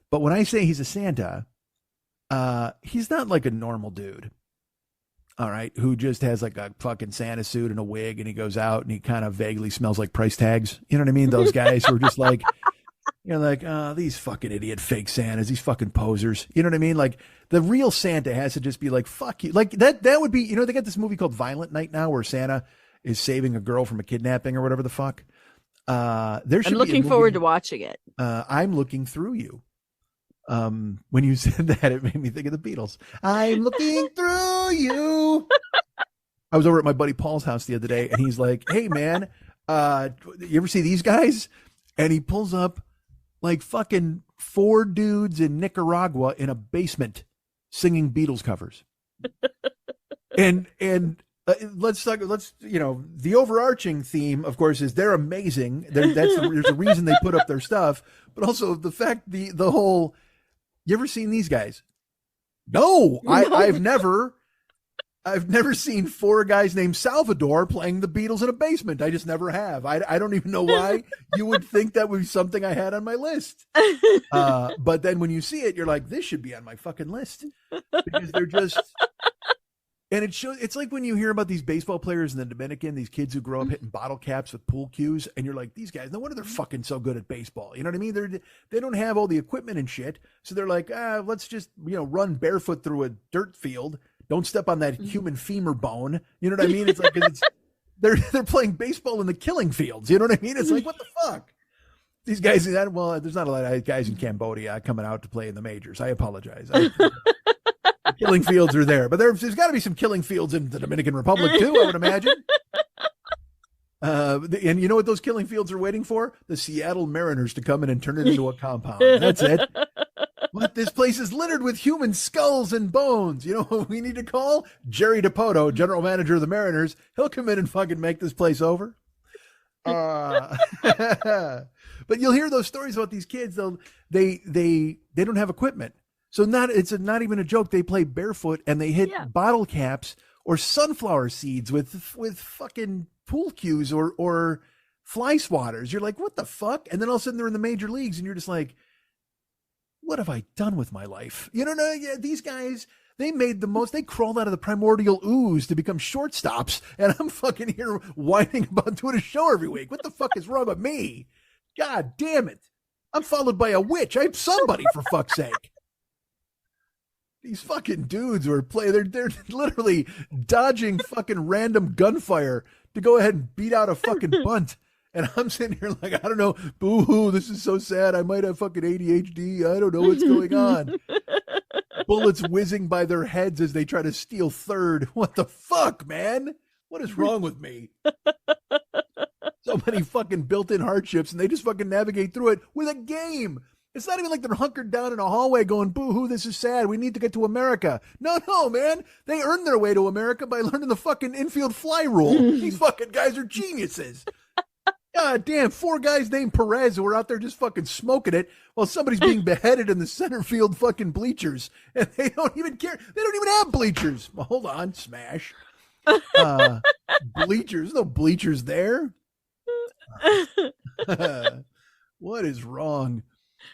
But when I say he's a Santa, he's not like a normal dude. All right, who just has like a fucking Santa suit and a wig, and he goes out and he kind of vaguely smells like price tags. You know what I mean? Those guys who are just like, these fucking idiot fake Santas, these fucking posers. You know what I mean? Like the real Santa has to just be like, fuck you. Like that would be, they got this movie called Violent Night now where Santa is saving a girl from a kidnapping or whatever the fuck. I'm looking forward to watching it. I'm looking through you. When you said that, it made me think of the Beatles. I'm looking through you. I was over at my buddy Paul's house the other day, and he's like, hey man, you ever see these guys? And he pulls up like fucking 4 dudes in Nicaragua in a basement singing Beatles covers. and let's the overarching theme, of course, is they're amazing. There's a reason they put up their stuff, but also the fact, the whole, you ever seen these guys? No, I've never. I've never seen 4 guys named Salvador playing the Beatles in a basement. I just never have. I don't even know why you would think that would be something I had on my list. But then when you see it, you're like, this should be on my fucking list because they're just. And it's like when you hear about these baseball players in the Dominican, these kids who grow up hitting bottle caps with pool cues, and you're like, these guys, no wonder they're fucking so good at baseball. You know what I mean? They don't have all the equipment and shit, so they're like, let's just run barefoot through a dirt field. Don't step on that human femur bone. You know what I mean? It's like they're playing baseball in the killing fields. You know what I mean? It's like, what the fuck? These guys, there's not a lot of guys in Cambodia coming out to play in the majors. I apologize. Killing fields are there, but there's got to be some killing fields in the Dominican Republic too, I would imagine. And you know what those killing fields are waiting for? The Seattle Mariners to come in and turn it into a compound. That's it. What? This place is littered with human skulls and bones. You know what we need to call? Jerry Dipoto, general manager of the Mariners. He'll come in and fucking make this place over. But you'll hear those stories about these kids. They don't have equipment. So it's not even a joke. They play barefoot and they hit bottle caps or sunflower seeds with fucking pool cues or fly swatters. You're like, what the fuck? And then all of a sudden they're in the major leagues and you're just like, what have I done with my life? These guys, they crawled out of the primordial ooze to become shortstops. And I'm fucking here whining about doing a show every week. What the fuck is wrong with me? God damn it. I'm followed by a witch. I'm somebody, for fuck's sake. These fucking dudes they're literally dodging fucking random gunfire to go ahead and beat out a fucking bunt. And I'm sitting here like, I don't know, boo-hoo, this is so sad. I might have fucking ADHD. I don't know what's going on. Bullets whizzing by their heads as they try to steal third. What the fuck, man? What is wrong with me? So many fucking built-in hardships, and they just fucking navigate through it with a game. It's not even like they're hunkered down in a hallway going, boo-hoo, this is sad. We need to get to America. No, man. They earned their way to America by learning the fucking infield fly rule. These fucking guys are geniuses. God damn, 4 guys named Perez who are out there just fucking smoking it while somebody's being beheaded in the center field fucking bleachers. And they don't even care. They don't even have bleachers. Well, hold on, smash. Bleachers. No bleachers there. What is wrong?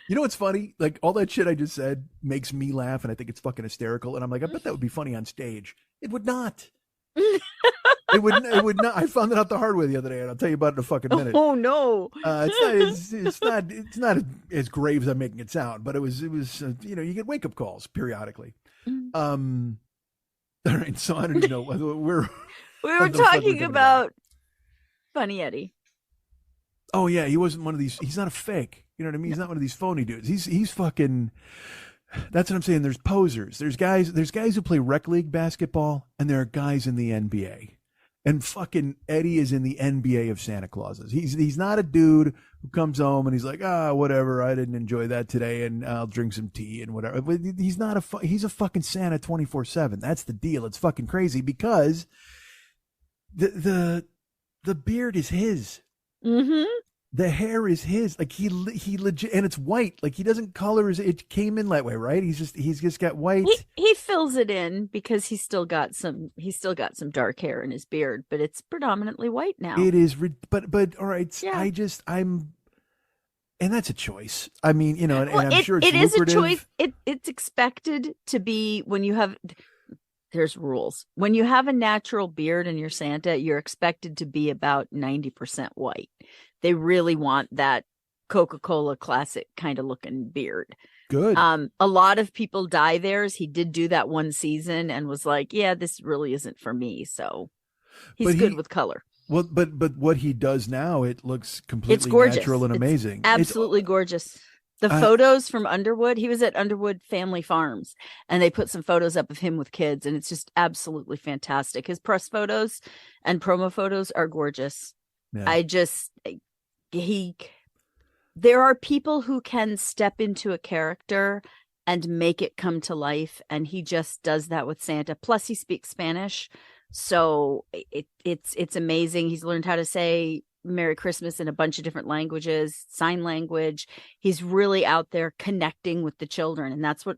You know what's funny? Like, all that shit I just said makes me laugh, and I think it's fucking hysterical. And I'm like, I bet that would be funny on stage. It would not. It would not. I found it out the hard way the other day, and I'll tell you about it in a fucking minute. Oh no! It's not as grave as I'm making it sound, but it was you get wake up calls periodically. All right, so I don't even know whether we were talking about Funny Eddie. Oh yeah, he wasn't one of these. He's not a fake. You know what I mean? He's not one of these phony dudes. He's fucking. That's what I'm saying. There's posers. There's guys who play rec league basketball, and there are guys in the NBA. And fucking Eddie is in the NBA of Santa Clauses. He's not a dude who comes home and he's like, whatever, I didn't enjoy that today, and I'll drink some tea and whatever. But he's a fucking Santa 24/7. That's the deal. It's fucking crazy because the beard is his. Mm-hmm. The hair is his. Like he legit, and it's white. Like he doesn't color it came in that way, right? He's just got white. He fills it in because he's still got some dark hair in his beard, but it's predominantly white now. It is, but all right. Yeah. And that's a choice. I mean, and I'm sure it's it lucrative. Is a choice. It's expected to be when you have. There's rules. When you have a natural beard and you're Santa, you're expected to be about 90% white. They really want that Coca-Cola classic kind of looking beard. Good. A lot of people dye theirs. He did do that one season and was like, yeah, this really isn't for me. So he's good with color. Well, but what he does now, it looks completely natural and amazing. Absolutely gorgeous. The photos from Underwood, he was at Underwood Family Farms, and they put some photos up of him with kids, and it's just absolutely fantastic. His press photos and promo photos are gorgeous. Yeah. There are people who can step into a character and make it come to life, and he just does that with Santa. Plus, he speaks Spanish, so it's amazing. He's learned how to say Merry Christmas in a bunch of different languages, sign language. He's really out there connecting with the children, and that's what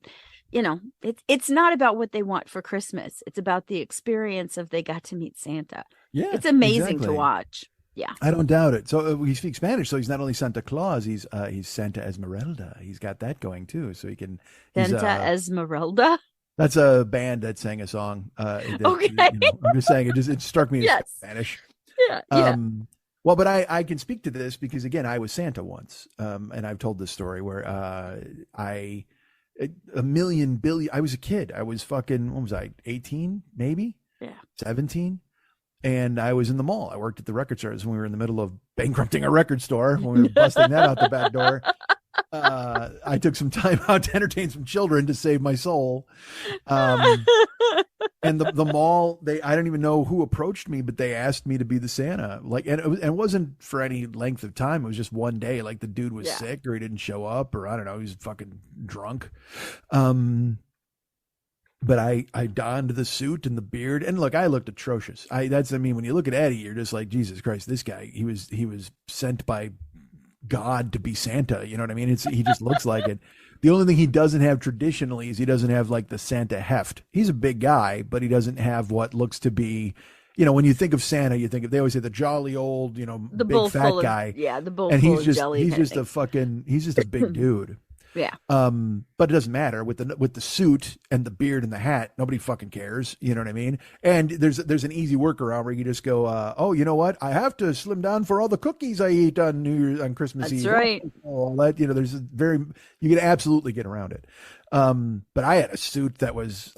you know, it's not about what they want for Christmas. It's about the experience of they got to meet Santa. Yeah, It's amazing to exactly. watch. Yeah. I don't doubt it. So he speaks Spanish, so he's not only Santa Claus, he's Santa Esmeralda. He's got that going too, so he can. Santa Esmeralda. That's a band that sang a song. Okay. I'm just saying it struck me as Yes. Spanish. Yeah. Yeah. Well, but I can speak to this because again, I was Santa once, and I've told this story where I was a kid. I was fucking, what was I, 18 maybe? Yeah. 17. And I was in the mall. I worked at the record stores when we were in the middle of bankrupting a record store. When we were busting that out the back door. I took some time out to entertain some children to save my soul. And the mall, I don't even know who approached me, but they asked me to be the Santa. Like, and it wasn't for any length of time. It was just one day. Like the dude was sick or he didn't show up or I don't know, he was fucking drunk. But I donned the suit and the beard, and look, I looked atrocious. I mean, when you look at Eddie, you're just like, Jesus Christ, this guy, he was sent by God to be Santa. You know what I mean? He just looks like it. The only thing he doesn't have traditionally is he doesn't have like the Santa heft. He's a big guy, but he doesn't have what looks to be, you know, when you think of Santa, you think of, they always say the jolly old, you know, The big bowl fat full of, guy. yeah, the bowl And full he's of just, jelly. he's kind of just thing. he's just a big dude. Yeah. But it doesn't matter with the suit and the beard and the hat. Nobody fucking cares. You know what I mean? And there's an easy workaround where you just go, oh, you know what? I have to slim down for all the cookies I eat on Christmas Eve. That's right. All that, you know, you can absolutely get around it. But I had a suit that was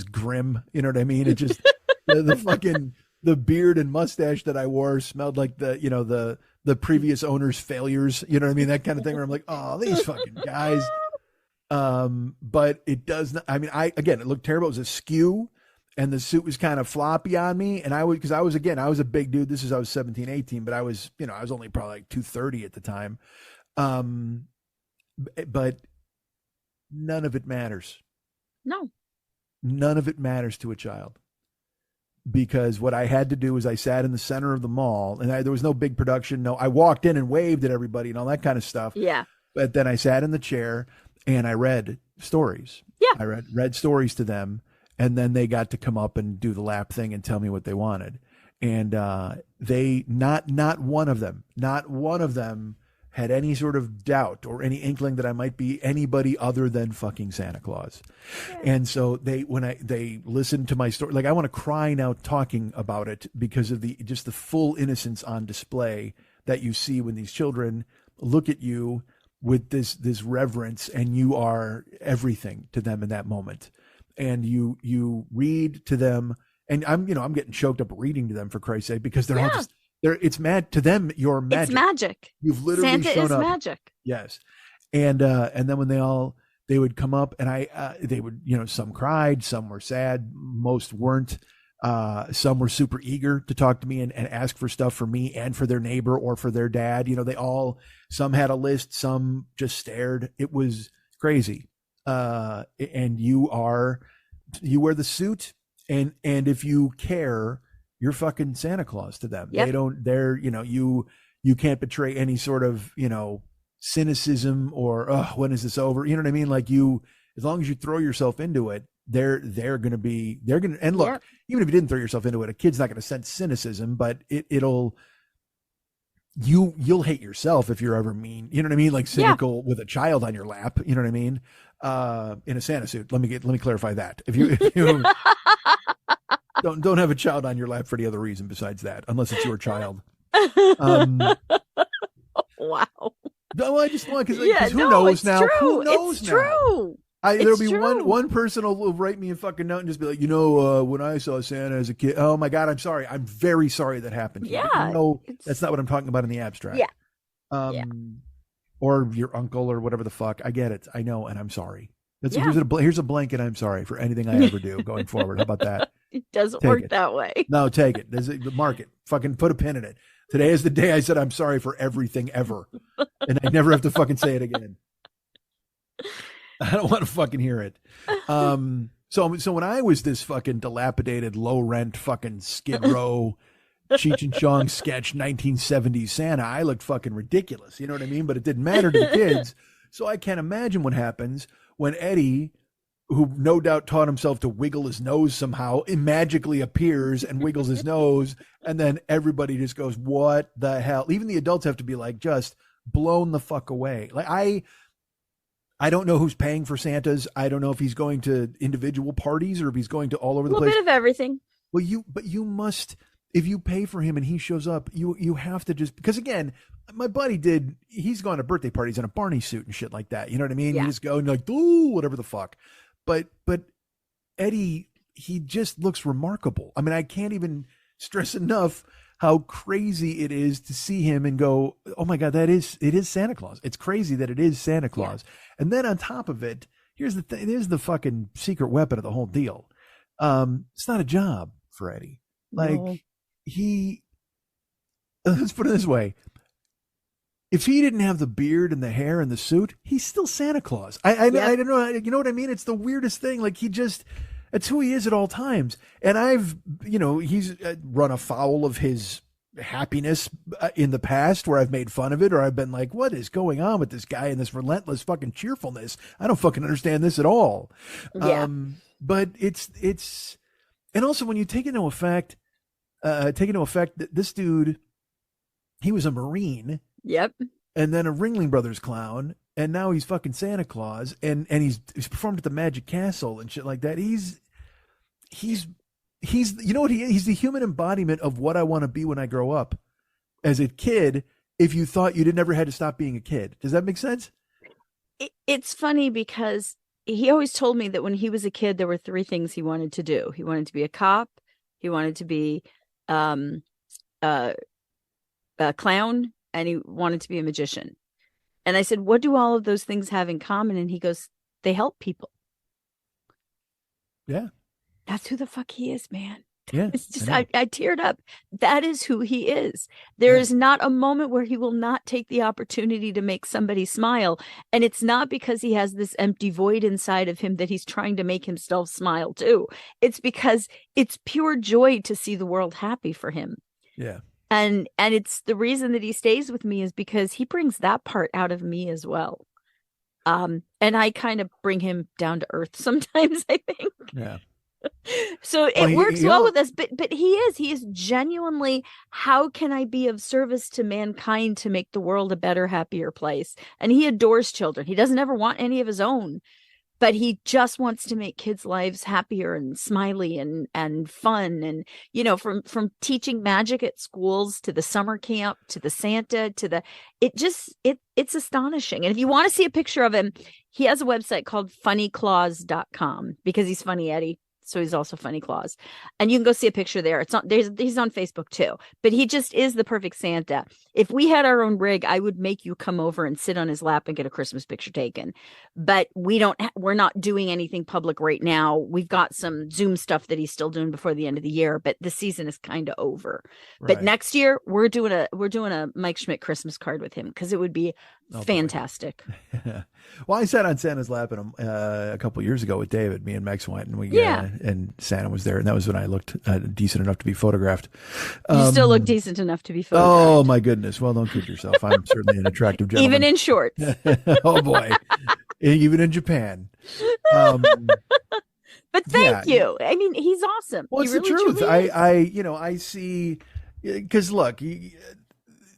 grim. You know what I mean? It just, the fucking, the beard and mustache that I wore smelled like the previous owner's failures, you know what I mean? That kind of thing where I'm like, oh, these fucking guys. But it does not, I mean, it looked terrible. It was askew and the suit was kind of floppy on me. And I was a big dude. I was 17, 18, but I was only probably like 230 at the time. But none of it matters. No. None of it matters to a child. Because what I had to do is I sat in the center of the mall and there was no big production. No, I walked in and waved at everybody and all that kind of stuff. Yeah. But then I sat in the chair and I read stories. Yeah. I read stories to them. And then they got to come up and do the lap thing and tell me what they wanted. And they, not one of them had any sort of doubt or any inkling that I might be anybody other than fucking Santa Claus. Yeah. And so they listened to my story, like I want to cry now talking about it because of the full innocence on display that you see when these children look at you with this reverence and you are everything to them in that moment. And you read to them and I'm getting choked up reading to them for Christ's sake because they're all just, it's mad to them. You're magic. It's magic. You've literally Santa shown is up. magic. Yes. And then when they would come up and they would, some cried, some were sad, most weren't. Some were super eager to talk to me and ask for stuff for me and for their neighbor or for their dad. Some had a list, some just stared. It was crazy. And you wear the suit and if you care, you're fucking Santa Claus to them. Yep. You can't betray any sort of, cynicism or, oh, when is this over? You know what I mean? Like as long as you throw yourself into it, they're going to, and look, even if you didn't throw yourself into it, a kid's not going to sense cynicism, but you'll hate yourself if you're ever mean, you know what I mean? Like cynical with a child on your lap, you know what I mean? In a Santa suit. Let me clarify that. If you don't have a child on your lap for any other reason besides that, unless it's your child. Wow. No, I just want because who knows now? True. Who knows it's now? True. There'll be one person will write me a fucking note and just be like, when I saw Santa as a kid, oh my God, I'm sorry. I'm very sorry that happened to you. Yeah. No, that's not what I'm talking about in the abstract. Yeah. Or your uncle or whatever the fuck. I get it. I know. And I'm sorry. Here's a blanket. I'm sorry for anything I ever do going forward. How about that? It doesn't work that way. No, take it. Mark it. Fucking put a pin in it. Today is the day I said I'm sorry for everything ever. And I never have to fucking say it again. I don't want to fucking hear it. So when I was this fucking dilapidated, low rent fucking Skid Row, Cheech and Chong sketch 1970s Santa, I looked fucking ridiculous. You know what I mean? But it didn't matter to the kids. So I can't imagine what happens when Eddie who no doubt taught himself to wiggle his nose somehow, it magically appears and wiggles his nose. And then everybody just goes, what the hell? Even the adults have to be like, just blown the fuck away. Like I don't know who's paying for Santas. I don't know if he's going to individual parties or if he's going to all over the A little place. bit of everything. Well, you must, if you pay for him and he shows up, you have to just, because again, my buddy he's gone to birthday parties in a Barney suit and shit like that. You know what I mean? Yeah. You just go and you're like, ooh, whatever the fuck. But Eddie, he just looks remarkable. I mean, I can't even stress enough how crazy it is to see him and go, oh my God, it is Santa Claus. It's crazy that it is Santa Claus. Yeah. And then on top of it, here's the fucking secret weapon of the whole deal. It's not a job for Eddie. Like No. Let's put it this way. If he didn't have the beard and the hair and the suit, he's still Santa Claus. I don't know. You know what I mean? It's the weirdest thing. Like that's who he is at all times. And he's run afoul of his happiness in the past where I've made fun of it, or I've been like, what is going on with this guy and this relentless fucking cheerfulness? I don't fucking understand this at all. Yeah. But it's, and also when you take into effect that this dude, he was a Marine. Yep. And then a Ringling Brothers clown, and now he's fucking Santa Claus, and he's performed at the Magic Castle and shit like that. He's you know what he is? He's the human embodiment of what I want to be when I grow up. As a kid, if you thought you never had to stop being a kid. Does that make sense? It's funny because he always told me that when he was a kid, there were 3 things he wanted to do. He wanted to be a cop. He wanted to be a clown. And he wanted to be a magician. And I said, what do all of those things have in common? And he goes, they help people. Yeah. That's who the fuck he is, man. Yeah. It's just, I teared up. That is who he is. There is not a moment where he will not take the opportunity to make somebody smile. And it's not because he has this empty void inside of him that he's trying to make himself smile too. It's because it's pure joy to see the world happy for him. Yeah. And it's the reason that he stays with me is because he brings that part out of me as well. And I kind of bring him down to earth sometimes, I think. Yeah. So it works well with us, but he is genuinely, how can I be of service to mankind to make the world a better, happier place? And he adores children. He doesn't ever want any of his own, but he just wants to make kids' lives happier and smiley and fun. And, from teaching magic at schools to the summer camp, to the Santa, to it's astonishing. And if you want to see a picture of him, he has a website called funnyclaus.com because he's funny, Eddie. So he's also Funny Claus, and you can go see a picture there. He's on Facebook too, but he just is the perfect Santa. If we had our own rig, I would make you come over and sit on his lap and get a Christmas picture taken. But we're not doing anything public right now. We've got some Zoom stuff that he's still doing before the end of the year, but the season is kind of over. Right. But next year we're doing a Mike Schmidt Christmas card with him because it would be fantastic. Well, I sat on Santa's lap a couple years ago with David. Me and Max went, and and Santa was there, and that was when I looked decent enough to be photographed. You still look decent enough to be photographed. Oh my goodness! Well, don't kid yourself. I'm certainly an attractive gentleman, even in shorts. Oh boy, even in Japan. But thank you. I mean, he's awesome. Well, it's the truth. I see, because look.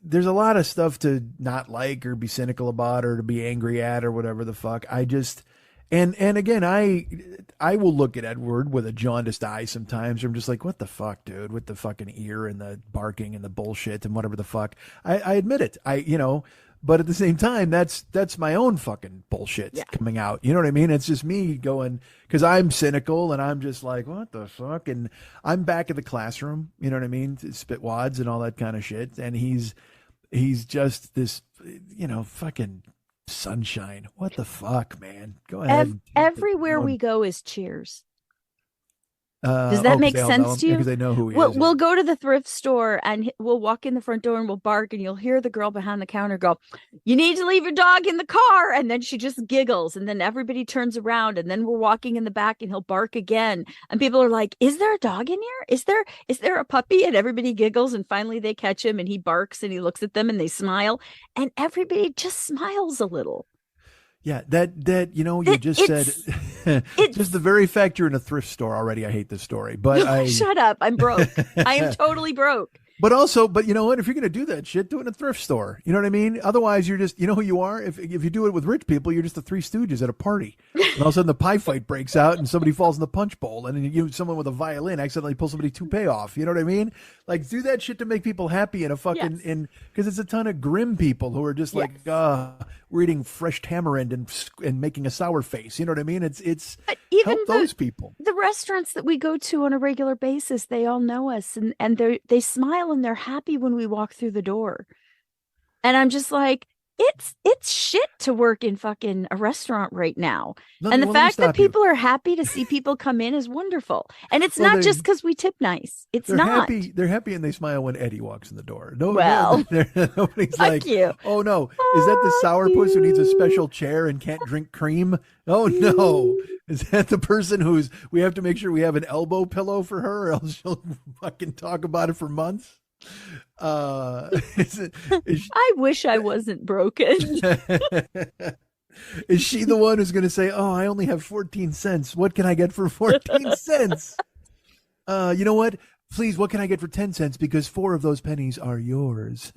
There's a lot of stuff to not like or be cynical about or to be angry at or whatever the fuck. I just, and again, I will look at Edward with a jaundiced eye sometimes. I'm just like, what the fuck, dude, with the fucking ear and the barking and the bullshit and whatever the fuck. I admit it. But at the same time, that's my own fucking bullshit coming out. You know what I mean? It's just me going, because I'm cynical and I'm just like, what the fuck? And I'm back at the classroom, you know what I mean? Spit wads and all that kind of shit. And he's just this, fucking sunshine. What the fuck, man? Go ahead. Everywhere we go is Cheers. Does that make sense to you? Because they know who he is. Yeah. We'll go to the thrift store and we'll walk in the front door and we'll bark and you'll hear the girl behind the counter go, "You need to leave your dog in the car." And then she just giggles and then everybody turns around and then we're walking in the back and he'll bark again. And people are like, "Is there a dog in here? Is there a puppy?" And everybody giggles and finally they catch him and he barks and he looks at them and they smile and everybody just smiles a little. Yeah, you just said Just the very fact you're in a thrift store already, I hate this story. But Shut up. I'm broke. I am totally broke. But you know what? If you're going to do that shit, do it in a thrift store. You know what I mean? Otherwise, you're just, you know who you are? If you do it with rich people, you're just the Three Stooges at a party. And all of a sudden the pie fight breaks out and somebody falls in the punch bowl and then someone with a violin accidentally pulls somebody's toupee off. You know what I mean? Like, do that shit to make people happy in a fucking, because it's a ton of grim people who are just like, we're eating fresh tamarind and making a sour face. You know what I mean? It's even help those people. The restaurants that we go to on a regular basis, they all know us and they smile and they're happy when we walk through the door. And I'm just like, it's shit to work in fucking a restaurant right now. And the fact that people are happy to see people come in is wonderful. And it's not just because we tip nice. They're happy. They're happy and they smile when Eddie walks in the door. Nobody's like, you. Oh no, is that the sourpuss who needs a special chair and can't drink cream? Oh no, is that the person we have to make sure we have an elbow pillow for her, or else she'll fucking talk about it for months? I wish I wasn't broken. Is she the one who's going to say, "Oh, I only have 14 cents. What can I get for 14 cents?" You know what? Please, what can I get for 10 cents? Because 4 of those pennies are yours.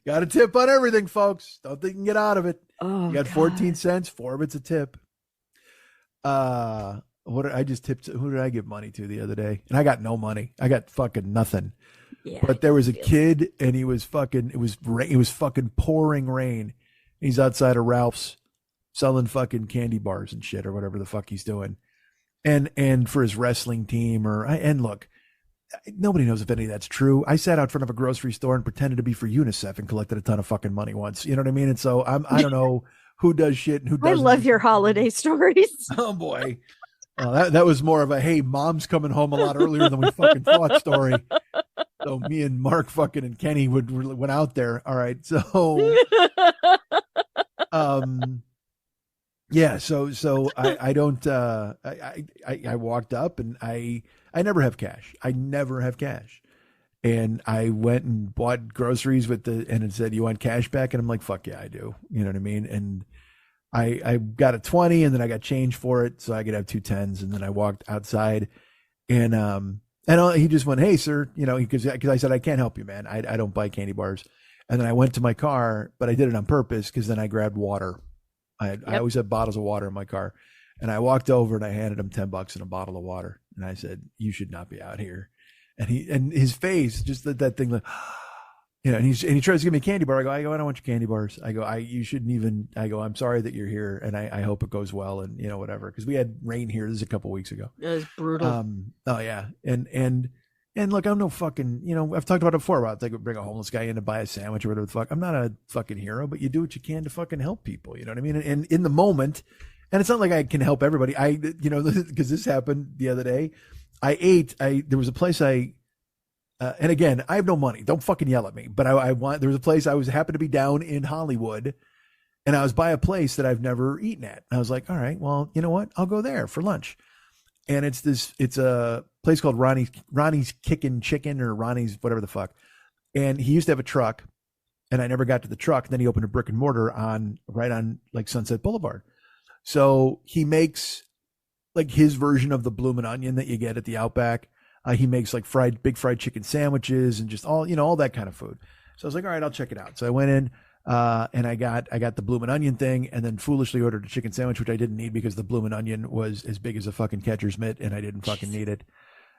Got a tip on everything, folks. Don't think you can get out of it. You got 14 cents. 4 of it's a tip. I just tipped. Who did I give money to the other day? And I got no money. I got fucking nothing. Yeah, but there was a kid, and he was fucking. It was fucking pouring rain. He's outside of Ralph's, selling fucking candy bars and shit, or whatever the fuck he's doing, and for his wrestling team. And look, nobody knows if any of that's true. I sat out front of a grocery store and pretended to be for UNICEF and collected a ton of fucking money once. You know what I mean? And so I don't know who does shit and who doesn't. I love your holiday stories. Oh boy. That was more of a, hey, mom's coming home a lot earlier than we fucking thought story. So me and Mark fucking and Kenny went out there. All right. So, yeah. So I don't, I walked up and I never have cash. And I went and bought groceries and it said, "You want cash back?" And I'm like, "Fuck yeah, I do." You know what I mean? And I got a 20 and then I got change for it. So I could have 2 10s. And then I walked outside and he just went, "Hey sir," you know, because I said, "I can't help you, man. I don't buy candy bars." And then I went to my car, but I did it on purpose because then I grabbed water. I always have bottles of water in my car. And I walked over and I handed him $10 and a bottle of water. And I said, "You should not be out here." And his face, just that thing, like, you know, and he tries to give me a candy bar. I go, "I don't want your candy bars." I go, you shouldn't even, "I'm sorry that you're here. And I hope it goes well." And, you know, whatever. Cause we had rain here. This is a couple weeks ago. It was brutal. Oh yeah. And look, I'm no fucking, you know, I've talked about it before about bring a homeless guy in to buy a sandwich or whatever the fuck. I'm not a fucking hero, but you do what you can to fucking help people. You know what I mean? And in the moment, and it's not like I can help everybody. You know, cause this happened the other day. There was a place and again, I have no money. Don't fucking yell at me. But there was a place happened to be down in Hollywood, and I was by a place that I've never eaten at. And I was like, all right, well, you know what? I'll go there for lunch. And it's a place called Ronnie's Kickin' Chicken, or Ronnie's whatever the fuck. And he used to have a truck, and I never got to the truck. And then he opened a brick and mortar right on like Sunset Boulevard. So he makes like his version of the Bloomin' Onion that you get at the Outback. He makes like big fried chicken sandwiches and just all that kind of food. So I was like, all right, I'll check it out. So I went in and I got the Bloomin' Onion thing, and then foolishly ordered a chicken sandwich, which I didn't need because the Bloomin' Onion was as big as a fucking catcher's mitt and I didn't fucking need it.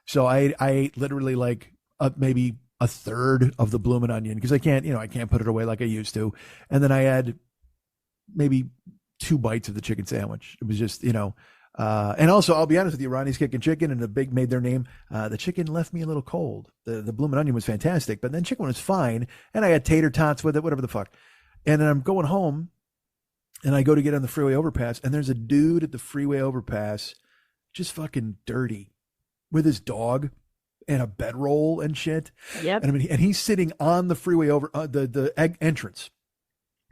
So I ate literally like maybe a third of the Bloomin' Onion because I can't put it away like I used to. And then I had maybe 2 bites of the chicken sandwich. It was just, you know, and also, I'll be honest with you, Ronnie's Kickin' Chicken and the Big made their name. The chicken left me a little cold. The Bloomin' Onion was fantastic, but then chicken was fine. And I had tater tots with it, whatever the fuck. And then I'm going home and I go to get on the freeway overpass, and there's a dude at the freeway overpass just fucking dirty with his dog and a bedroll and shit. Yep. And I mean, and he's sitting on the freeway the entrance.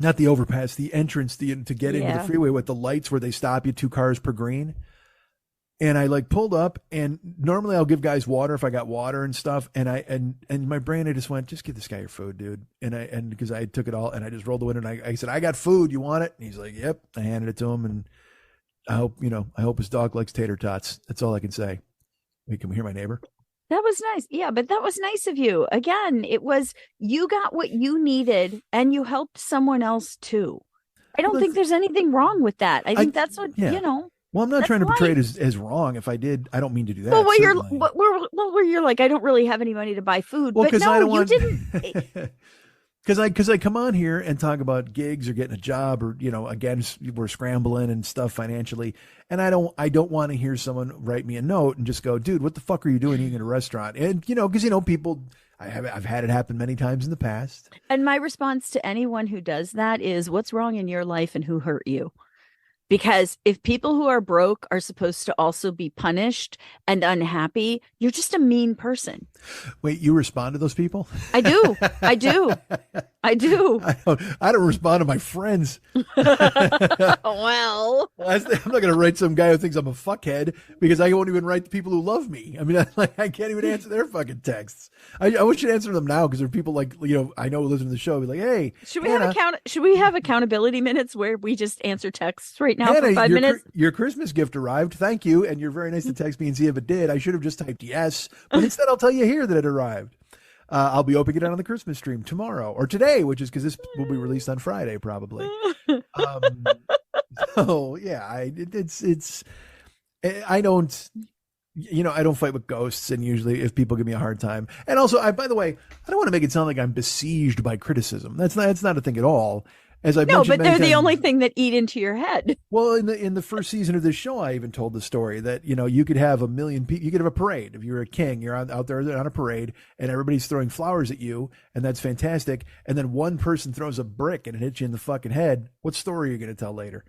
Not the overpass, the entrance to get into the freeway with the lights where they stop you 2 cars per green. And I like pulled up, and normally I'll give guys water if I got water and stuff. And and my brain, I just went, just give this guy your food, dude. And because I took it all, and I just rolled the window and I said, "I got food. You want it?" And he's like, "Yep." I handed it to him, and I hope his dog likes tater tots. That's all I can say. Wait, can we hear my neighbor? That was nice. Yeah, but that was nice of you. Again, it was you got what you needed and you helped someone else too. I don't think there's anything wrong with that. I think that's what, Well, I'm not trying to portray it as wrong. If I did, I don't mean to do that. Well, where you're like, I don't really have any money to buy food. Well, but no, you didn't. Because I come on here and talk about gigs or getting a job or, again, we're scrambling and stuff financially. And I don't want to hear someone write me a note and just go, dude, what the fuck are you doing eating in a restaurant? And, because, people, I've had it happen many times in the past. And my response to anyone who does that is, what's wrong in your life and who hurt you? Because if people who are broke are supposed to also be punished and unhappy, you're just a mean person. Wait, you respond to those people? I do. I do. I don't respond to my friends. Well, I'm not going to write some guy who thinks I'm a fuckhead because I won't even write the people who love me. I mean, I can't even answer their fucking texts. I wish you'd answer them now because there are people like, I know who listen to the show. Be like, hey, should we have accountability minutes where we just answer texts right now for 5 minutes? Your Christmas gift arrived. Thank you. And you're very nice to text me and see if it did. I should have just typed yes, but instead I'll tell you here that it arrived. I'll be opening it on the Christmas stream tomorrow or today, which is because this will be released on Friday, probably. So yeah, I don't fight with ghosts, and usually if people give me a hard time, and also by the way, I don't want to make it sound like I'm besieged by criticism. That's not a thing at all. As I no, but they're the only thing that eat into your head. Well, in the first season of this show, I even told the story that you could have 1 million people. You could have a parade. If you're a king, you're out there on a parade, and everybody's throwing flowers at you, and that's fantastic. And then one person throws a brick and it hits you in the fucking head. What story are you going to tell later?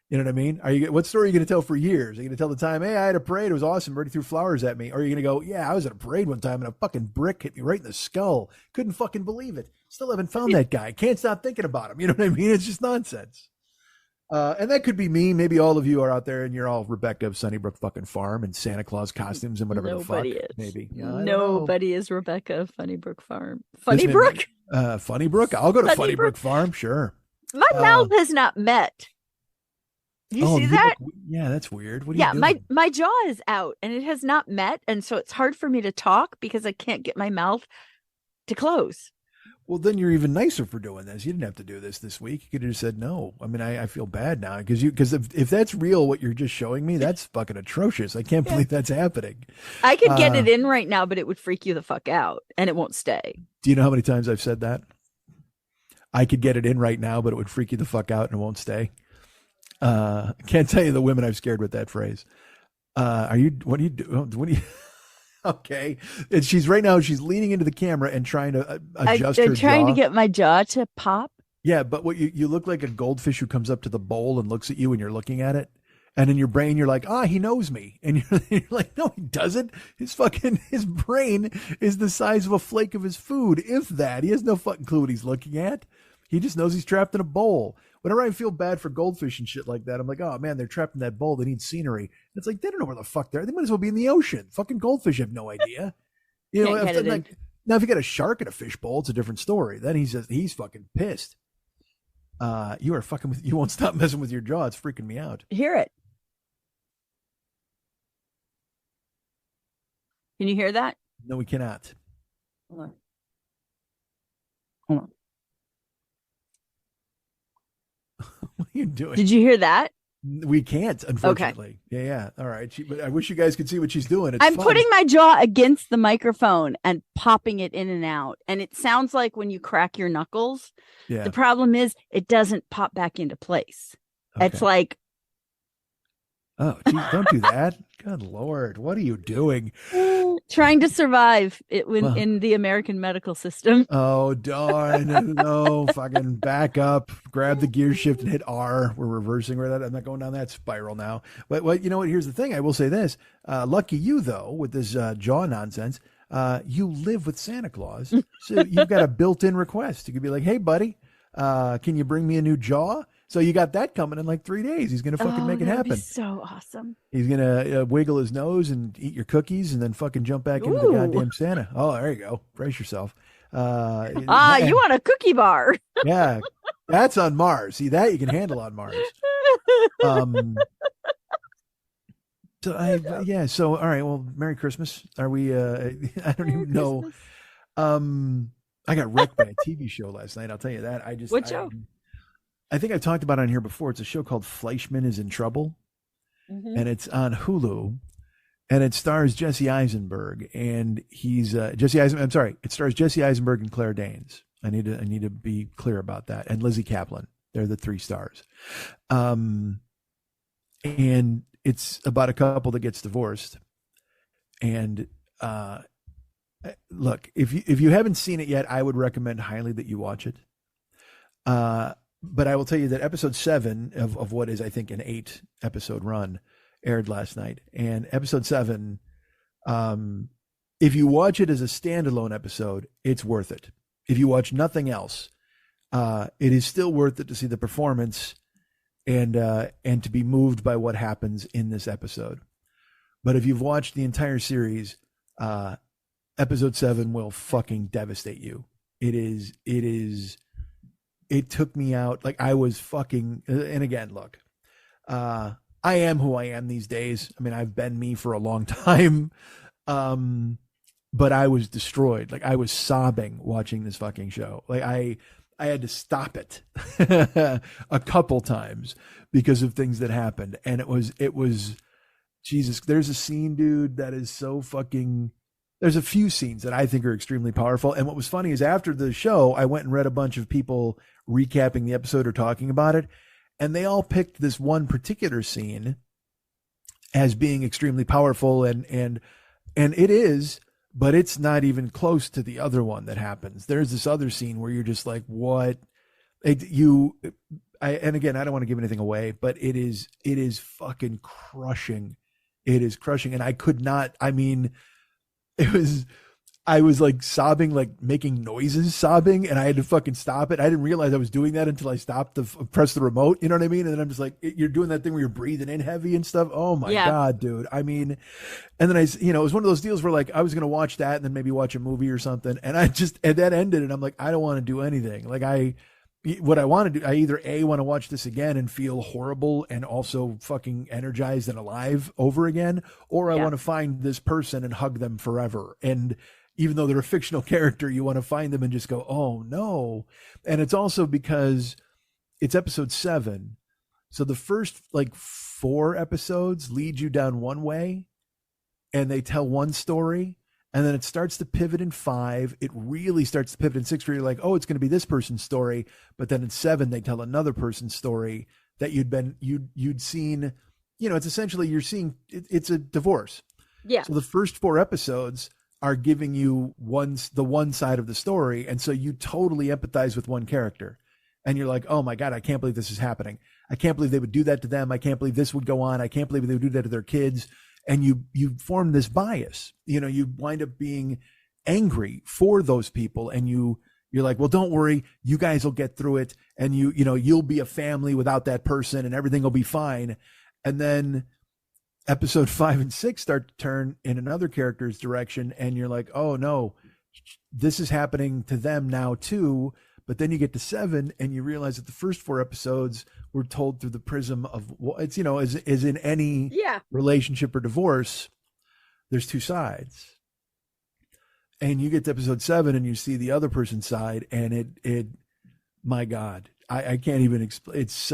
You know what I mean? What story are you going to tell for years? Are you going to tell the time, hey, I had a parade, it was awesome, everybody threw flowers at me? Or are you going to go, yeah, I was at a parade one time and a fucking brick hit me right in the skull. Couldn't fucking believe it. Still haven't found that guy. Can't stop thinking about him. You know what I mean? It's just nonsense. And that could be me. Maybe all of you are out there and you're all Rebecca of Sunnybrook fucking Farm and Santa Claus costumes and whatever Nobody the fuck. Is. Maybe. Nobody is Rebecca of Funnybrook Farm. Funnybrook? Funnybrook? I'll go to Funnybrook Farm, sure. My mouth has not met. You see that? Yeah, that's weird. What are you doing? my jaw is out and it has not met, and so it's hard for me to talk because I can't get my mouth to close. Well, then you're even nicer for doing this. You didn't have to do this week. You could have just said no. I mean, I feel bad now because if that's real, what you're just showing me, that's fucking atrocious. I can't believe that's happening. I could get it in right now, but it would freak you the fuck out and it won't stay. Do you know how many times I've said that? I could get it in right now, but it would freak you the fuck out and it won't stay. Can't tell you the women I've scared with that phrase. What do you do? Okay. And she's leaning into the camera and trying to adjust her jaw. Trying to get my jaw to pop. Yeah. But what you look like a goldfish who comes up to the bowl and looks at you and you're looking at it. And in your brain, you're like, he knows me. And you're like, no, he doesn't. His brain is the size of a flake of his food. If that, he has no fucking clue what he's looking at. He just knows he's trapped in a bowl. Whenever I feel bad for goldfish and shit like that, I'm like, oh man, they're trapped in that bowl. They need scenery. It's like, they don't know where the fuck they are. They might as well be in the ocean. Fucking goldfish have no idea. Now, if you got a shark in a fish bowl, it's a different story. Then he's fucking pissed. You won't stop messing with your jaw. It's freaking me out. Hear it. Can you hear that? No, we cannot. Hold on. What are you doing? Did you hear that? We can't, unfortunately. Okay. Yeah. All right. But I wish you guys could see what she's doing. I'm putting my jaw against the microphone and popping it in and out. And it sounds like when you crack your knuckles. Yeah. The problem is it doesn't pop back into place. Okay. It's like. Oh, geez, don't do that. Good Lord. What are you doing? Trying to survive in the American medical system. Oh, darn. No, fucking back up, grab the gear shift and hit R. We're reversing. I'm not going down that spiral now. But you know what? Here's the thing. I will say this. Lucky you, though, with this jaw nonsense, you live with Santa Claus. So you've got a built-in request. You could be like, hey, buddy, can you bring me a new jaw? So you got that coming in like 3 days. He's going to fucking make it happen. Be so awesome. He's going to wiggle his nose and eat your cookies and then fucking jump back into the goddamn Santa. Oh, there you go. Brace yourself. You want a cookie bar. Yeah. That's on Mars. See, that you can handle on Mars. So all right. Well, Merry Christmas. Are we? I don't even know. I got wrecked by a TV show last night. I'll tell you that. What show? I think I've talked about it on here before. It's a show called Fleischman is in Trouble, and it's on Hulu, and it stars Jesse Eisenberg, and he's Jesse Eisenberg. I'm sorry, it stars Jesse Eisenberg and Claire Danes. I need to be clear about that, and Lizzie Kaplan. They're the 3 stars, and it's about a couple that gets divorced, and look, if you haven't seen it yet, I would recommend highly that you watch it. But I will tell you that episode 7 of what is, I think, an 8 episode run aired last night. And episode 7, if you watch it as a standalone episode, it's worth it. If you watch nothing else, it is still worth it to see the performance and to be moved by what happens in this episode. But if you've watched the entire series, episode 7 will fucking devastate you. It took me out. Like, I was fucking, and again, look, I am who I am these days. I mean, I've been me for a long time. But I was destroyed. Like, I was sobbing watching this fucking show. Like, I had to stop it a couple times because of things that happened. And it was Jesus. There's a scene, dude, that is so fucking, there's a few scenes that I think are extremely powerful. And what was funny is after the show, I went and read a bunch of people recapping the episode or talking about it. And they all picked this one particular scene as being extremely powerful. And it is, but it's not even close to the other one that happens. There's this other scene where you're just like, what? And again, I don't want to give anything away, but it is fucking crushing. It is crushing. And I could not, I mean, I was like sobbing, like making noises sobbing, and I had to fucking stop it. I didn't realize I was doing that until I stopped to press the remote. You know what I mean? And then I'm just like, you're doing that thing where you're breathing in heavy and stuff. Oh my God, dude. I mean, and then it was one of those deals where like, I was going to watch that and then maybe watch a movie or something. And that ended. And I'm like, I don't want to do anything. Like what I want to do, I either want to watch this again and feel horrible and also fucking energized and alive over again, or I want to find this person and hug them forever. And even though they're a fictional character, you want to find them and just go, oh no. And it's also because it's episode 7. So the first like 4 episodes lead you down one way and they tell one story. And then it starts to pivot in 5. It really starts to pivot in 6 where you're like, oh, it's going to be this person's story. But then in 7, they tell another person's story that you'd seen, it's essentially you're seeing, it's a divorce. Yeah. So the first 4 episodes are giving you the one side of the story. And so you totally empathize with one character and you're like, oh my God, I can't believe this is happening. I can't believe they would do that to them. I can't believe this would go on. I can't believe they would do that to their kids. And you form this bias, you wind up being angry for those people. And you're like, well, don't worry. You guys will get through it. And you'll be a family without that person and everything will be fine. And then episode 5 and 6 start to turn in another character's direction. And you're like, oh no, this is happening to them now too. But then you get to 7 and you realize that the first 4 episodes were told through the prism of it's, as in any relationship or divorce, there's 2 sides. And you get to episode 7 and you see the other person's side and it my God, I can't even explain. It's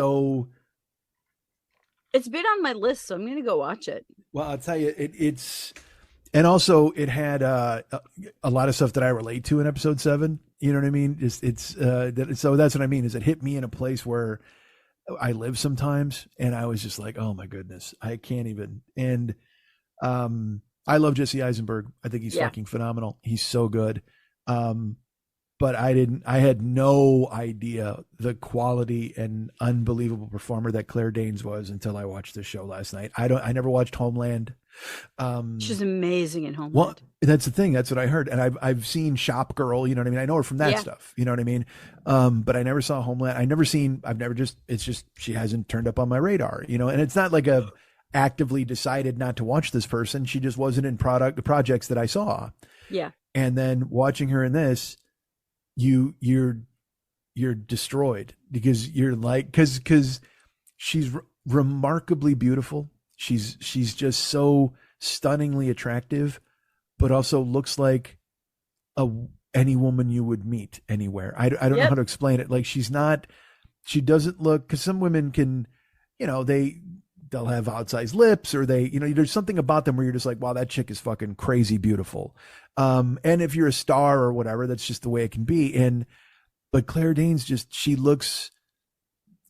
been on my list, so I'm going to go watch it. Well, I'll tell you, it's, and also it had a lot of stuff that I relate to in episode 7. You know what I mean? So that's what I mean is it hit me in a place where I live sometimes. And I was just like, oh my goodness, I can't even. And I love Jesse Eisenberg. I think he's fucking phenomenal. He's so good. But I had no idea the quality and unbelievable performer that Claire Danes was until I watched this show last night. I never watched Homeland. She's amazing in Homeland. Well, that's the thing. That's what I heard. And I've seen Shop Girl, you know what I mean? I know her from that stuff, you know what I mean? But I never saw Homeland. It's just, she hasn't turned up on my radar, and it's not like a actively decided not to watch this person. She just wasn't in projects that I saw. Yeah. And then watching her in this, you're destroyed because you're like, cause she's remarkably beautiful. She's just so stunningly attractive, but also looks like any woman you would meet anywhere. I don't know how to explain it. Like she doesn't look, because some women can, they'll have outsized lips, or there's something about them where you're just like, wow, that chick is fucking crazy beautiful. And if you're a star or whatever, that's just the way it can be. But Claire Danes she looks,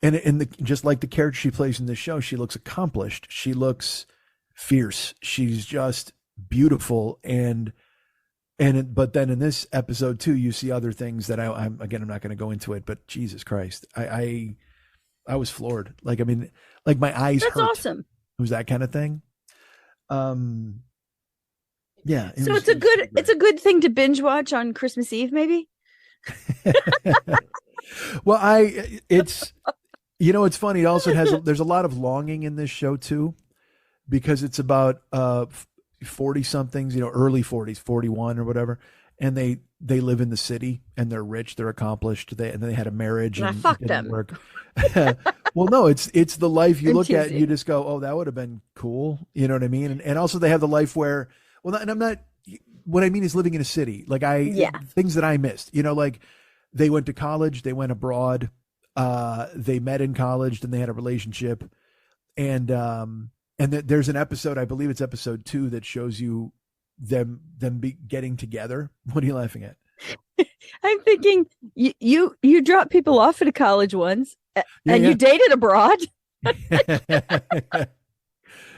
and just like the character she plays in this show, she looks accomplished. She looks fierce. She's just beautiful. But then in this episode too, you see other things that I'm not going to go into it, but Jesus Christ, I was floored. Like, I mean, like my eyes hurt. That's awesome. It was that kind of thing. Yeah. So it's a good thing to binge watch on Christmas Eve, maybe. Well, it's funny. It also there's a lot of longing in this show too, because it's about 40 somethings, early 40s, 41 or whatever. And they live in the city and they're rich, they're accomplished. And then they had a marriage and fuck it didn't them. work. Well, no, it's the life you look at and you just go, oh, that would have been cool. You know what I mean? And also they have the life where, what I mean is living in a city. Like things that I missed, like they went to college, they went abroad, they met in college, then they had a relationship. And there's an episode, I believe it's episode 2, that shows you them getting together. What are you laughing at? I'm thinking you dropped people off at a college once, and you dated abroad.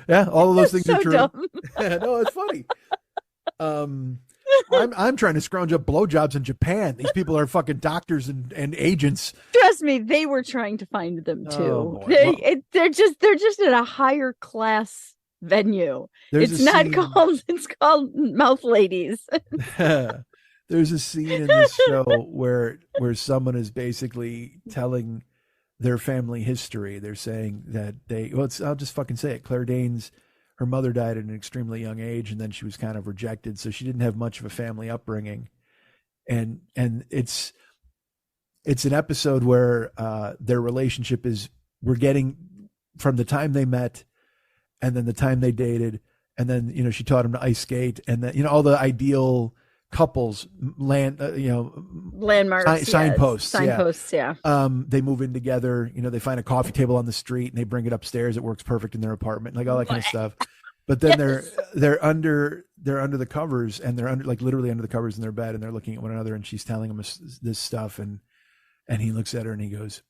Yeah, all of those things so are true. Dumb. No, it's funny. I'm trying to scrounge up blowjobs in Japan. These people are fucking doctors and agents. Trust me, they were trying to find them too. Oh, boy. They're just at a higher class venue. It's called Mouth Ladies. There's a scene in this show where someone is basically telling their family history. They're saying that I'll just fucking say it. Claire Danes, her mother died at an extremely young age, and then she was kind of rejected, so she didn't have much of a family upbringing. And it's an episode where their relationship we're getting from the time they met, and then the time they dated, and then she taught him to ice skate, and then all the ideal couples landmarks, signposts, yeah. They move in together, they find a coffee table on the street and they bring it upstairs. It works perfect in their apartment, like all that kind of stuff. But then they're under the covers, and they're literally under the covers in their bed, and they're looking at one another, and she's telling him this stuff, and he looks at her and he goes,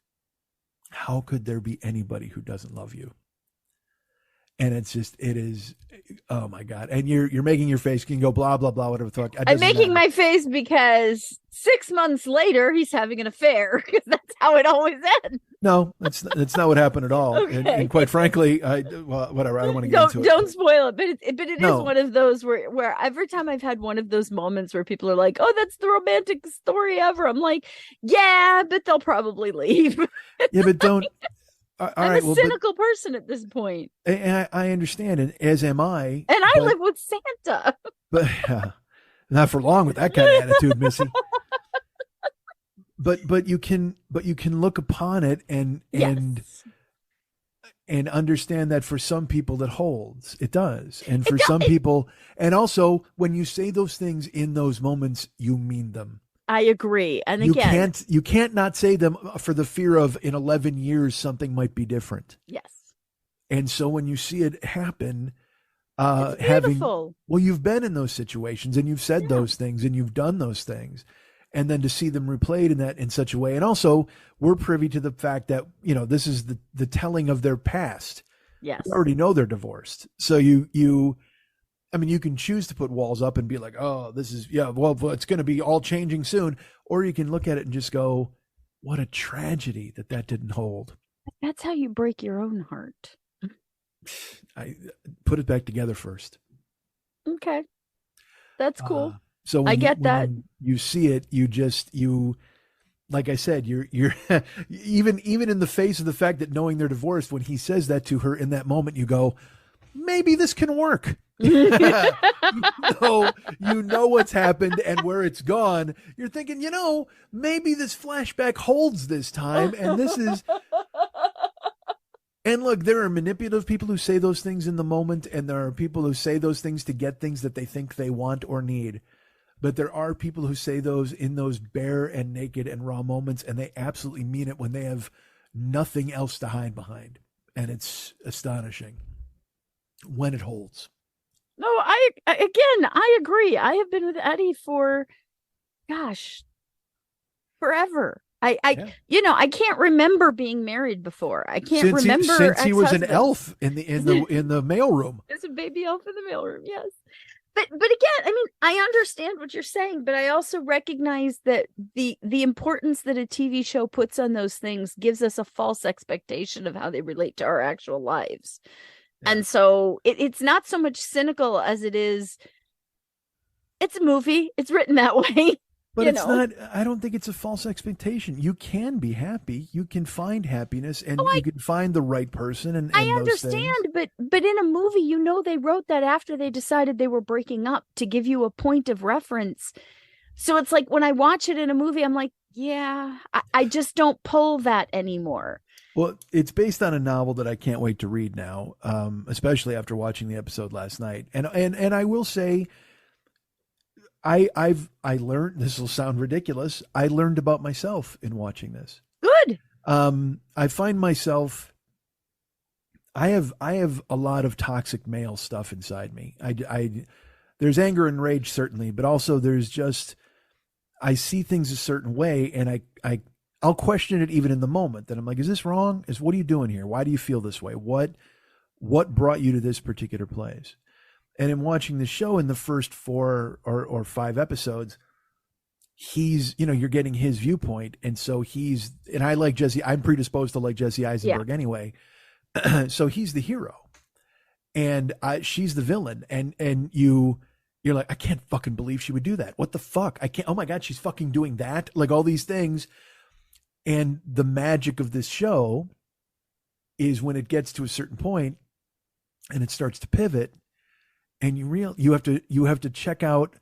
"How could there be anybody who doesn't love you?" And it is, oh my God. And you're making your face, you can go blah, blah, blah, whatever the fuck. I'm making my face because 6 months later, he's having an affair, because that's how it always ends. No, that's not what happened at all. Okay. And quite frankly, whatever, I don't want to get into it. Don't spoil it. But it is one of those where every time I've had one of those moments where people are like, oh, that's the romantic story ever. I'm like, yeah, but they'll probably leave. Yeah, but don't. I'm a cynical person at this point. And I understand, and as am I. And I live with Santa. But not for long with that kind of attitude, Missy. But you can look upon it and understand that for some people it holds. It does. And for some people, and also when you say those things in those moments, you mean them. I agree. And you can't not say them for the fear of in 11 years something might be different. Yes. And so when you see it happen, it's beautiful. You've been in those situations and you've said those things and you've done those things, and then to see them replayed in such a way. And also we're privy to the fact that, this is the telling of their past. Yes. We already know they're divorced. So you can choose to put walls up and be like, oh, this is, it's going to be all changing soon. Or you can look at it and just go, what a tragedy that didn't hold. That's how you break your own heart. I put it back together first. Okay. That's cool. So I get that. When you see it, you like I said, you're even in the face of the fact that knowing they're divorced, when he says that to her in that moment, you go, maybe this can work. You know what's happened and where it's gone. You're thinking, maybe this flashback holds this time, and this is And look, there are manipulative people who say those things in the moment, and there are people who say those things to get things that they think they want or need. But there are people who say those in those bare and naked and raw moments, and they absolutely mean it when they have nothing else to hide behind. And it's astonishing when it holds. No, I agree. I have been with Eddie for, gosh, forever. I can't remember being married before. I can't remember since he was an ex-husbands. elf in the mailroom. There's a baby elf in the mailroom, yes. But again, I mean, I understand what you're saying, but I also recognize that the importance that a TV show puts on those things gives us a false expectation of how they relate to our actual lives. Yeah. And so it's not so much cynical as it is, it's a movie. It's written that way. But it's not, I don't think it's a false expectation. You can be happy. You can find happiness, and you can find the right person. And I understand, but in a movie, they wrote that after they decided they were breaking up to give you a point of reference. So it's like when I watch it in a movie, I'm like, yeah, I just don't pull that anymore. Well, it's based on a novel that I can't wait to read now, especially after watching the episode last night. And I will say, I learned, this will sound ridiculous, I learned about myself in watching this. Good. I find myself, I have a lot of toxic male stuff inside me. There's anger and rage, certainly, but also there's just, I see things a certain way, and I'll question it even in the moment. That I'm like, is this wrong? What are you doing here? Why do you feel this way? What brought you to this particular place? And in watching the show, in the first 4 or 5 episodes, he's, you're getting his viewpoint. And so and I like Jesse, I'm predisposed to like Jesse Eisenberg anyway. So he's the hero and she's the villain. And you're like, I can't fucking believe she would do that. What the fuck? Oh my God, she's fucking doing that. Like all these things. And the magic of this show is when it gets to a certain point and it starts to pivot, and you have to check out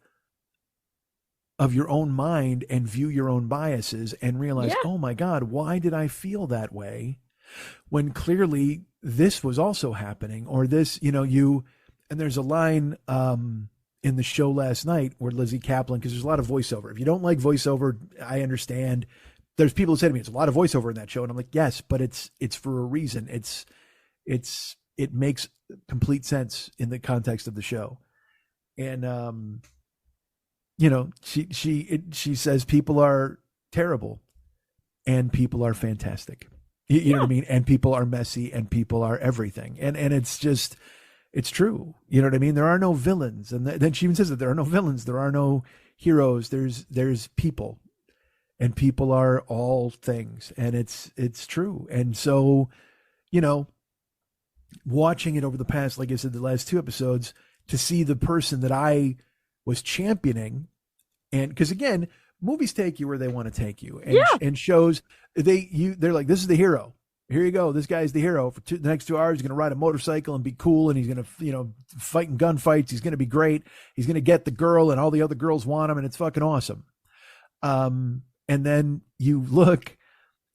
of your own mind and view your own biases and realize, oh my God, why did I feel that way when clearly this was also happening, or this, and there's a line in the show last night where Lizzie Kaplan, because there's a lot of voiceover. If you don't like voiceover, I understand. There's people who say to me, it's a lot of voiceover in that show. And I'm like, yes, but it's for a reason. It makes complete sense in the context of the show. And, she says people are terrible and people are fantastic. You know what I mean? And people are messy and people are everything. And it's just, it's true. You know what I mean? There are no villains. And then she even says that there are no villains. There are no heroes. There's people, and people are all things. And it's true. And so, watching it over the past, like I said, the last 2 episodes, to see the person that I was championing, and because again, movies take you where they want to take you, and shows they're like, this is the hero. Here you go. This guy's the hero. For the next 2 hours, he's going to ride a motorcycle and be cool, and he's going to, fight in gunfights. He's going to be great. He's going to get the girl, and all the other girls want him, and it's fucking awesome. And then you look,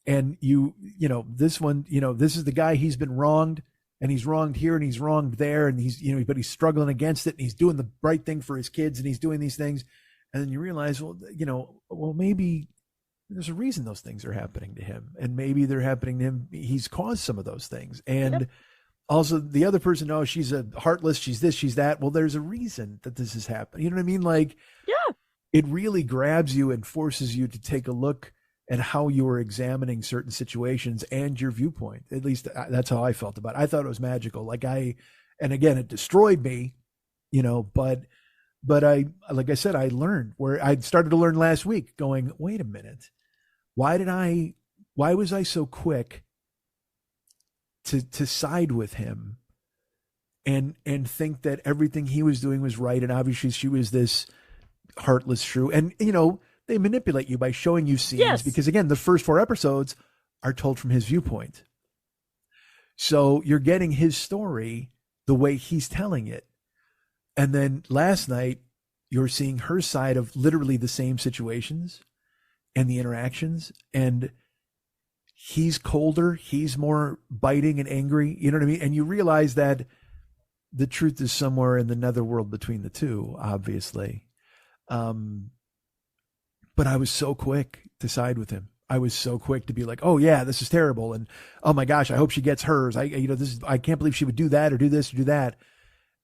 and this one, this is the guy. He's been wronged. And he's wronged here and he's wronged there, and he's, but he's struggling against it, and he's doing the right thing for his kids, and he's doing these things. And then you realize, well, maybe there's a reason those things are happening to him, and maybe they're happening to him. He's caused some of those things. And also the other person, oh, she's a heartless, she's this, she's that. Well, there's a reason that this is happening. You know what I mean? Like, it really grabs you and forces you to take a look and how you were examining certain situations and your viewpoint. At least that's how I felt about it. I thought it was magical. And again, it destroyed me, but I, like I said, I learned where I started to learn last week, going, wait a minute. Why was I so quick to side with him and think that everything he was doing was right? And obviously she was this heartless shrew. And, they manipulate you by showing you scenes because, again, the first 4 episodes are told from his viewpoint. So you're getting his story the way he's telling it. And then last night, you're seeing her side of literally the same situations and the interactions. And he's colder, he's more biting and angry, you know what I mean? And you realize that the truth is somewhere in the netherworld between the two, obviously. But I was so quick to side with him. I was so quick to be like, oh yeah, this is terrible. And oh my gosh, I hope she gets hers. I can't believe she would do that or do this or do that.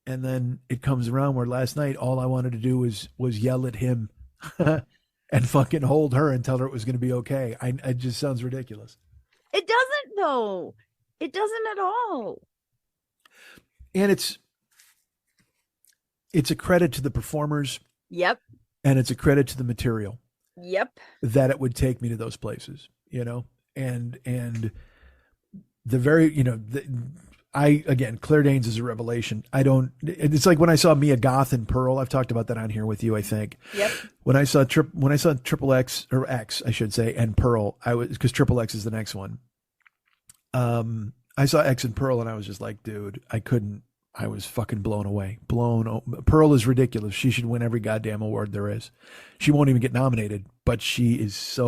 And then it comes around where last night, all I wanted to do was yell at him and fucking hold her and tell her it was going to be okay. It just sounds ridiculous. It doesn't though. It doesn't at all. And it's a credit to the performers. Yep. And it's a credit to the material. Yep. That it would take me to those places, and the very, Claire Danes is a revelation. It's like when I saw Mia Goth in Pearl, I've talked about that on here with you, I think. Yep. When I saw Triple X, or X, I should say, and Pearl, because Triple X is the next one. I saw X and Pearl and I was just like, dude, I was fucking blown away. Pearl is ridiculous. She should win every goddamn award there is. She won't even get nominated, but she is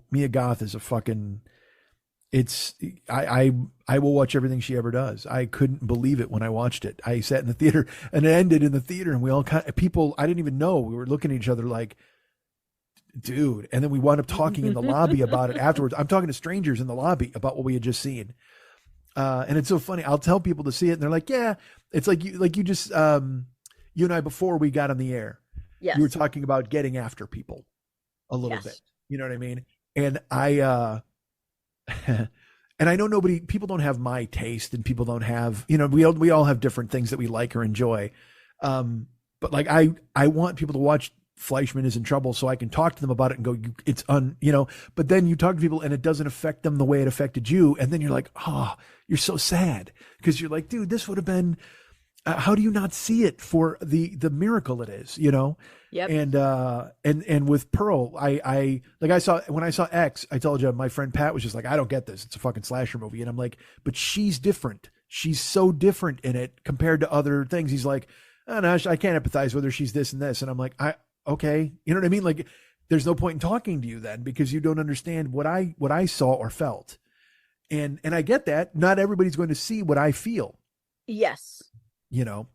Mia Goth is a fucking, I will watch everything she ever does. I couldn't believe it when I watched it. I sat in the theater and it ended in the theater and we all people I didn't even know, we were looking at each other like, dude. And then we wound up talking in the lobby about it afterwards. I'm talking to strangers in the lobby about what we had just seen. And it's so funny. I'll tell people to see it and they're like, yeah, it's like you just, you and I, before we got on the air, yes, you were talking about getting after people a little bit, you know what I mean? And and I know people don't have my taste and people don't have, we all have different things that we like or enjoy. But like, I want people to watch Fleischman Is in Trouble so I can talk to them about it and go, but then you talk to people and it doesn't affect them the way it affected you. And then you're like, oh, you're so sad because you're like, dude, this would have been, how do you not see it for the miracle it is, Yep. And with Pearl, when I saw X, I told you, my friend Pat was just like, I don't get this. It's a fucking slasher movie. And I'm like, but she's different. She's so different in it compared to other things. He's like, oh, no, I can't empathize with her. She's this and this. And I'm like, okay. You know what I mean? Like, there's no point in talking to you then because you don't understand what I saw or felt. And I get that. Not everybody's going to see what I feel. Yes.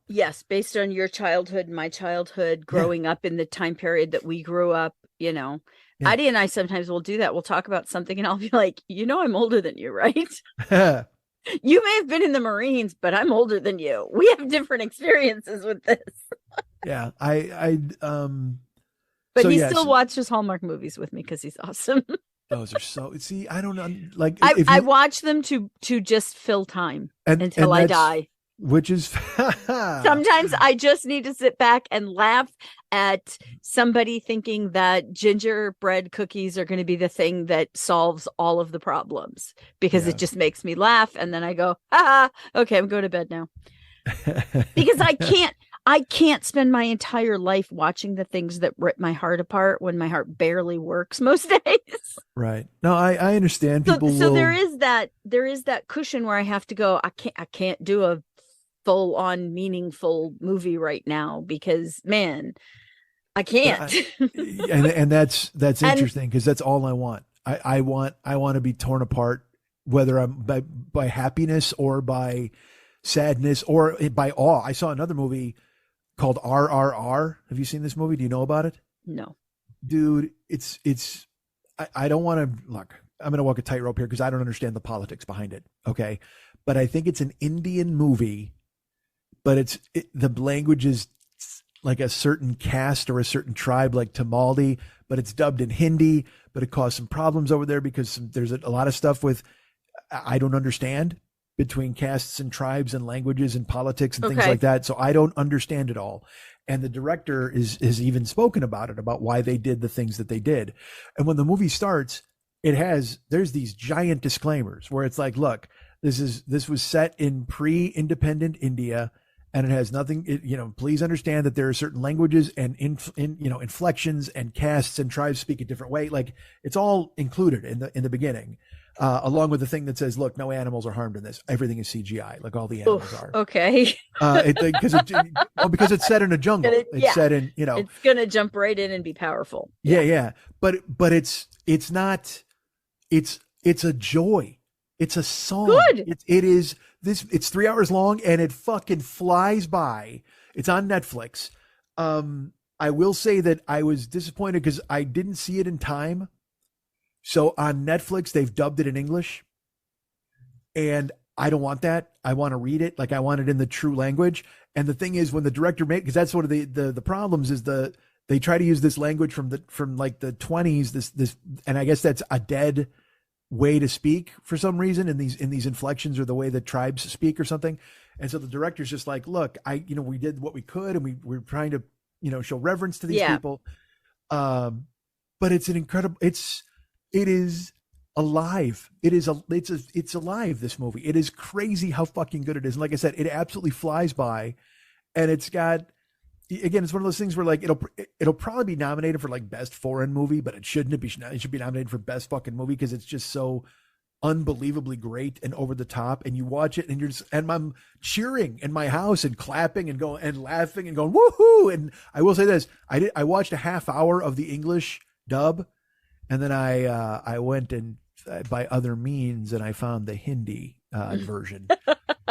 Yes. Based on your childhood, my childhood, growing up in the time period that we grew up, Yeah. Addie and I sometimes will do that. We'll talk about something and I'll be like, I'm older than you, right? You may have been in the Marines, but I'm older than you. We have different experiences with this. Yeah. But he still watches Hallmark movies with me because he's awesome. Those are so, see, I don't know. Like, I watch them to just fill time until I die. Which is sometimes I just need to sit back and laugh at somebody thinking that gingerbread cookies are going to be the thing that solves all of the problems because it just makes me laugh. And then I go, okay, I'm going to bed now because I can't spend my entire life watching the things that rip my heart apart when my heart barely works most days. Right. No, I understand. So there is that cushion where I have to go, I can't do a full on meaningful movie right now because man, I can't. and that's interesting because that's all I want. I want to be torn apart, whether I'm by happiness or by sadness or by awe. I saw another movie called RRR. Have you seen this movie? Do you know about it? No. Dude, I don't want to look. I'm going to walk a tightrope here because I don't understand the politics behind it. Okay. But I think it's an Indian movie, but the language is like a certain caste or a certain tribe like Tamali, but it's dubbed in Hindi, but it caused some problems over there because there's a lot of stuff with, I don't understand between castes and tribes and languages and politics and things like that. So I don't understand it all. And the director has even spoken about it, about why they did the things that they did. And when the movie starts, there's these giant disclaimers where it's like, look, this was set in pre-independent India and it has nothing, please understand that there are certain languages and inflections and castes and tribes speak a different way. Like it's all included in the beginning. Along with the thing that says, look, no animals are harmed in this. Everything is CGI, like all the animals are. Okay. Because it's set in a jungle. It's set in, It's going to jump right in and be powerful. Yeah. But it's not, It's a joy. It's a song. Good. It's 3 hours long and it fucking flies by. It's on Netflix. I will say that I was disappointed because I didn't see it in time. So on Netflix, they've dubbed it in English. And I don't want that. I want to read it. Like I want it in the true language. And the thing is when the director made, because that's one of the problems is they try to use this language from like the 20s, this, and I guess that's a dead way to speak for some reason in these inflections or the way that tribes speak or something. And so the director's just like, look, we did what we could and we're trying to, show reverence to these people. But it's it is alive. It's alive, this movie. It is crazy how fucking good it is. And like I said, it absolutely flies by, and it's got, again, it's one of those things where like it'll probably be nominated for like best foreign movie, but it shouldn't be. It should be nominated for best fucking movie because it's just so unbelievably great and over the top. And you watch it and and I'm cheering in my house and clapping and going and laughing and going woohoo. And I will say this, I watched a half hour of the English dub, and then I went and by other means and I found the Hindi version.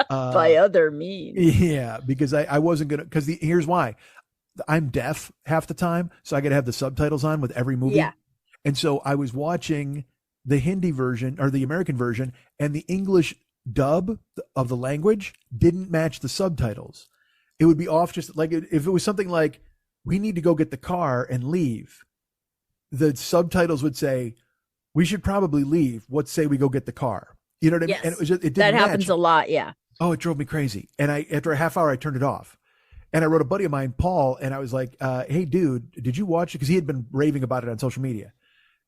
By other means. Yeah, because I wasn't gonna, because here's why. I'm deaf half the time, so I gotta have the subtitles on with every movie. Yeah. And so I was watching the Hindi version or the American version, and the English dub of the language didn't match the subtitles. It would be off, just like if it was something like, we need to go get the car and leave, the subtitles would say, we should probably leave. What say we go get the car? You know what I mean? Yes. And it was just, it didn't that match. happens a lot. Yeah. Oh, it drove me crazy. And after a half hour, I turned it off. And I wrote a buddy of mine, Paul, and I was like, hey, dude, did you watch it? Because he had been raving about it on social media.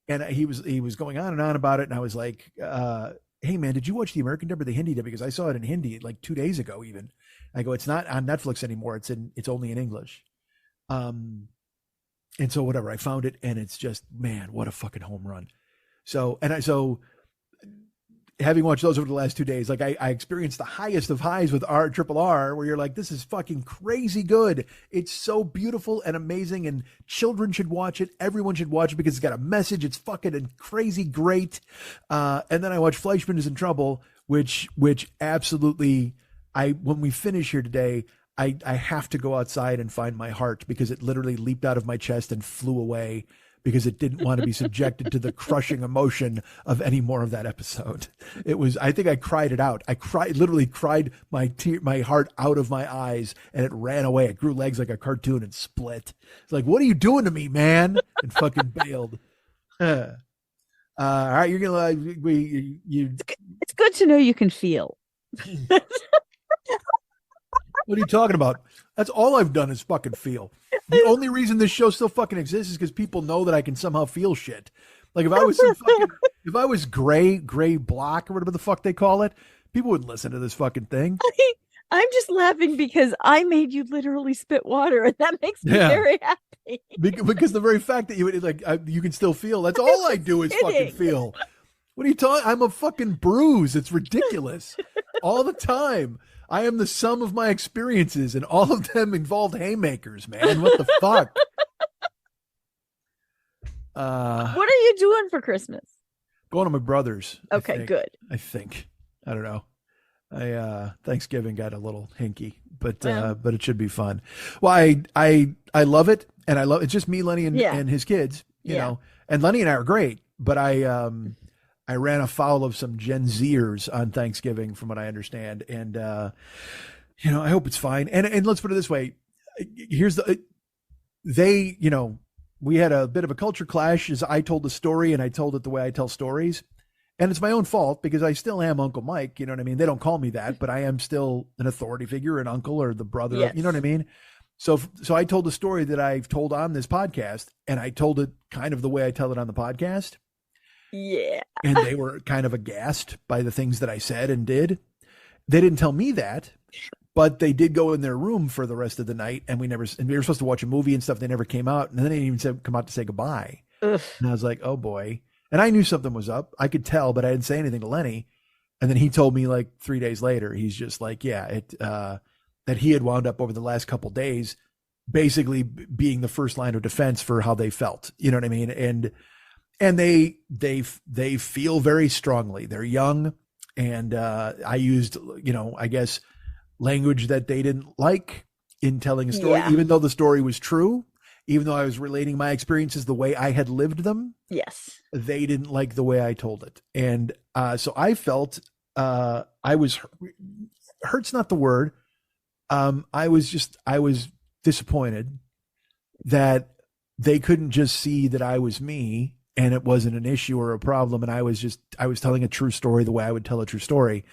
And he was going on and on about it. And I was like, hey, man, did you watch the American dub or the Hindi dub? Because I saw it in Hindi like 2 days ago even. I go, it's not on Netflix anymore. It's only in English. And so whatever, I found it, and it's just, man, what a fucking home run. So having watched those over the last 2 days, like I experienced the highest of highs with RRR, where you're like, this is fucking crazy good. It's so beautiful and amazing, and children should watch it. Everyone should watch it because it's got a message. It's fucking crazy great. And then I watched Fleischman is in Trouble, which absolutely, when we finish here today, I have to go outside and find my heart, because it literally leaped out of my chest and flew away, because it didn't want to be subjected to the crushing emotion of any more of that episode. It was, I think I cried it out. Literally cried my heart out of my eyes, and it ran away. It grew legs like a cartoon and split. It's like, what are you doing to me, man? And fucking bailed. All right. You're going to, it's good to know you can feel. What are you talking about? That's all I've done is fucking feel. The only reason this show still fucking exists is because people know that I can somehow feel shit. Like if I was gray block or whatever the fuck they call it, people wouldn't listen to this fucking thing. I'm just laughing because I made you literally spit water, and that makes me very happy. Because the very fact that you can still feel, that's all I do is fucking feel. What are you talking? I'm a fucking bruise. It's ridiculous. All the time. I am the sum of my experiences, and all of them involved haymakers, man. What the fuck? What are you doing for Christmas? Going to my brother's. Okay, good. I think. I don't know. Thanksgiving got a little hinky, but it should be fun. Well, I love it, and it's just me, Lenny, and his kids, you know, and Lenny and I are great, but I ran afoul of some Gen Zers on Thanksgiving, from what I understand. And, I hope it's fine. And let's put it this way. We had a bit of a culture clash as I told the story, and I told it the way I tell stories. And it's my own fault, because I still am Uncle Mike. You know what I mean? They don't call me that, but I am still an authority figure, an uncle or the brother. Yes. You know what I mean? So I told the story that I've told on this podcast, and I told it kind of the way I tell it on the podcast. Yeah. And they were kind of aghast by the things that I said and did. They didn't tell me that, but they did go in their room for the rest of the night, and we were supposed to watch a movie and stuff. They never came out, and then they didn't even come out to say goodbye. Ugh. And I was like, oh boy. And I knew something was up. I could tell, but I didn't say anything to Lenny. And then he told me like 3 days later, he's just like, that he had wound up over the last couple days, basically being the first line of defense for how they felt. You know what I mean? And they feel very strongly. They're young, and I used, I guess, language that they didn't like in telling a story, even though the story was true, even though I was relating my experiences the way I had lived them. Yes. They didn't like the way I told it. And so I felt I was, hurt's not the word. I was disappointed that they couldn't just see that I was me and it wasn't an issue or a problem. And I was telling a true story the way I would tell a true story.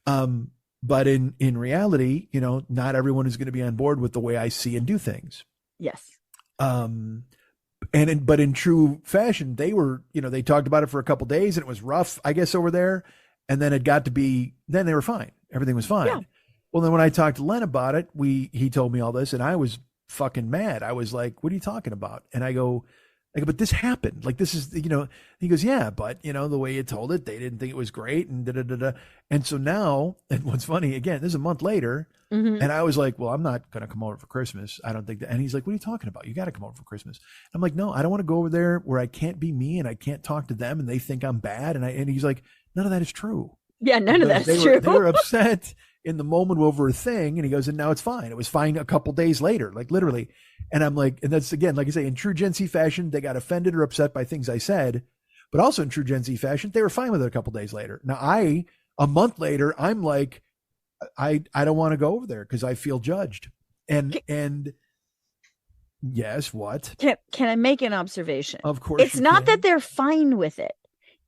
But in reality, not everyone is going to be on board with the way I see and do things. Yes. But in true fashion, they were, they talked about it for a couple days and it was rough, I guess, over there. And then it got to be, then they were fine. Everything was fine. Yeah. Well, then when I talked to Len about it, he told me all this and I was fucking mad. I was like, what are you talking about? And I go, but this happened. Like, this is, he goes, yeah, but the way you told it, they didn't think it was great. And And so now, and what's funny, again, this is a month later. Mm-hmm. And I was like, well, I'm not going to come over for Christmas. I don't think that. And he's like, what are you talking about? You got to come over for Christmas. I'm like, no, I don't want to go over there where I can't be me and I can't talk to them and they think I'm bad. And he's like, none of that is true. Yeah, none of that's true. They were upset in the moment over a thing. And he goes, and now it's fine. It was fine a couple days later, like literally. And I'm like, and that's again, like I say, in true Gen Z fashion, they got offended or upset by things I said, but also in true Gen Z fashion, they were fine with it a couple days later. Now a month later, I'm like, I don't want to go over there because I feel judged. And yes, what? Can I make an observation? Of course. It's not that they're fine with it.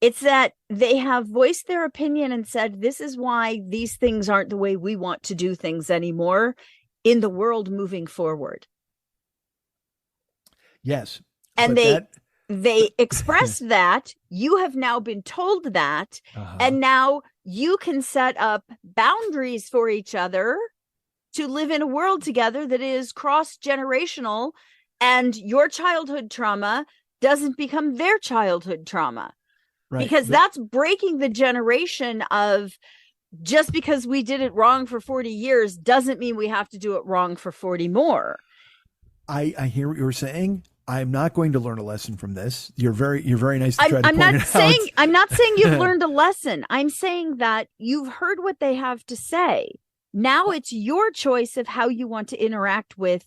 It's that they have voiced their opinion and said, this is why these things aren't the way we want to do things anymore in the world moving forward. Yes. And they expressed that. You have now been told that. And now you can set up boundaries for each other to live in a world together that is cross-generational, and your childhood trauma doesn't become their childhood trauma. Right. Because that's breaking the generation of, just because we did it wrong for 40 years doesn't mean we have to do it wrong for 40 more. I hear what you're saying. I'm not going to learn a lesson from this. You're very nice to try to point it out. I'm not saying you've learned a lesson. I'm saying that you've heard what they have to say. Now it's your choice of how you want to interact with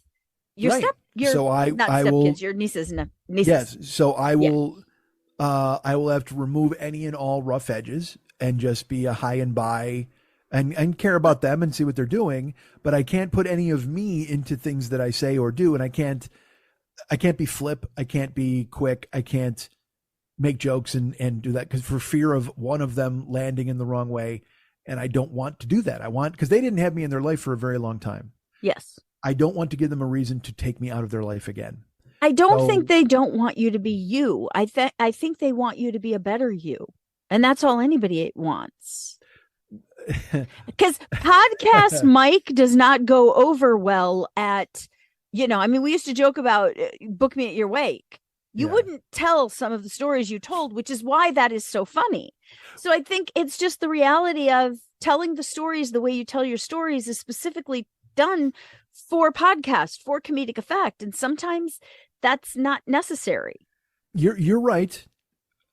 your your nieces and nieces. Yes. So I will have to remove any and all rough edges and just be a high and by and care about them and see what they're doing. But I can't put any of me into things that I say or do. And I can't be flip. I can't be quick. I can't make jokes and do that because for fear of one of them landing in the wrong way. And I don't want to do that. Because they didn't have me in their life for a very long time. Yes. I don't want to give them a reason to take me out of their life again. I don't think they don't want you to be you. I think they want you to be a better you. And that's all anybody wants. Because podcast Mike does not go over well at, we used to joke about book me at your wake. You wouldn't tell some of the stories you told, which is why that is so funny. So I think it's just the reality of telling the stories the way you tell your stories is specifically done for podcast, for comedic effect. And sometimes that's not necessary. You're right.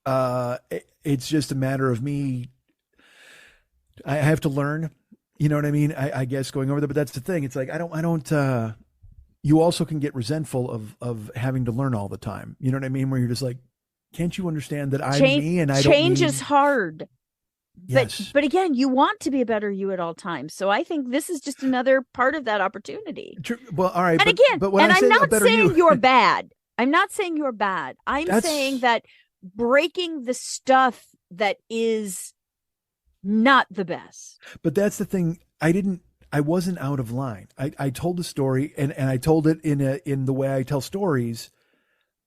It's just a matter of me. I have to learn, you know what I mean? I guess going over there, but that's the thing. It's like, I don't, you also can get resentful of having to learn all the time. You know what I mean? Where you're just like, can't you understand that I'm me and I don't change is hard. Yes. But again, you want to be a better you at all times. So I think this is just another part of that opportunity. True. Well, all right. And I'm not saying you're bad. I'm not saying you're bad. I'm saying that breaking the stuff that is not the best. But that's the thing. I wasn't out of line. I told the story and I told it in the way I tell stories.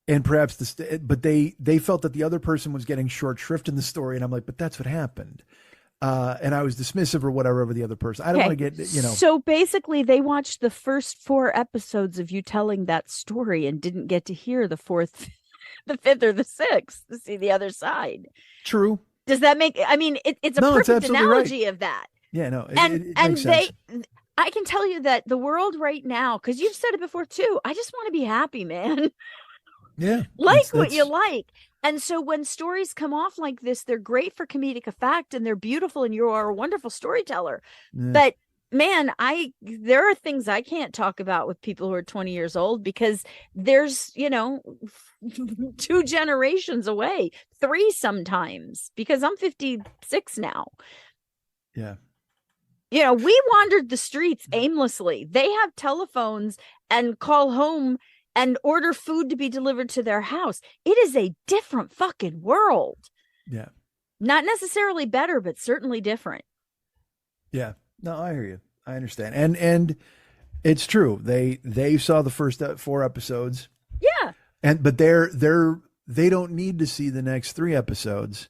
And perhaps but they felt that the other person was getting short shrift in the story. And I'm like, but that's what happened. And I was dismissive or whatever of the other person. I don't want to get, So basically they watched the first 4 episodes of you telling that story and didn't get to hear the 4th, the 5th or the 6th to see the other side. True. Does that make, it's a perfect analogy of that. Yeah, no. It makes sense. I can tell you that the world right now, because you've said it before too, I just want to be happy, man. Yeah. Like what you like. And so when stories come off like this, they're great for comedic effect and they're beautiful and you are a wonderful storyteller. Yeah. But man, there are things I can't talk about with people who are 20 years old because there's, 2 generations away, 3 sometimes, because I'm 56 now. Yeah. We wandered the streets aimlessly. They have telephones and call home and order food to be delivered to their house. It is a different fucking world. Yeah. Not necessarily better, but certainly different. Yeah. No, I hear you. I understand. And it's true. They saw the first 4 episodes. Yeah. But they don't need to see the next 3 episodes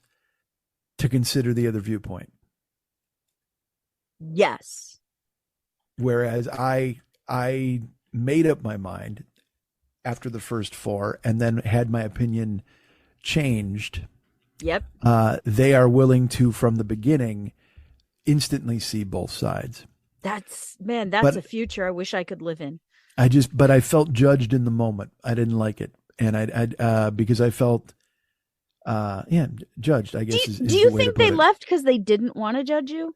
to consider the other viewpoint. Yes. Whereas I made up my mind after the first 4 and then had my opinion changed. Yep. They are willing to, from the beginning, instantly see both sides. That's a future I wish I could live in. But I felt judged in the moment. I didn't like it. And because I felt, judged, I guess. Do you think they left because they didn't want to judge you?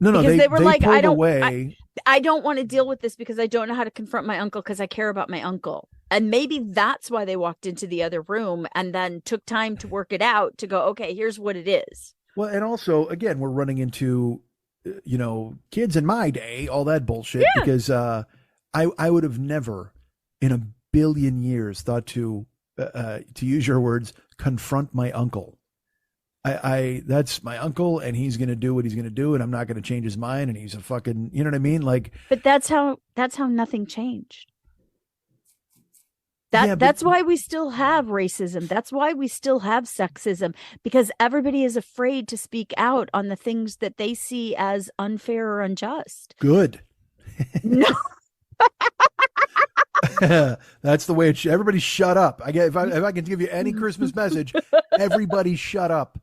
No, because they were like, I don't want to deal with this because I don't know how to confront my uncle because I care about my uncle. And maybe that's why they walked into the other room and then took time to work it out to go, okay, here's what it is. Well, and also, again, we're running into, kids in my day, all that bullshit, because I would have never in a billion years thought to use your words, confront my uncle. That's my uncle and he's going to do what he's going to do and I'm not going to change his mind and he's a fucking, you know what I mean? Like, but that's how nothing changed. That's why we still have racism. That's why we still have sexism, because everybody is afraid to speak out on the things that they see as unfair or unjust. Good. No. That's the way everybody shut up. If I can give you any Christmas message, everybody shut up.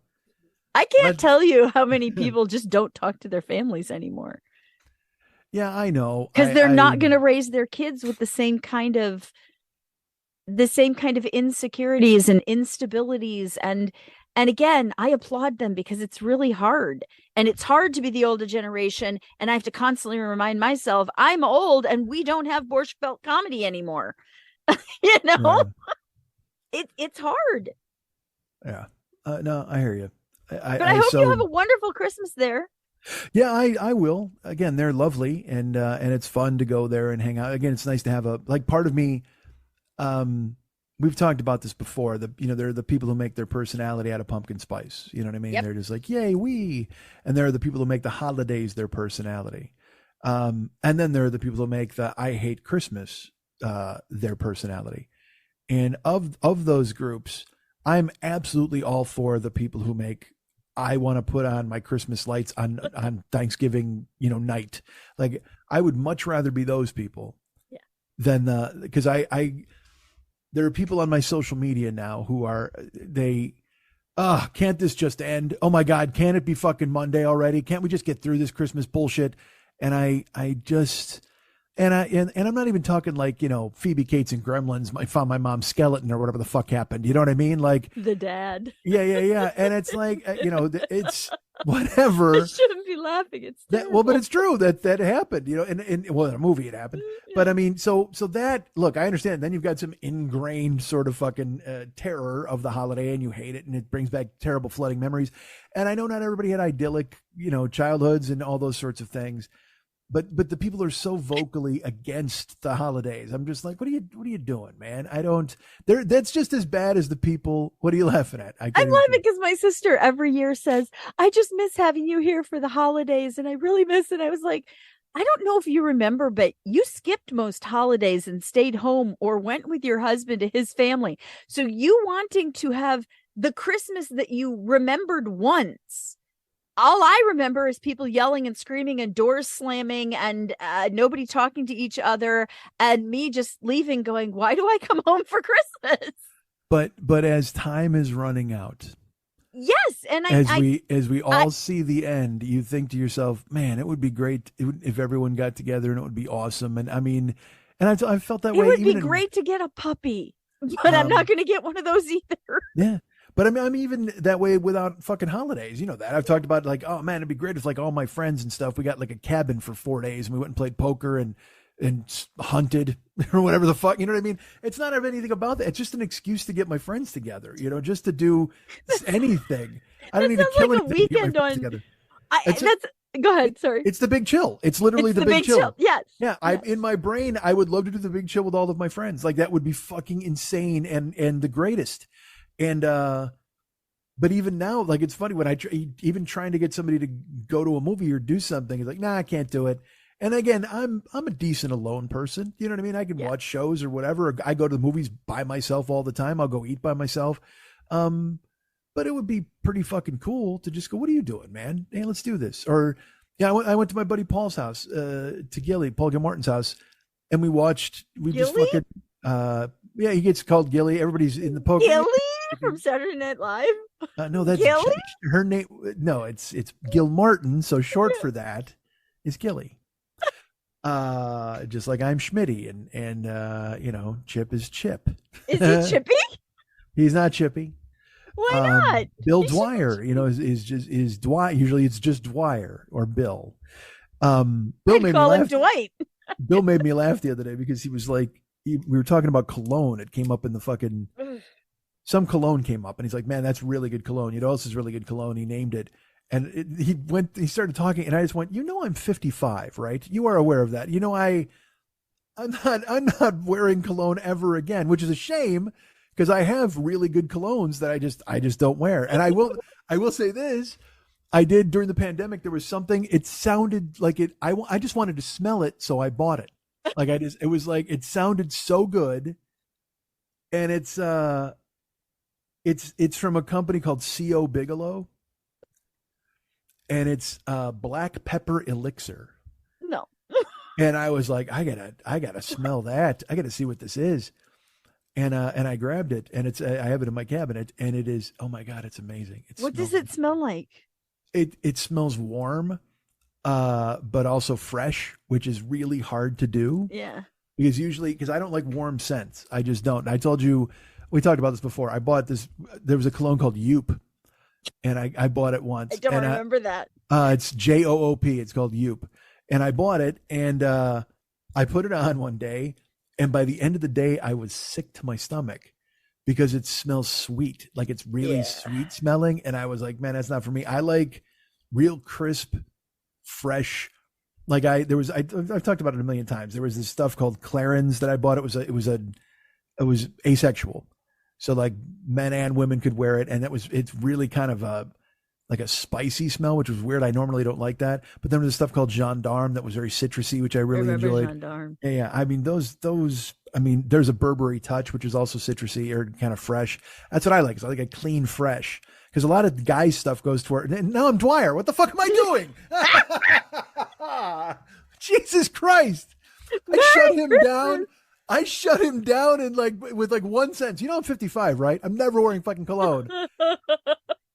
I can't tell you how many people just don't talk to their families anymore. Yeah, I know. Because they're not going to raise their kids with the same kind of insecurities and instabilities. And again, I applaud them because it's really hard. And it's hard to be the older generation. And I have to constantly remind myself, I'm old and we don't have Borscht Belt comedy anymore. Yeah. It's hard. Yeah. No, I hear you. But I hope you have a wonderful Christmas there. Yeah, I will. Again, they're lovely and it's fun to go there and hang out. Again, it's nice to have part of me. We've talked about this before. There are the people who make their personality out of pumpkin spice. You know what I mean? Yep. They're just like, yay, we. And there are the people who make the holidays their personality. And then there are the people who make the I hate Christmas their personality. And of those groups, I'm absolutely all for the people who make I want to put on my Christmas lights on Thanksgiving, night. Like I would much rather be those people than because there are people on my social media now who are can't this just end? Oh my God, can't it be fucking Monday already? Can't we just get through this Christmas bullshit? And I'm not even talking like, Phoebe Cates and Gremlins. I found my mom's skeleton or whatever the fuck happened. You know what I mean? Like the dad. Yeah. And it's like, it's whatever. I shouldn't be laughing. It's terrible. But it's true that happened, in a movie it happened. Yeah. But I mean, so that, look, I understand. Then you've got some ingrained sort of fucking terror of the holiday and you hate it and it brings back terrible flooding memories. And I know not everybody had idyllic, childhoods and all those sorts of things. But the people are so vocally against the holidays. I'm just like, what are you doing, man? That's just as bad as the people. What are you laughing at? I'm laughing because my sister every year says, I just miss having you here for the holidays. And I really miss it. I was like, I don't know if you remember, but you skipped most holidays and stayed home or went with your husband to his family. So you wanting to have the Christmas that you remembered once. All I remember is people yelling and screaming and doors slamming and nobody talking to each other and me just leaving going, why do I come home for Christmas? But as time is running out. Yes. And as we all see the end, you think to yourself, man, it would be great if everyone got together and it would be awesome. And I mean, and I felt that way. It would be great to get a puppy. But I'm not going to get one of those either. Yeah. But I mean, I'm even that way without fucking holidays. You know that. I've talked about like, oh man, it'd be great if like all my friends and stuff, we got like a cabin for 4 days and we went and played poker and hunted or whatever the fuck. You know what I mean? It's not anything about that. It's just an excuse to get my friends together, you know, just to do anything. I don't need to kill like a anything to get my weekend friends on. together. Go ahead. Sorry. It's the big chill. It's literally It's the big chill. Yes. Yeah. Yes. In my brain, I would love to do the big chill with all of my friends. Like that would be fucking insane and the greatest. And, but even now, like it's funny when even trying to get somebody to go to a movie or do something, it's like, nah, I can't do it. And again, I'm a decent alone person. You know what I mean? I can watch shows or whatever. I go to the movies by myself all the time. I'll go eat by myself. But it would be pretty fucking cool to just go, what are you doing, man? Hey, let's do this. Or yeah, I went to my buddy Paul's house, to Gilly, Paul Gilmartin's house, and we just fucking, yeah, he gets called Gilly. Everybody's in the poker. Gilly from Saturday Night Live? No, that's Gilly? her name. No, it's Gilmartin. So short for that is Gilly. Just like I'm Schmitty and you know, Chip is Chip. Is he Chippy? He's not Chippy. Why not? Bill Dwyer, you know, is Dwight. Usually it's just Dwyer or Bill. Bill made me call him laugh. Dwight. Bill made me laugh the other day because he was like, we were talking about cologne. It came up in the fucking, some cologne came up and he's like, man, that's really good cologne. You know, this is really good cologne. He named it. And he started talking and I just went, you know, I'm 55, right? You are aware of that. You know, I'm not wearing cologne ever again, which is a shame because I have really good colognes that I just don't wear. And I will say this, I did during the pandemic, there was something, it sounded like it, I just wanted to smell it. So I bought it. Like it was like, it sounded so good. And it's from a company called C.O. Bigelow. And it's black pepper elixir. No. And I was like, I gotta smell that. I gotta see what this is. And I grabbed it and I have it in my cabinet and it is, oh my God, it's amazing. What does it smell like? It smells warm, but also fresh, which is really hard to do. Yeah. Because I don't like warm scents. I just don't. I told you, we talked about this before. I bought this, there was a cologne called Yoop. And I bought it once. I don't remember that. It's Joop. It's called Yoop. And I bought it and I put it on one day. And by the end of the day, I was sick to my stomach because it smells sweet. Like it's really sweet smelling. And I was like, man, that's not for me. I like real crisp, fresh. Like I've talked about it a million times. There was this stuff called Clarins that I bought. It was asexual. So like men and women could wear it. And it's really kind of like a spicy smell, which was weird. I normally don't like that. But then there's stuff called Gendarme that was very citrusy, which I really enjoyed. Gendarme. Yeah. I mean, there's a Burberry Touch, which is also citrusy or kind of fresh. That's what I like. I like a clean, fresh. Because a lot of guys stuff goes toward, and now I'm Dwyer. What the fuck am I doing? Jesus Christ. I shut him down in with 1 sentence. You know, I'm 55, right? I'm never wearing fucking cologne.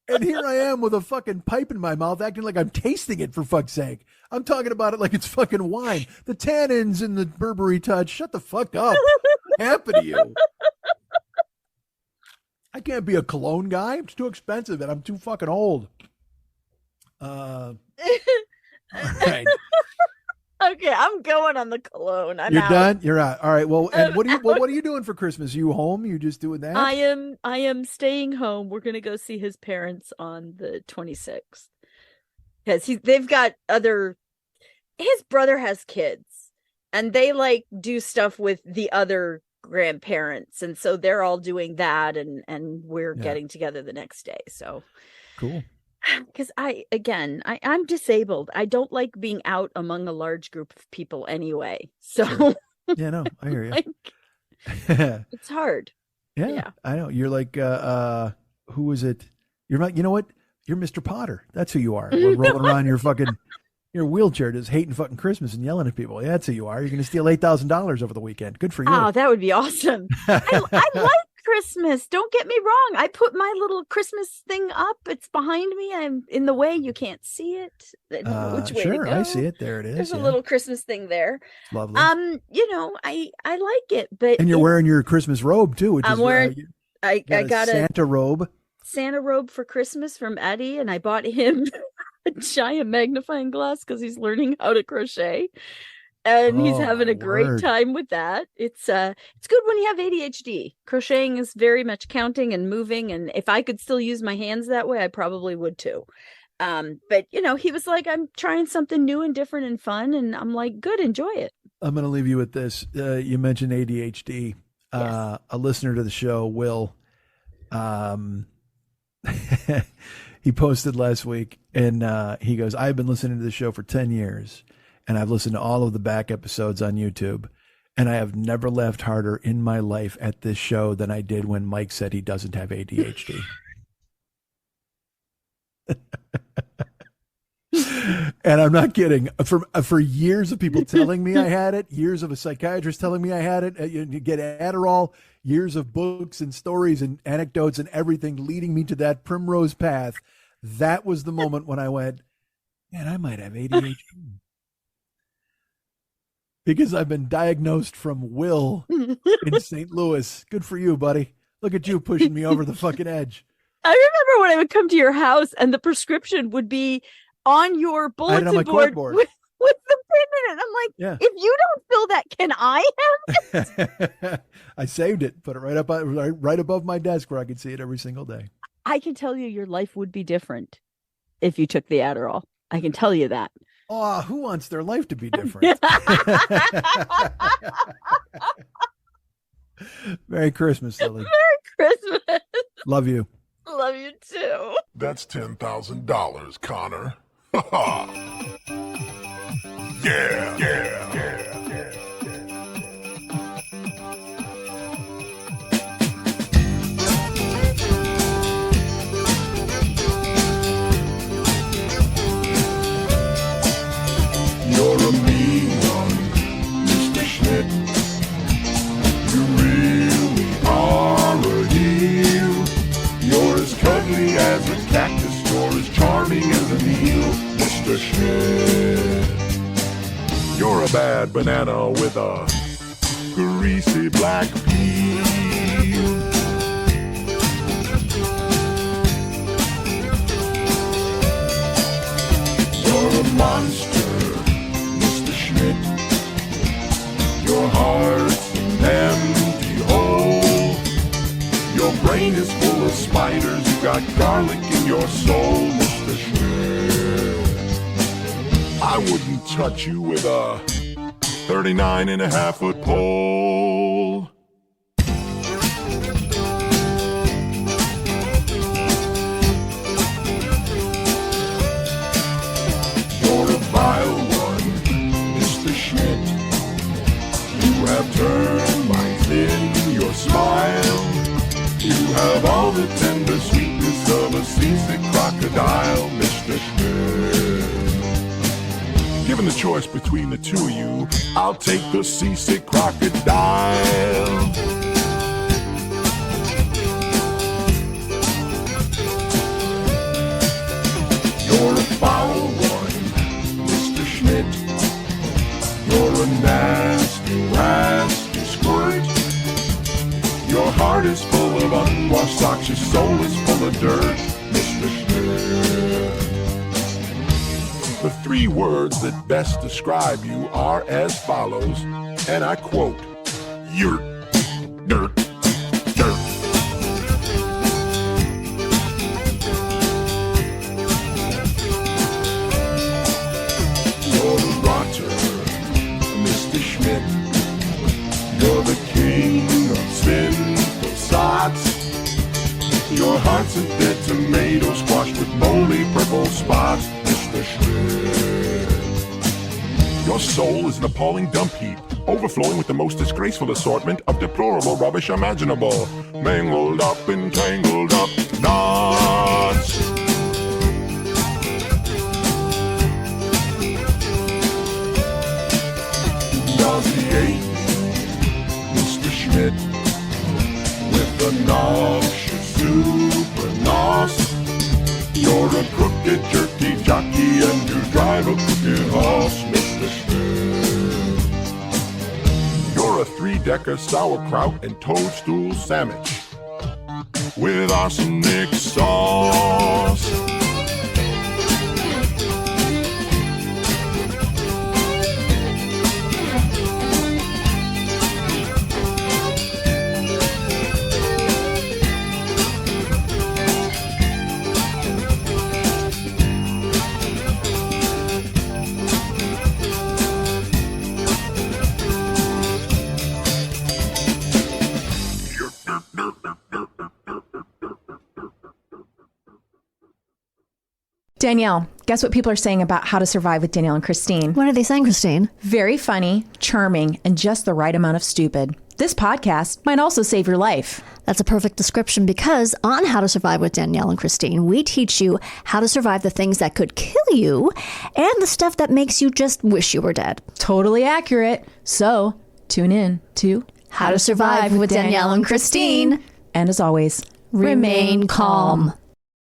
And here I am with a fucking pipe in my mouth, acting like I'm tasting it for fuck's sake. I'm talking about it like it's fucking wine. The tannins in the Burberry Touch. Shut the fuck up. What happened to you? I can't be a cologne guy. It's too expensive and I'm too fucking old. All right. Okay, I'm going on the cologne. You're done? You're out. All right. Well, and what are you doing for Christmas? Are you home? You just doing that? I am staying home. We're gonna go see his parents on the 26th. Because they've got his brother has kids and they do stuff with the other grandparents. And so they're all doing that and we're getting together the next day. So cool. Because I'm disabled. I don't like being out among a large group of people anyway. So sure. Yeah, no, I hear you. It's hard. Yeah, I know. You're like, who is it? You're like, you know what? You're Mr. Potter. That's who you are. We're rolling around your wheelchair, just hating fucking Christmas and yelling at people. Yeah, that's who you are. You're going to steal $8,000 over the weekend. Good for you. Oh, that would be awesome. I like Christmas. Don't get me wrong. I put my little Christmas thing up. It's behind me. I'm in the way. You can't see it. Which way sure, to go. I see it. There it is. There's a little Christmas thing there. It's lovely. I like it, but and you're wearing your Christmas robe too, which I'm is wearing. I got got a Santa robe for Christmas from Eddie, and I bought him a giant magnifying glass because he's learning how to crochet. And he's having a great time with that. It's good when you have ADHD. Crocheting is very much counting and moving. And if I could still use my hands that way, I probably would too. But he was like, I'm trying something new and different and fun. And I'm like, good, enjoy it. I'm going to leave you with this. You mentioned ADHD. Yes. A listener to the show, Will, he posted last week and he goes, I've been listening to the show for 10 years. And I've listened to all of the back episodes on YouTube, and I have never laughed harder in my life at this show than I did when Mike said he doesn't have ADHD. And I'm not kidding. For years of people telling me I had it, years of a psychiatrist telling me I had it, you get Adderall, years of books and stories and anecdotes and everything leading me to that primrose path. That was the moment when I went, man, I might have ADHD. Because I've been diagnosed from Will in St. Louis. Good for you, buddy. Look at you pushing me over the fucking edge. I remember when I would come to your house and the prescription would be on your bulletin on my board corkboard. with the pin in it. I'm like, Yeah. if you don't fill that, can I have it? I saved it, put it right above my desk where I could see it every single day. I can tell you your life would be different if you took the Adderall. I can tell you that. Oh, who wants their life to be different? Merry Christmas, Lily. Merry Christmas. Love you. Love you too. That's $10,000, Connor. Yeah. You're a mean one, Mr. Schmidt. You really are a heel. You're as cuddly as a cactus. You're as charming as an eel, Mr. Schmidt. You're a bad banana with a greasy black peel. You're a monster, your heart's an empty hole. Your brain is full of spiders. You got garlic in your soul, Mr. Schmidt. I wouldn't touch you with a 39.5-foot pole. You're a vile one, Mr. Schmidt. You have termites in your smile. You have all the tender sweetness of a seasick crocodile, Mr. Schmidt. Given the choice between the two of you, I'll take the seasick crocodile. You're a foul one, Mr. Schmidt. You're a nasty, nasty squirt. Your heart is full of unwashed socks. Your soul is full of dirt, Mr. Schmidt. The three words that best describe you are as follows, and I quote, yurt, dirt, dirt. You're a rotter, Mr. Schmidt. You're the king of sinful sots. Your heart's a dead tomato squash with moldy purple spots, Mr. Schmidt. Your soul is an appalling dump heap, overflowing with the most disgraceful assortment of deplorable rubbish imaginable, mangled up and tangled up knots. Nauseate, Mr. Schmidt, with obnoxious, super nos. You're a crooked, jerky jockey, and you drive a crooked horse, Mr. Schmidt. You're a three-decker sauerkraut and toadstool sandwich with arsenic sauce. Danielle, guess what people are saying about How to Survive with Danielle and Christine? What are they saying, Christine? Very funny, charming, and just the right amount of stupid. This podcast might also save your life. That's a perfect description because on How to Survive with Danielle and Christine, we teach you how to survive the things that could kill you and the stuff that makes you just wish you were dead. Totally accurate. So tune in to How to Survive with Danielle and Christine. And as always, remain calm.